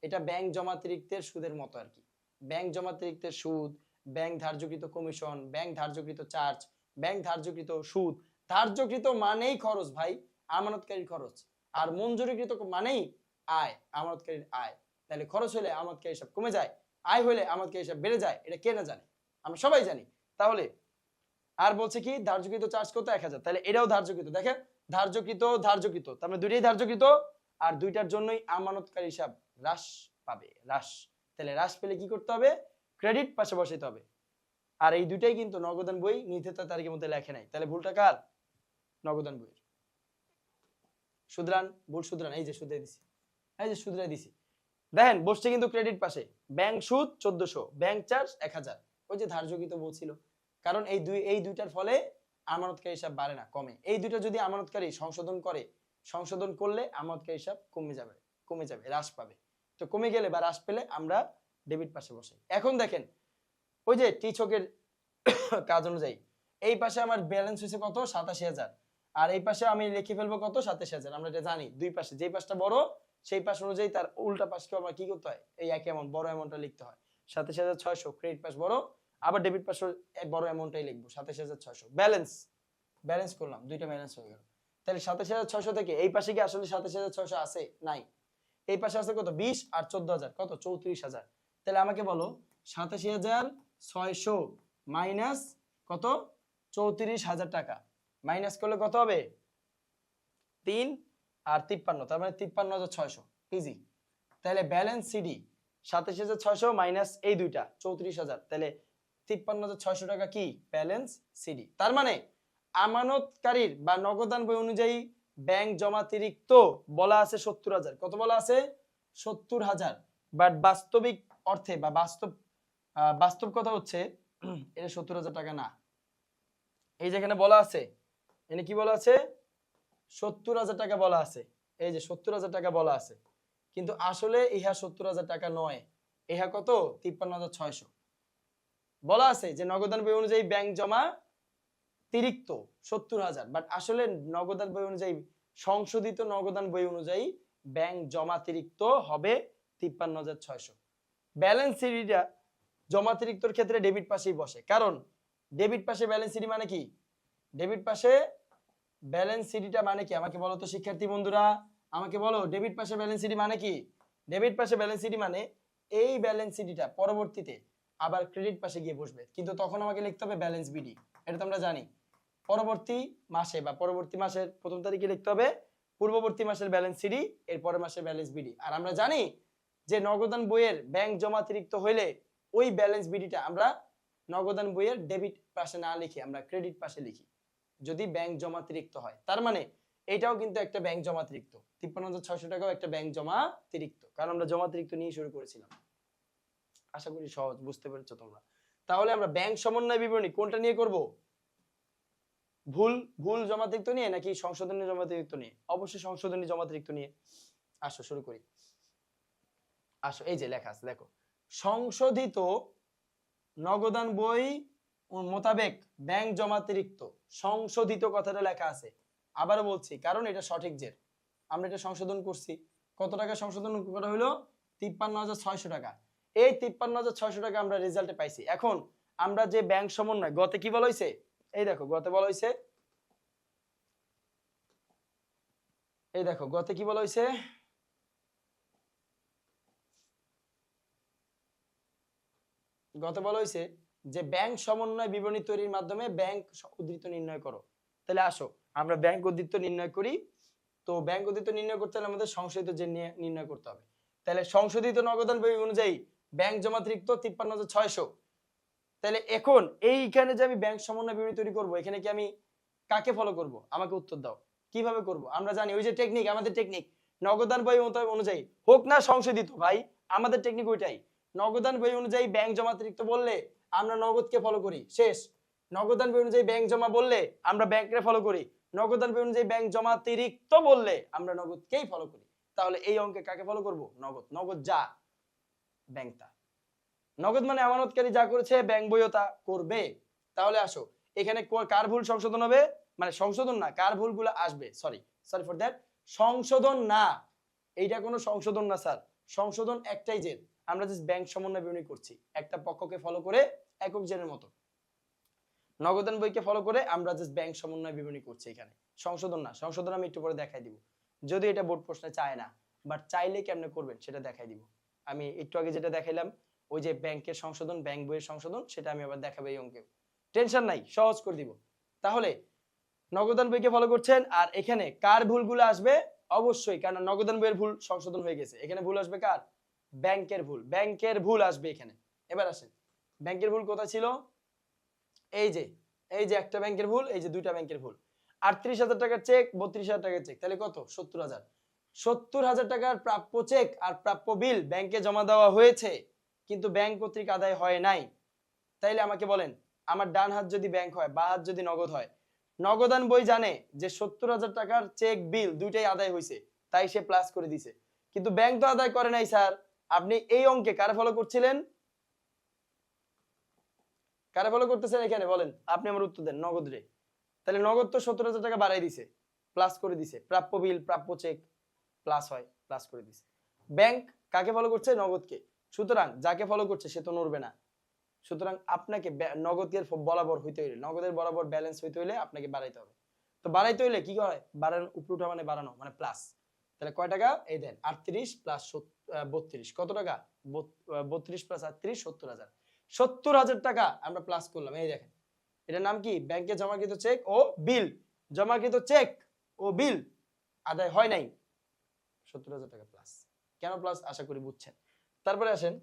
এটা ব্যাংক জমাতিরিক্তের সুদের মতো আর কি। ব্যাংক জমাতিরিক্তের সুদ, ব্যাংক ধার্যকৃত কমিশন, ব্যাংক ধার্যকৃত চার্জ, ব্যাংক ধার্যকৃত সুদ, ধার্যকৃত মানেই খরচ ভাই, আমানতকারীর খরচ। আর মঞ্জুরিকৃত মানেই আয়, আমানতকারীর আয়। তাহলে খরচ হলে আমানতকারী হিসাব কমে যায়, আয় হলে আমানতকারী হিসাব বেড়ে যায়। এটা কে না জানে? আমরা সবাই জানি। তাহলে আর বলছে কি ধার্যকৃত চার্জ কত 1000, তাহলে এটাও ধার্যকৃত। দেখেন ধার্যকৃত ধার্যকৃত, তার মানে দুইটাই ধার্যকৃত, আর দুইটার জন্যই আমানতকারী হিসাব হ্রাস পাবে, হ্রাস। তাহলে হ্রাস পেলে কি করতে হবে? ক্রেডিট পাশে বসাইতে হবে। আর এই দুইটাই কিন্তু নগদান বই নির্ধারিত তারিখের মধ্যে লেখে নাই। তাহলে ভুলটা কার? নগদান বইয়ের। শুধরান, ভুল শুধরান। এই যে শুধরাই দিছি, এই যে শুধরাই দিছি। দেখেন বসছে কিন্তু ক্রেডিট পাশে, ব্যাংক সুদ 1400, ব্যাংক চার্জ 1000। ওই যে ধার্যকৃত বলছিল। কারণ এই দুইটার ফলে আমানতকারী হিসাব বাড়ে না, কমে। এই দুইটা যদি আমানতকারী সংশোধন করে, সংশোধন করলে আমানতকারী হিসাব কমে যাবে, হ্রাস পাবে। তো কমে গেলে বা হ্রাস পেলে আমরা ডেবিট পাশে বসাই। এখন দেখেন ওই যে টিচকের কাজ অনুযায়ী এই পাশে আমার ব্যালেন্স হয়েছে কত? 87000। আর এই পাশে আমি লিখে ফেলবো কত? 27000। আমরা এটা জানি, দুই পাশে যেই পাশটা বড় সেই পাশ অনুযায়ী তার উল্টা পাশকে আমরা কি করতে হয়? এই এক অ্যামাউন্ট, বড় অ্যামাউন্টটা লিখতে হয়। 27600 ক্রেডিট পাশ বড়, আবার ডেবিট পাশ বড় অ্যামাউন্টটাই লিখবো 27600। ব্যালেন্স, ব্যালেন্স করলাম, দুইটা ব্যালেন্স হয়ে গেল। তাহলে 27600 থেকে এই পাশে কি আসলে 27600 আছে? নাই। এই পাশে আছে কত? 20 আর 14000 কত? 34000। তাহলে আমাকে বলো 87600 মাইনাস কত? 34000 টাকা। মাইনাস করলে কত হবে? 3 আর 53, তার মানে 53600। ইজি। তাহলে ব্যালেন্স সিডি 27600 মাইনাস এই দুইটা 34000, তাহলে 53600 টাকা কি? Balance CD. তার মানে আমানতকারীর বা নগদান বই অনুযায়ী ব্যাংক জমাতিরিক্ত বলা আছে 70000। কত বলা আছে? 70000। বাট বাস্তবিক অর্থে বা বাস্তব কথা হচ্ছে এটা 70000 টাকা না। এই যেখানে বলা আছে, এখানে কি বলা আছে? 70000 টাকা বলা আছে। এই যে 70000 টাকা বলা আছে, কিন্তু আসলে ইহা 70000 টাকা নয়। ইহা কত? 53600 বলা আছে যে নগদান বই অনুযায়ী ব্যাংক জমা তিরিক্ত 70000, বাট আসলে নগদান বই অনুযায়ী, সংশোধিত নগদান বই অনুযায়ী ব্যাংক জমাতিরিক্ত হবে 53600। ব্যালেন্স সিডিটা জমাতিরিক্তর ক্ষেত্রে ডেবিট পাশেই বসে, কারণ ডেবিট পাশে ব্যালেন্স সিডি মানে কি? ডেবিট পাশে ব্যালেন্স সিডিটা মানে কি? আমাকে বলো তো শিক্ষার্থী বন্ধুরা, আমাকে বলো ডেবিট পাশে ব্যালেন্স সিডি মানে কি? ডেবিট পাশে ব্যালেন্স সিডি মানে এই ব্যালেন্স সিডিটা পরবর্তীতে আবার ক্রেডিট পাশে গিয়ে বসবে, কিন্তু তখন আমাকে লিখতে হবে ব্যালেন্স বিডি। এটা তো আমরা জানি। পরবর্তী মাসে বা পরবর্তী মাসের প্রথম তারিখে লিখতে হবে পূর্ববর্তী মাসের ব্যালেন্স সিডি, এর পরের মাসের ব্যালেন্স বিডি। আর আমরা জানি যে নগদান বইয়ের ব্যাংক জমাতিরিক্ত হইলে ওই ব্যালেন্স বিডিটা আমরা নগদান বইয়ের ডেবিট পাশে না লিখে আমরা ক্রেডিট পাশে লিখি যদি ব্যাংক জমাতিরিক্ত হয়। তার মানে এটাও কিন্তু একটা ব্যাংক জমাতিরিক্ত। 53600 টাকাও একটা ব্যাংক জমাতিরিক্ত, কারণ আমরা জমাতিরিক্ত নিয়ে শুরু করেছিলাম। আশা করি সহজ, বুঝতে পেরেছো তোমরা। তাহলে আমরা ব্যাংক সমন্বয় বিবরণী কোনটা নিয়ে করব? ভুল জমাতিরিক্ত নিয়ে নাকি সংশোধনী জমাতিরিক্ত নিয়ে? অবশ্যই সংশোধনী জমাতিরিক্ত নিয়ে। আসো শুরু করি। আসো, এই যে লেখা আছে দেখো, সংশোধিত নগদান বই মোতাবেক ব্যাংক জমাতিরিক্ত। সংশোধিত কথাটা লেখা আছে, আবার বলছি কারণ এটা সঠিক যে আমরা এটা সংশোধন করছি। কত টাকা সংশোধন করা হলো? 53600 টাকা। এই 53600 টাকা আমরা রেজাল্টে পাইছি। এখন আমরা যে ব্যাংক সমন্বয় গতে কি বলা হয়েছে? এই দেখো গতে বলা হয়েছে, এই দেখো গতে কি বলা হয়েছে? গত বলা হয়েছে যে ব্যাংক সমন্বয় বিবরণী তৈরির মাধ্যমে ব্যাংক উদ্ধৃত নির্ণয় করো। তাহলে আসো আমরা ব্যাংক উদ্ধৃত নির্ণয় করি। তো ব্যাংক উদ্ধৃত নির্ণয় করতে হলে আমাদের সংশোধিত যে নির্ণয় করতে হবে। তাহলে সংশোধিত নগদান বই অনুযায়ী ব্যাংক জমাতিরিক্ত 53600। তাহলে এখন এইখানে যে আমি ব্যাংক সমন্বয় বিবরণী তৈরি করব, এখানে কি আমি কাকে ফলো করব? আমাকে উত্তর দাও। কিভাবে করব? আমরা জানি ওই যে টেকনিক, আমাদের টেকনিক নগদান বই অনুযায়ী হোক না সংশোধিত, ভাই আমাদের টেকনিক ওইটাই। নগদান বই অনুযায়ী ব্যাংক জমাতিরিক্ত বললে আমরা নগদকে ফলো করি, শেষ। নগদান বই অনুযায়ী ব্যাংক জমা বললে আমরা ব্যাংককে ফলো করি। নগদান বই অনুযায়ী ব্যাংক জমাতিরিক্ত বললে আমরা নগদকেই ফলো করি। তাহলে এই অঙ্কে কাকে ফলো করব? নগদ। নগদ যা, ব্যাংক তা। নগদ মানে আমানতকারী যা করেছে ব্যাংক বইও তা করবে। তাহলে আসো এখানে কার ভুল সংশোধন হবে? মানে সংশোধন না, কার ভুলগুলো আসবে, সরি ফর দ্যাট, সংশোধন না, এইটা কোনো সংশোধন না স্যার। সংশোধন একটাই যে আমরা জাস্ট ব্যাংক সমন্বয় বিবরণী করছি একটা পক্ষকে ফলো করে একক জেনের মতো। নগদান বইকে ফলো করে আমরা জাস্ট ব্যাংক সমন্বয় বিবরণী করছি এখানে। সংশোধন না, সংশোধন আমি একটু পরে দেখাই দিব। যদি এটা বোর্ড প্রশ্নে চায় না, বাট চাইলে কেমনে করবেন সেটা দেখাই দিব। আমি একটু আগে যেটা দেখাইলাম ওই যে ব্যাংকের সংশোধন, ব্যাংক বইয়ের সংশোধন, সেটা আমি আবার দেখাবো এই অঙ্কে। টেনশন নাই, সহজ করে দিব। তাহলে নগদান বইকে ফলো করছেন, আর এখানে কার ভুলগুলো আসবে অবশ্যই, কারণ নগদান বইয়ের ভুল সংশোধন হয়ে গেছে, এখানে ভুল আসবে কার? ব্যাংকের ভুল। ব্যাংকের ভুল আসবে এখানে। এবার আসেন, ব্যাংকের ভুল কোথায় ছিল? এই যে একটা ব্যাংকের ভুল, এই যে দুইটা ব্যাংকের ভুল। 38,000 টাকার চেক, 32,000 টাকার চেক, তাহলে কত? 70,000। 70,000 টাকার প্রাপ্য চেক আর প্রাপ্য বিল ব্যাংকে জমা দেওয়া হয়েছে, কিন্তু ব্যাংক কর্তৃক আদায় হয় নাই। তাইলে আমাকে বলেন, আমার ডান হাত যদি ব্যাংক হয়, বা হাত যদি নগদ হয়, নগদান বই জানে যে 70,000 টাকার চেক বিল দুইটাই আদায় হয়েছে, তাই সে প্লাস করে দিছে। কিন্তু ব্যাংক তো আদায় করে নাই স্যার। আপনি এই অঙ্কে কারে ফলো করছিলেন? কারে ফলো করতেছেন এখানে বলেন? আপনি আমার উত্তর দেন। নগদ রে। তাহলে নগদ তো 70,000 টাকা বাড়াই দিছে, প্লাস করে দিছে। প্রাপ্য বিল, প্রাপ্য চেক প্লাস হয়, প্লাস করে দিছে। ব্যাংক কাকে ফলো করছে? নগদকে। সুতরাং যাকে ফলো করছে সে তো নড়বে না। সুতরাং আপনাকে নগদের বরাবর হইতে হইলে, নগদের বরাবর ব্যালেন্স হইতে হইলে আপনাকে বাড়াইতে হবে। তো বাড়াইতে হইলে কি হয়? বাড়ানো, উপরে উঠা মানে বাড়ানো, মানে প্লাস। তাহলে কয় টাকা? এই দেন 38 প্লাস 32। কত টাকা? 32 প্লাস 38, 70,000। 70,000 টাকা আমরা প্লাস করলাম। এই দেখেন, এটার নাম কি? ব্যাংকে জমাকৃত চেক ও বিল। জমাকৃত চেক ও বিল আদায় হয় নাই, 70,000 টাকা প্লাস। কেন প্লাস? আশা করি বুঝছেন। তারপরে আসেন,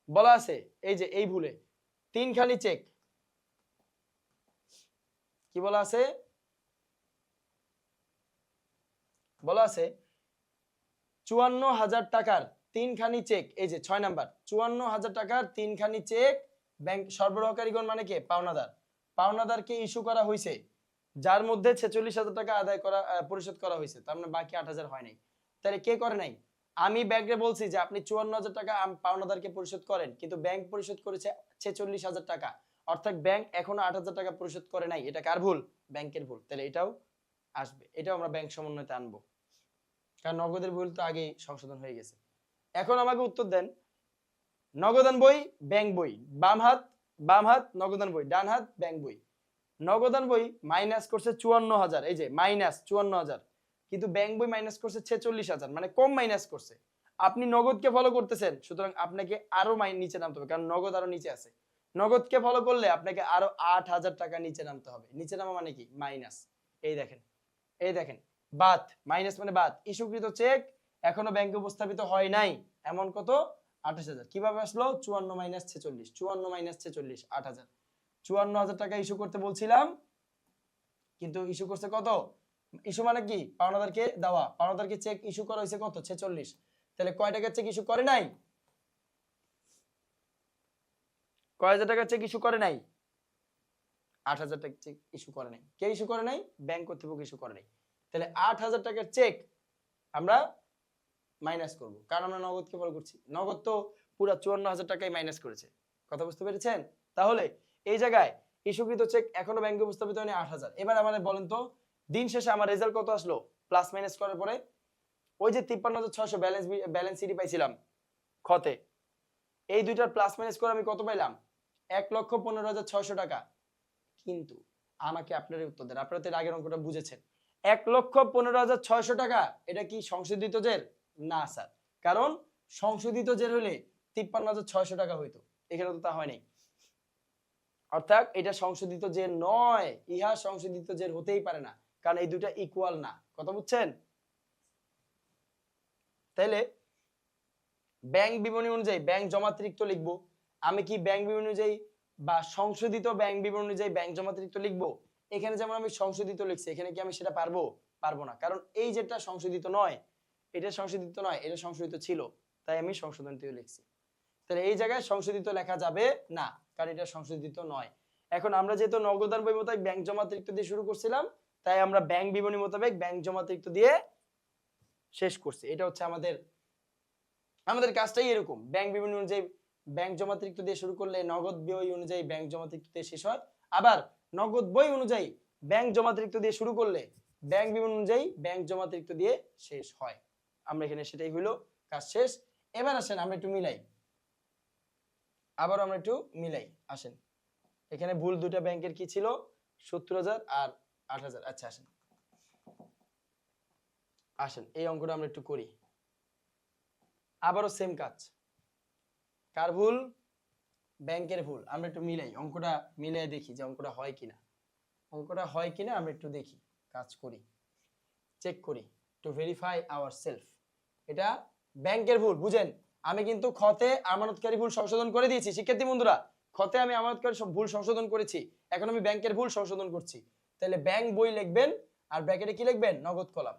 বলা আছে এই যে এই ভুলে 3খানি চেক, কি বলা আছে? বলা আছে 54,000 টাকার 3খানি চেক। এই যে 6 নাম্বার, 54,000 টাকার 3খানি চেক ব্যাংক সরবরাহকারীগণ মানে কে? পাওনাদার। পাওনাদারকে ইস্যু করা হয়েছে, যার মধ্যে 46,000 টাকা আদায় করা, পরিশোধ করা হয়েছে, তার মানে বাকি 8,000 হয় নাই। তাহলে কে করে নাই? আমি ব্যাংকে বলছি যে আপনি 54,000 টাকা পাওনাদারকে পরিশোধ করেন, কিন্তু ব্যাংক পরিশোধ করেছে 46,000 টাকা, অর্থাৎ ব্যাংক এখনো 8,000 টাকা পরিশোধ করে নাই। এটা কার ভুল? ব্যাংকের ভুল। তাহলে এটাও আসবে, এটাও আমরা ব্যাংক সমন্বয়তে আনবো, কারণ নগদের ভুল তো আগেই সংশোধন হয়ে গেছে। এখন আমাকে উত্তর দেন, নগদান বই, ব্যাংক বই, বাম হাত নগদান বই, ডান হাত ব্যাংক বই। নগদান বই মাইনাস করছে 54,000, এই যে মাইনাস 54,000, কিন্তু ব্যাংক বই মাইনাস করছে 46,000, মানে কম মাইনাস করছে। আপনি নগদকে ফলো করতেছেন, সুতরাং আপনাকে আরো নিচে নামতে হবে, কারণ নগদ আরো নিচে আছে। নগদকে ফলো করলে আপনাকে আরো 8,000 টাকা নিচে নামতে হবে। নিচে নামা মানে কি? মাইনাস। এই দেখেন, এই দেখেন, বাদ, মাইনাস মানে বাদ। ইস্যুকৃত চেক এখনো ব্যাংকে উপস্থাপিত হয় নাই, এমন কত? 28,000। কিভাবে আসলো? 54 মাইনাস 46, 54 মাইনাস 46, 8,000। 54,000 টাকা ইস্যু করতে বলছিলাম, কিন্তু ইস্যু করছে কত? ইস্যু মানে কি? পাওনাদারকে দেওয়া। পাওনাদারকে চেক ইস্যু করা হয়েছে কত? 46। তাহলে কয় টাকার চেক ইস্যু করে নাই? কয় হাজার টাকার চেক ইস্যু করে নাই? 8,000 টাকার চেক ইস্যু করে নাই। কে ইস্যু করে নাই? ব্যাংক কর্তৃপক্ষ ইস্যু করে নাই। তাহলে 8,000 টাকার চেক আমরা মাইনাস করব, কারণ আমরা নগদকে ফলো করছি। নগদ তো পুরো 54,000 টাকাই মাইনাস করেছে। কথা বুঝতে পেরেছেন? তাহলে এই জায়গায় ইস্যুকৃত চেক এখনো ব্যাংকে উপস্থাপিত হয়নি 8,000। এবার আমাদের বলেন তো, দিন শেষে আমার রেজাল্ট কত আসলো প্লাস মাইনাস করার পরে? ওই যে 53,600 ব্যালেন্স সিডি পাইছিলাম খতে, এই দুইটার প্লাস মাইনাস করে আমি কত পাইলাম? 1,15,600 টাকা। কিন্তু আমাকে আপনার উত্তর দেন, আপনারা তো এর আগের অঙ্কটা বুঝেছেন। 1,15,600 টাকা এটা কি সংশোধিত জের? না স্যার, কারণ সংশোধিত জের হলে 53,600 টাকা হইতো, এখানে তো তা হয় নাই। অর্থাৎ এটা সংশোধিত জের নয়, ইহা সংশোধিত জের হতেই পারে না, কারণ এই দুটা ইকুয়াল না। কথা বুঝছেন? তাইলে ব্যাংক বিবরণী অনুযায়ী ব্যাংক জমাতিরিক্ত লিখবো। আমি কি ব্যাংক বিবরণী অনুযায়ী বা সংশোধিত ব্যাংক বিবরণী অনুযায়ী ব্যাংক জমাতিরিক্ত লিখবো? এখানে যেমন আমি সংশোধিত লিখছি, এখানে কি আমি সেটা পারবো? পারবো না, কারণ এই যেটা সংশোধিত নয়, এটা সংশোধিত নয়, এটা সংশোধিত ছিল, তাই আমি সংশোধনীয় লিখছি। তাহলে এই জায়গায় সংশোধিত লেখা যাবে না, কারণ এটা সংশোধিত নয়। এখন আমরা যেহেতু নগদান বই মোতাবেক ব্যাংক জমাতিরিক্ত দিয়ে শুরু করছিলাম, তাই আমরা ব্যাংক বিবরণী মোতাবেক ব্যাংক জমাতিরিক্ত দিয়ে শেষ করছি। এটা হচ্ছে আমাদের কাজটাই এরকম। ব্যাংক বিবরণী অনুযায়ী ব্যাংক জমাতিরিক্ত দিয়ে শুরু করলে নগদ বই অনুযায়ী ব্যাংক জমাতিরিক্ত দিয়ে শেষ হয়, আবার নগদ বই অনুযায়ী ব্যাংক জমাতিরিক্ত দিয়ে শুরু করলে ব্যাংক বিবরণী অনুযায়ী ব্যাংক জমাতিরিক্ত দিয়ে শেষ হয়। আমরা এখানে সেটাই হইলো, কাজ শেষ। এবার আসেন আমরা একটু মিলাই, আবার আমরা একটু মিলাই। আসেন, এখানে ভুল দুইটা ব্যাংকের কি ছিল 70,000 আর 8,000। আচ্ছা আসেন আসেন এই অঙ্কটা আমরা একটু করি। আবারও সেম কাজ, কার ভুল? ব্যাংকের ভুল। আমরা একটু মিলাই অঙ্কটা, মিলাই দেখি যে অঙ্কটা হয় কিনা, অঙ্কটা হয় কিনা আমরা একটু দেখি, কাজ করি, চেক করি, টু ভেরিফাই আওয়ার সেলফ। এটা ব্যাংকের ভুল, বুঝেন আমি কিন্তু খতে আমানতকারী ভুল সংশোধন করে দিয়েছি শিক্ষার্থী বন্ধুরা, খতে আমি আমানতকারী সব ভুল সংশোধন করেছি, এখন আমি ব্যাংকের ভুল সংশোধন করছি। তাহলে ব্যাংক বই লিখবেন আর ব্র্যাকেটে কি লিখবেন? নগদ কলাম।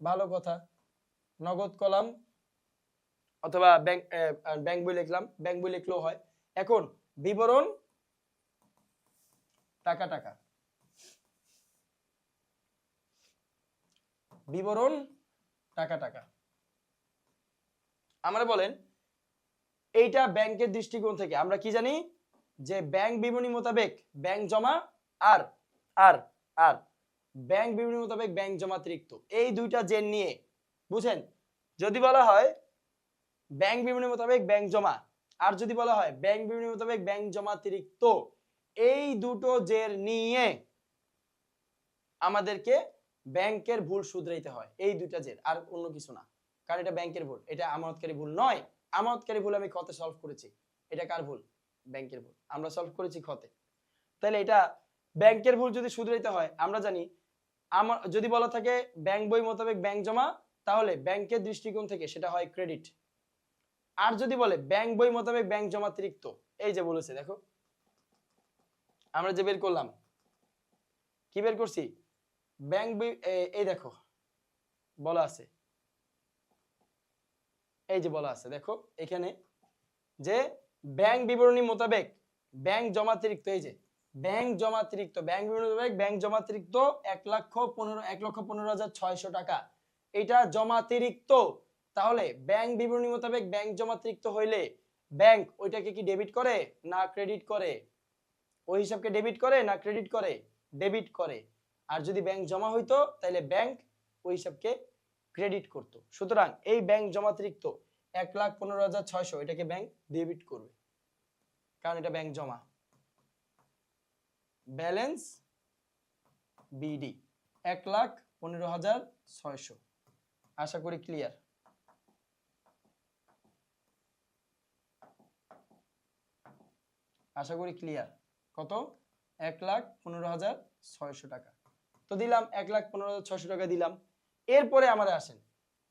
ভালো কথা, নগদ কলাম অথবা ব্যাংক বই লিখলাম, ব্যাংক বই লিখলেও হয়। এখন বিবরণ টাকা টাকা, বিবরণ টাকা টাকা। আমরা বলেন এইটা ব্যাংকের দৃষ্টিকোণ থেকে আমরা কি জানি যে ব্যাংক বিবরণী মোতাবেক ব্যাংক জমা আর আর আর ব্যাংক বিবরণী মোতাবেক ব্যাংক জমাতিরিক্ত, এই দুইটা জেন নিয়ে বুঝেন। যদি বলা হয় ব্যাংক বিবরণী মোতাবেক ব্যাংক জমা আর যদি বলা হয় ব্যাংক বিবরণী মোতাবেক ব্যাংক জমাতিরিক্ত, এই দুটো জের নিয়ে আমাদেরকে ব্যাংকের ভুল শুধরাইতে হয়, এই দুইটা জের, আর অন্য কিছু না। কারণ এটা ব্যাংকের ভুল, এটা আমানতকারী ভুল নয়। আমানতকারী ভুল আমি খতে সলভ করেছি, এটা কার ভুল? ব্যাংকের ভুল, আমরা সলভ করেছি খতে। তাহলে এটা ব্যাংকের ভুল যদি শুধরাইতে হয় আমরা জানি আমার যদি বলা থাকে ব্যাংক বই মোতাবেক ব্যাংক জমা, তাহলে ব্যাংকের দৃষ্টিকোণ থেকে সেটা হয় ক্রেডিট। আর যদি বলে ব্যাংক বই মোতাবেক ব্যাংক জমাতিরিক্ত, এই যে বলেছে দেখো আমরা যে বের করলাম, কি বের করছি? ব্যাংক বই, এই দেখো বলা আছে, এই যে বলা আছে দেখো এখানে যে ব্যাংক বিবরণী মোতাবেক ব্যাংক জমাতিরিক্ত, এই যে ব্যাংক জমাতিরিক্ত, ব্যাংক বিবরণী মোতাবেক ব্যাংক জমাতিরিক্ত 1,15,600 টাকা, এটা জমাতিরিক্ত। তাহলে ব্যাংক বিবরণী মোতাবেক ব্যাংক জমাতিরিক্ত হইলে ব্যাংক ওইটাকে কি ডেবিট করে না ক্রেডিট করে? ওই হিসাবকে ডেবিট করে না ক্রেডিট করে? ডেবিট করে। আর যদি ব্যাংক জমা হইতো তাহলে ব্যাংক ওই হিসাবকে ক্রেডিট করত। সুতরাং এই ব্যাংক জমাতিরিক্ত 1,15,600 এটাকে ব্যাংক ডেবিট করবে, কারণ এটা ব্যাংক জমা। Balance BD 1,15,600। আশা করি ক্লিয়ার। আশা করি ক্লিয়ার। কত? 1,15,600 টাকা। তো দিলাম 1,15,600 টাকা দিলাম। এরপরে আমাদের আসেন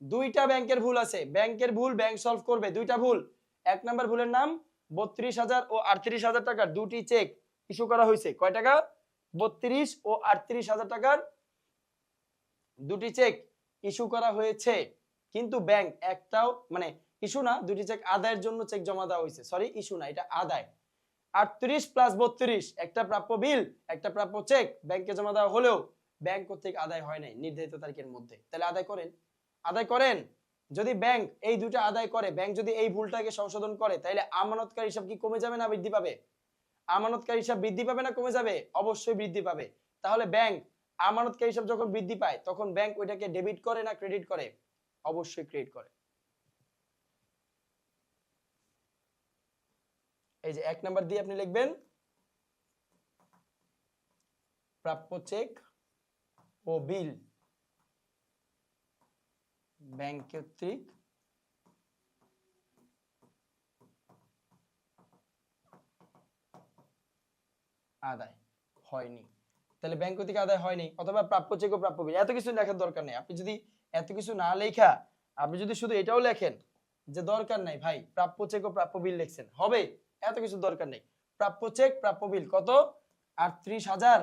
দুইটা ব্যাংকের ভুল আছে, ব্যাংকের ভুল ব্যাংক সলভ করবে, দুইটা ভুল। এক নাম্বার ভুলের নাম 32,000 ও 38,000 টাকার দুটি চেক ইস্যু করা হয়েছে। কয় টাকা? 32 ও 38,000 টাকার দুটি চেক ইস্যু করা হয়েছে, কিন্তু ব্যাংক একটাও মানে ইস্যু না, দুটি চেক আদায়ের জন্য চেক জমা দেওয়া হয়েছে, সরি ইস্যু না, এটা আদায়। 38 প্লাস 32 একটা প্রাপ্য বিল একটা প্রাপ্য চেক ব্যাংকে জমা দেওয়া হলেও ব্যাংক কর্তৃক আদায় হয় নাই নির্ধারিত তারিখের মধ্যে। তাহলে আদায় করেন, আদায় করেন। যদি ব্যাংক এই দুটো আদায় করে, ব্যাংক যদি এই ভুলটাকে সংশোধন করে, তাহলে আমানতকারী হিসাব কি কমে যাবে না বৃদ্ধি পাবে? আমানতকারী হিসাব বৃদ্ধি পাবে না কমে যাবে? অবশ্যই বৃদ্ধি পাবে। তাহলে ব্যাংক আমানতকারী হিসাব যখন বৃদ্ধি পায় তখন ব্যাংক ওইটাকে ডেবিট করে না ক্রেডিট করে? অবশ্যই ক্রেডিট করে। এই যে 1 নাম্বার দিয়ে আপনি লিখবেন প্রাপ্য চেক ও বিল ব্যাংক কর্তৃক আদায় হয়নি। তাহলে ব্যাংক কর্তৃক আদায় হয়নি, অথবা প্রাপ্য চেক ও প্রাপ্য বিল, এত কিছু লেখার দরকার নেই। আপনি যদি এত কিছু না লেখা আপনি যদি শুধু এটাও লেখেন যে দরকার নাই ভাই প্রাপ্য চেক ও প্রাপ্য বিল লিখছেন, হবে, এত কিছু দরকার নেই। প্রাপ্য চেক প্রাপ্য বিল কত? 38,000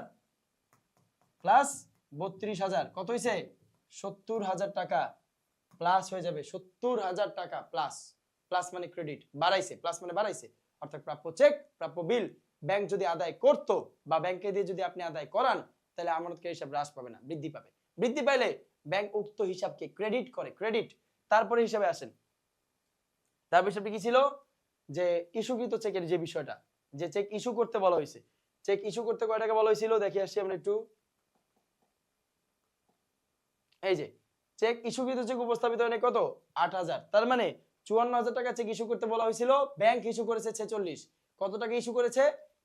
প্লাস 32,000 কত হয়েছে? 70,000 টাকা প্লাস হয়ে যাবে 70,000 টাকা প্লাস, প্লাস মানে ক্রেডিট, বাড়াইছে, প্লাস মানে বাড়াইছে, অর্থাৎ প্রাপ্য চেক প্রাপ্য বিল ব্যাংক যদি আদায় করতো বা ব্যাংকে দিয়ে যদি আপনি আদায় করান তাহলে আমানতকারী হিসাব হ্রাস পাবে না, বৃদ্ধি পাবে। বৃদ্ধি পাইলে ব্যাংক উক্ত হিসাবকে ক্রেডিট করে, ক্রেডিট। তারপরে হিসাবে আসেন, তার বিষয়টি কি ছিল? যে ইস্যুকৃত চেকের যে বিষয়টা, যে চেক ইস্যু করতে বলা হয়েছে, চেক ইস্যু করতে কয় টাকা বলা হয়েছিল দেখে আসছি আমরা একটু। এই যে চেক ইস্যুকৃত চেক উপস্থাপিত হয় কত? 8,000, তার মানে 54,000 টাকা চেক ইস্যু করতে বলা হয়েছিল, ব্যাংক ইস্যু করেছে 46। কত টাকা ইস্যু করেছে?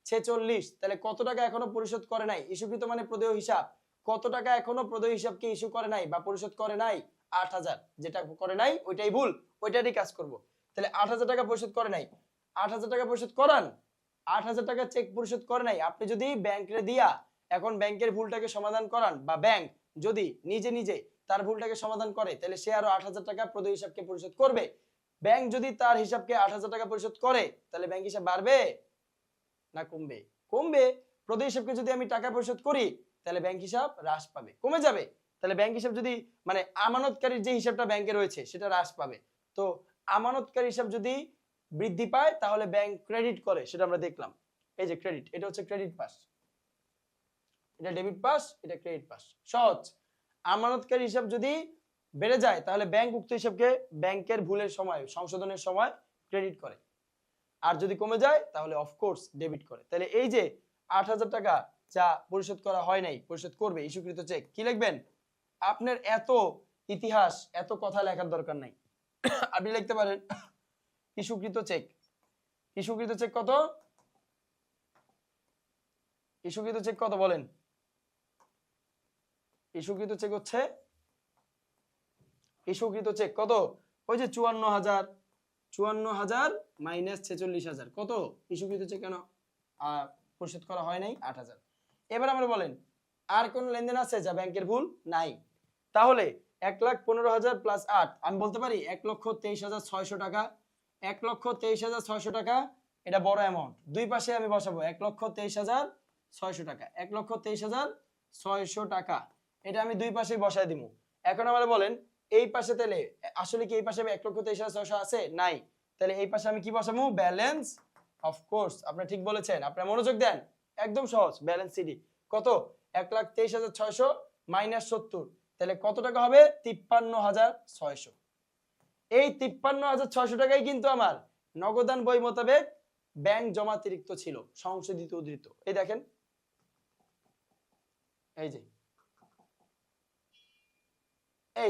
46, তাহলে কত টাকা এখনো পরিশোধ করে নাই? ইস্যুকৃত মানে প্রদেয় হিসাব। কত টাকা এখনো প্রদেয় হিসাবকে ইস্যু করে নাই বা পরিশোধ করে নাই? 8000। যেটা করে নাই ওইটাই ভুল, ওইটারই কাজ করব। তাহলে 8000 টাকা পরিশোধ করে নাই, 8000 টাকা পরিশোধ করান। 8000 টাকা চেক পরিশোধ করে নাই, আপনি যদি ব্যাংকে দিয়া এখন ব্যাংকের ভুলটাকে সমাধান করান, বা ব্যাংক যদি নিজে নিজে তার ভুলটাকে সমাধান করে, তাহলে সে আরো 8000 টাকা প্রদেয় হিসাবকে পরিশোধ করবে। ব্যাংক যদি তার হিসাবকে 8000 টাকা পরিশোধ করে, তাহলে ব্যাংক হিসাব বাড়বে না কমবে? কমবে। প্রদেয় হিসাবকে যদি আমি টাকা পরিশোধ করি, তাহলে ব্যাংক হিসাব হ্রাস পাবে, কমে যাবে। তাহলে ব্যাংক হিসাব যদি মানে আমানতকারীর যে হিসাবটা ব্যাংকে রয়েছে সেটা হ্রাস পাবে। তো আমানতকারী হিসাব যদি বৃদ্ধি পায় তাহলে ব্যাংক ক্রেডিট করে, সেটা আমরা দেখলাম। এই যে ক্রেডিট, এটা হচ্ছে ক্রেডিট পাস, এটা ডেবিট পাস, এটা ক্রেডিট পাস। সহজ। আমানতকারী হিসাব যদি বেড়ে যায় তাহলে ব্যাংক উক্ত হিসাবকে ব্যাংকের ভুলের সময় সংশোধনের সময় ক্রেডিট করে, আর যদি কমে যায় তাহলে অফকোর্স ডেবিট করে। তাহলে এই যে 8000 টাকা যা পরিশোধ করা হয় নাই, পরিশোধ করবে ইস্যুকৃত চেক, কি লিখবেন? আপনার এত ইতিহাস এত কথা লেখার দরকার নাই, আপনি লিখতে পারেন ইস্যুকৃত চেক। ইস্যুকৃত চেক কত? ইস্যুকৃত চেক কত বলেন? ইস্যুকৃত চেক হচ্ছে, ইস্যুকৃত চেক কত? ওই যে 54000, 54000 মাইনাস 46000, কত? ইস্যুকৃত চেক কেন পরিশোধ করা হয় নাই? 8000। এবার আমরা বলেন আর কোন লেনদেন আছে যা ব্যাংকের ভুল নাই? তাহলে 1,15,000 প্লাস 8, আমি বলতে পারি 1,23,600 টাকা। 1,23,600 টাকা, এটা বড় অ্যামাউন্ট, দুই পাশে আমি বসাবো 1,23,600 টাকা। 1,23,600 টাকা, এটা আমি দুই পাশেই বসায় দিব। এখন আমরা বলেন এই পাশে, তাহলে আসলে কি এই পাশে 1,23,600 আছে? নাই। তাহলে এই পাশে আমি কি বসাবো? ব্যালেন্স। অফকোর্স আপনারা ঠিক বলেছেন, আপনারা মনোযোগ দেন, একদম সহজ। ব্যালেন্স সিডি কত? 1,23,600 মাইনাস 70, তাহলে কত টাকা হবে? 53,600। এই 53,600 টাকাই কিন্তু আমার নগদান বই মোতাবেক ব্যাংক জমাতিরিক্ত ছিল, সংশোধিত উদ্ধৃত। এই দেখেন, এই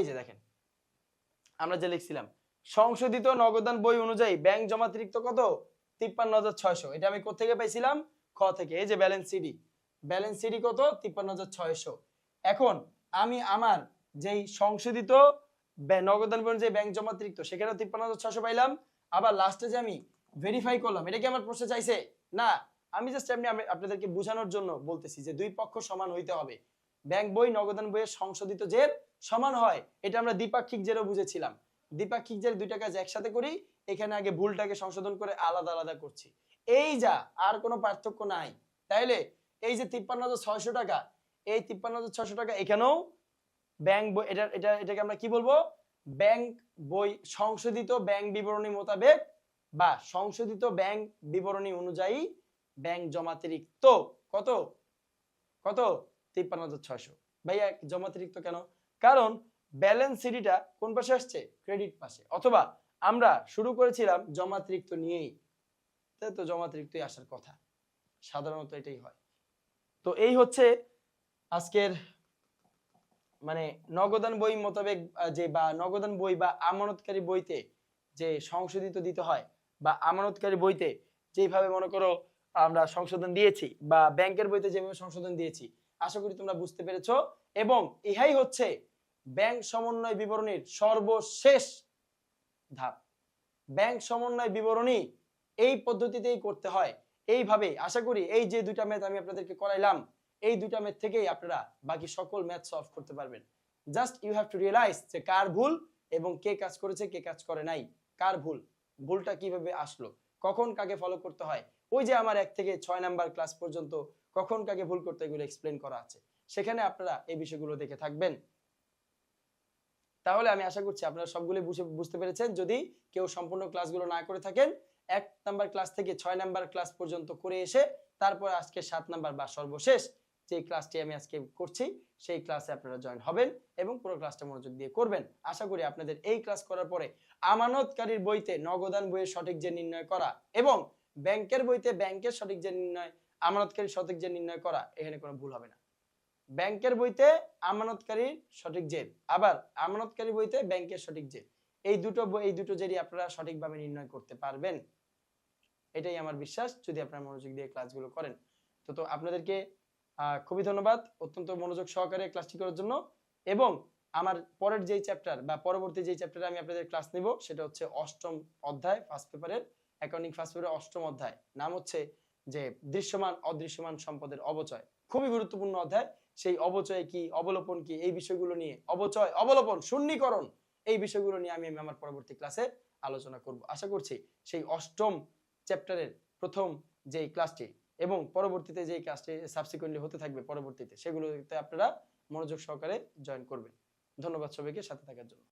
যে দেখেন আমরা যে লিখছিলাম সংশোধিত নগদান বই অনুযায়ী ব্যাংক জমাতিরিক্ত কত? 53,600। এটা আমি কোথা থেকে পাইছিলাম? খ থেকে। এই যে ব্যালেন্স সিডি, ব্যালেন্স সিডি কত? 53,600। এখন আমি আমার যেই সংশোধিত নগদান বই অনুযায়ী ব্যাংক জমাতিরিক্ত সেখানে 53,600 পাইলাম। আবার লাস্টে যে আমি ভেরিফাই করলাম, এটা কি আমার প্রশ্ন চাইছে? না, আমি জাস্ট এমনি আপনাদেরকে বোঝানোর জন্য বলতেছি যে দুই পক্ষ সমান হইতে হবে। ব্যাংক বই নগদান বইয়ের সংশোধিত জের সমান হয়, এটা আমরা দ্বিপাক্ষিক জেরও বুঝেছিলাম। দ্বিপাক্ষিক জের দুইটা কাজ একসাথে করি, এখানে আগে ভুলটাকে সংশোধন করে আলাদা আলাদা করছি, এই যা, আর কোনো পার্থক্য নাই। তাইলে এই যে 53,600 টাকা, এই 53,600 টাকা এখানেও ব্যাংক বই, এটাকে আমরা কি বলবো? ব্যাংক বই সংশোধিত ব্যাংক বিবরণী মোতাবেক বা সংশোধিত ব্যাংক বিবরণী অনুযায়ী ব্যাংক জমাতিরিক্ত কত? কত? 53,600। ভাইয়া জমাতিরিক্ত কেন? কারণ ব্যালেন্স সিডিটা কোন পাশে আসছে? ক্রেডিট পাশে। অথবা আমরা শুরু করেছিলাম জমাতিরিক্ত নিয়েই, তাই তো জমাতিরিক্তই আসার কথা, সাধারণত এটাই হয়। তো এই হচ্ছে আজকের মানে নগদান বই মোতাবেক যে বা নগদান বই বা আমানতকারী বইতে যে সংশোধিত দিতে হয়, বা আমানতকারী বইতে যেভাবে মনে করো আমরা সংশোধন দিয়েছি, বা ব্যাংকের বইতে যেভাবে সংশোধন দিয়েছি, আশা করি তোমরা বুঝতে পেরেছো। এবং ইহাই হচ্ছে ব্যাংক সমন্বয় বিবরণীর সর্বশেষ ধাপ। ব্যাংক সমন্বয় বিবরণী এই পদ্ধতিতেই করতে হয়, এইভাবে। আশা করি এই যে দুইটা ম্যাথ আমি আপনাদেরকে করাইলাম, এই দুইটা ম্যাথ থেকেই আপনারা বাকি সকল ম্যাথ সলভ করতে পারবেন। Just you have to realise যে কার ভুল এবং কে কাজ করেছে কে কাজ করে নাই, কার ভুল, ভুলটা কিভাবে আসলো, কখন কাকে ফলো করতে হয়। ওই যে আমার 1 থেকে 6 নাম্বার ক্লাস পর্যন্ত কখন কাকে ভুল করতে এগুলো এক্সপ্লেন করা আছে, সেখানে আপনারা এই বিষয়গুলো দেখে থাকবেন। তাহলে আমি আশা করছি আপনারা সবগুলো বুঝতে পেরেছেন। যদি কেউ সম্পূর্ণ ক্লাসগুলো না করে থাকেন, 1 নাম্বার ক্লাস থেকে 6 নাম্বার ক্লাস পর্যন্ত করে এসে তারপর আজকে 7 নাম্বার বা সর্বশেষ যে ক্লাসটি আমি আজকে করছি সেই ক্লাসে আপনারা জয়েন হবেন এবং পুরো ক্লাসটা মনোযোগ দিয়ে করবেন। আশা করি আপনাদের এই ক্লাস করার পরে আমানতকারীর বইতে নগদান বইয়ের সঠিক যে নির্ণয় করা এবং ব্যাংকের বইতে ব্যাংকের সঠিক যে নির্ণয়, আমানতকারীর সঠিক যে নির্ণয় করা, এখানে কোনো ভুল হবে না। ব্যাংকের বইতে আমানতকারীর সঠিক জের, আবার আমানতকারী বইতে ব্যাংকের সঠিক জের, এই দুটো জেরই আপনারা সঠিকভাবে নির্ণয় করতে পারবেন। এটাই আমার বিশ্বাস, যদি আপনারা মনোযোগ দিয়ে ক্লাসগুলো করেন। তো আপনাদেরকে খুবই ধন্যবাদ অত্যন্ত মনোযোগ সহকারে ক্লাসটি করার জন্য। এবং আমার পরের যেই চ্যাপ্টার বা পরবর্তী যেই চ্যাপ্টারে আমি আপনাদের ক্লাস নিব সেটা হচ্ছে অষ্টম অধ্যায় ফার্স্ট পেপারের, অ্যাকাউন্টিং ফার্স্ট পেপারের অষ্টম অধ্যায়, নাম হচ্ছে যে দৃশ্যমান অদৃশ্যমান সম্পদের অবচয়। খুবই গুরুত্বপূর্ণ অধ্যায়। সেই অবচয় কি, অবলোপন কি, এই বিষয়গুলো নিয়ে, অবচয়, অবলোপন, শূন্যীকরণ, এই বিষয়গুলো নিয়ে আমি আমার পরবর্তী ক্লাসে আলোচনা করব। আশা করছি সেই অষ্টম চ্যাপ্টারের প্রথম যেই ক্লাসটি এবং পরবর্তীতে যেই ক্লাসটি সাবসিকুয়েন্টলি হতে থাকবে পরবর্তীতে, সেগুলোতে আপনারা মনোযোগ সহকারে জয়েন করবেন। ধন্যবাদ সবাইকে সাথে থাকার জন্য।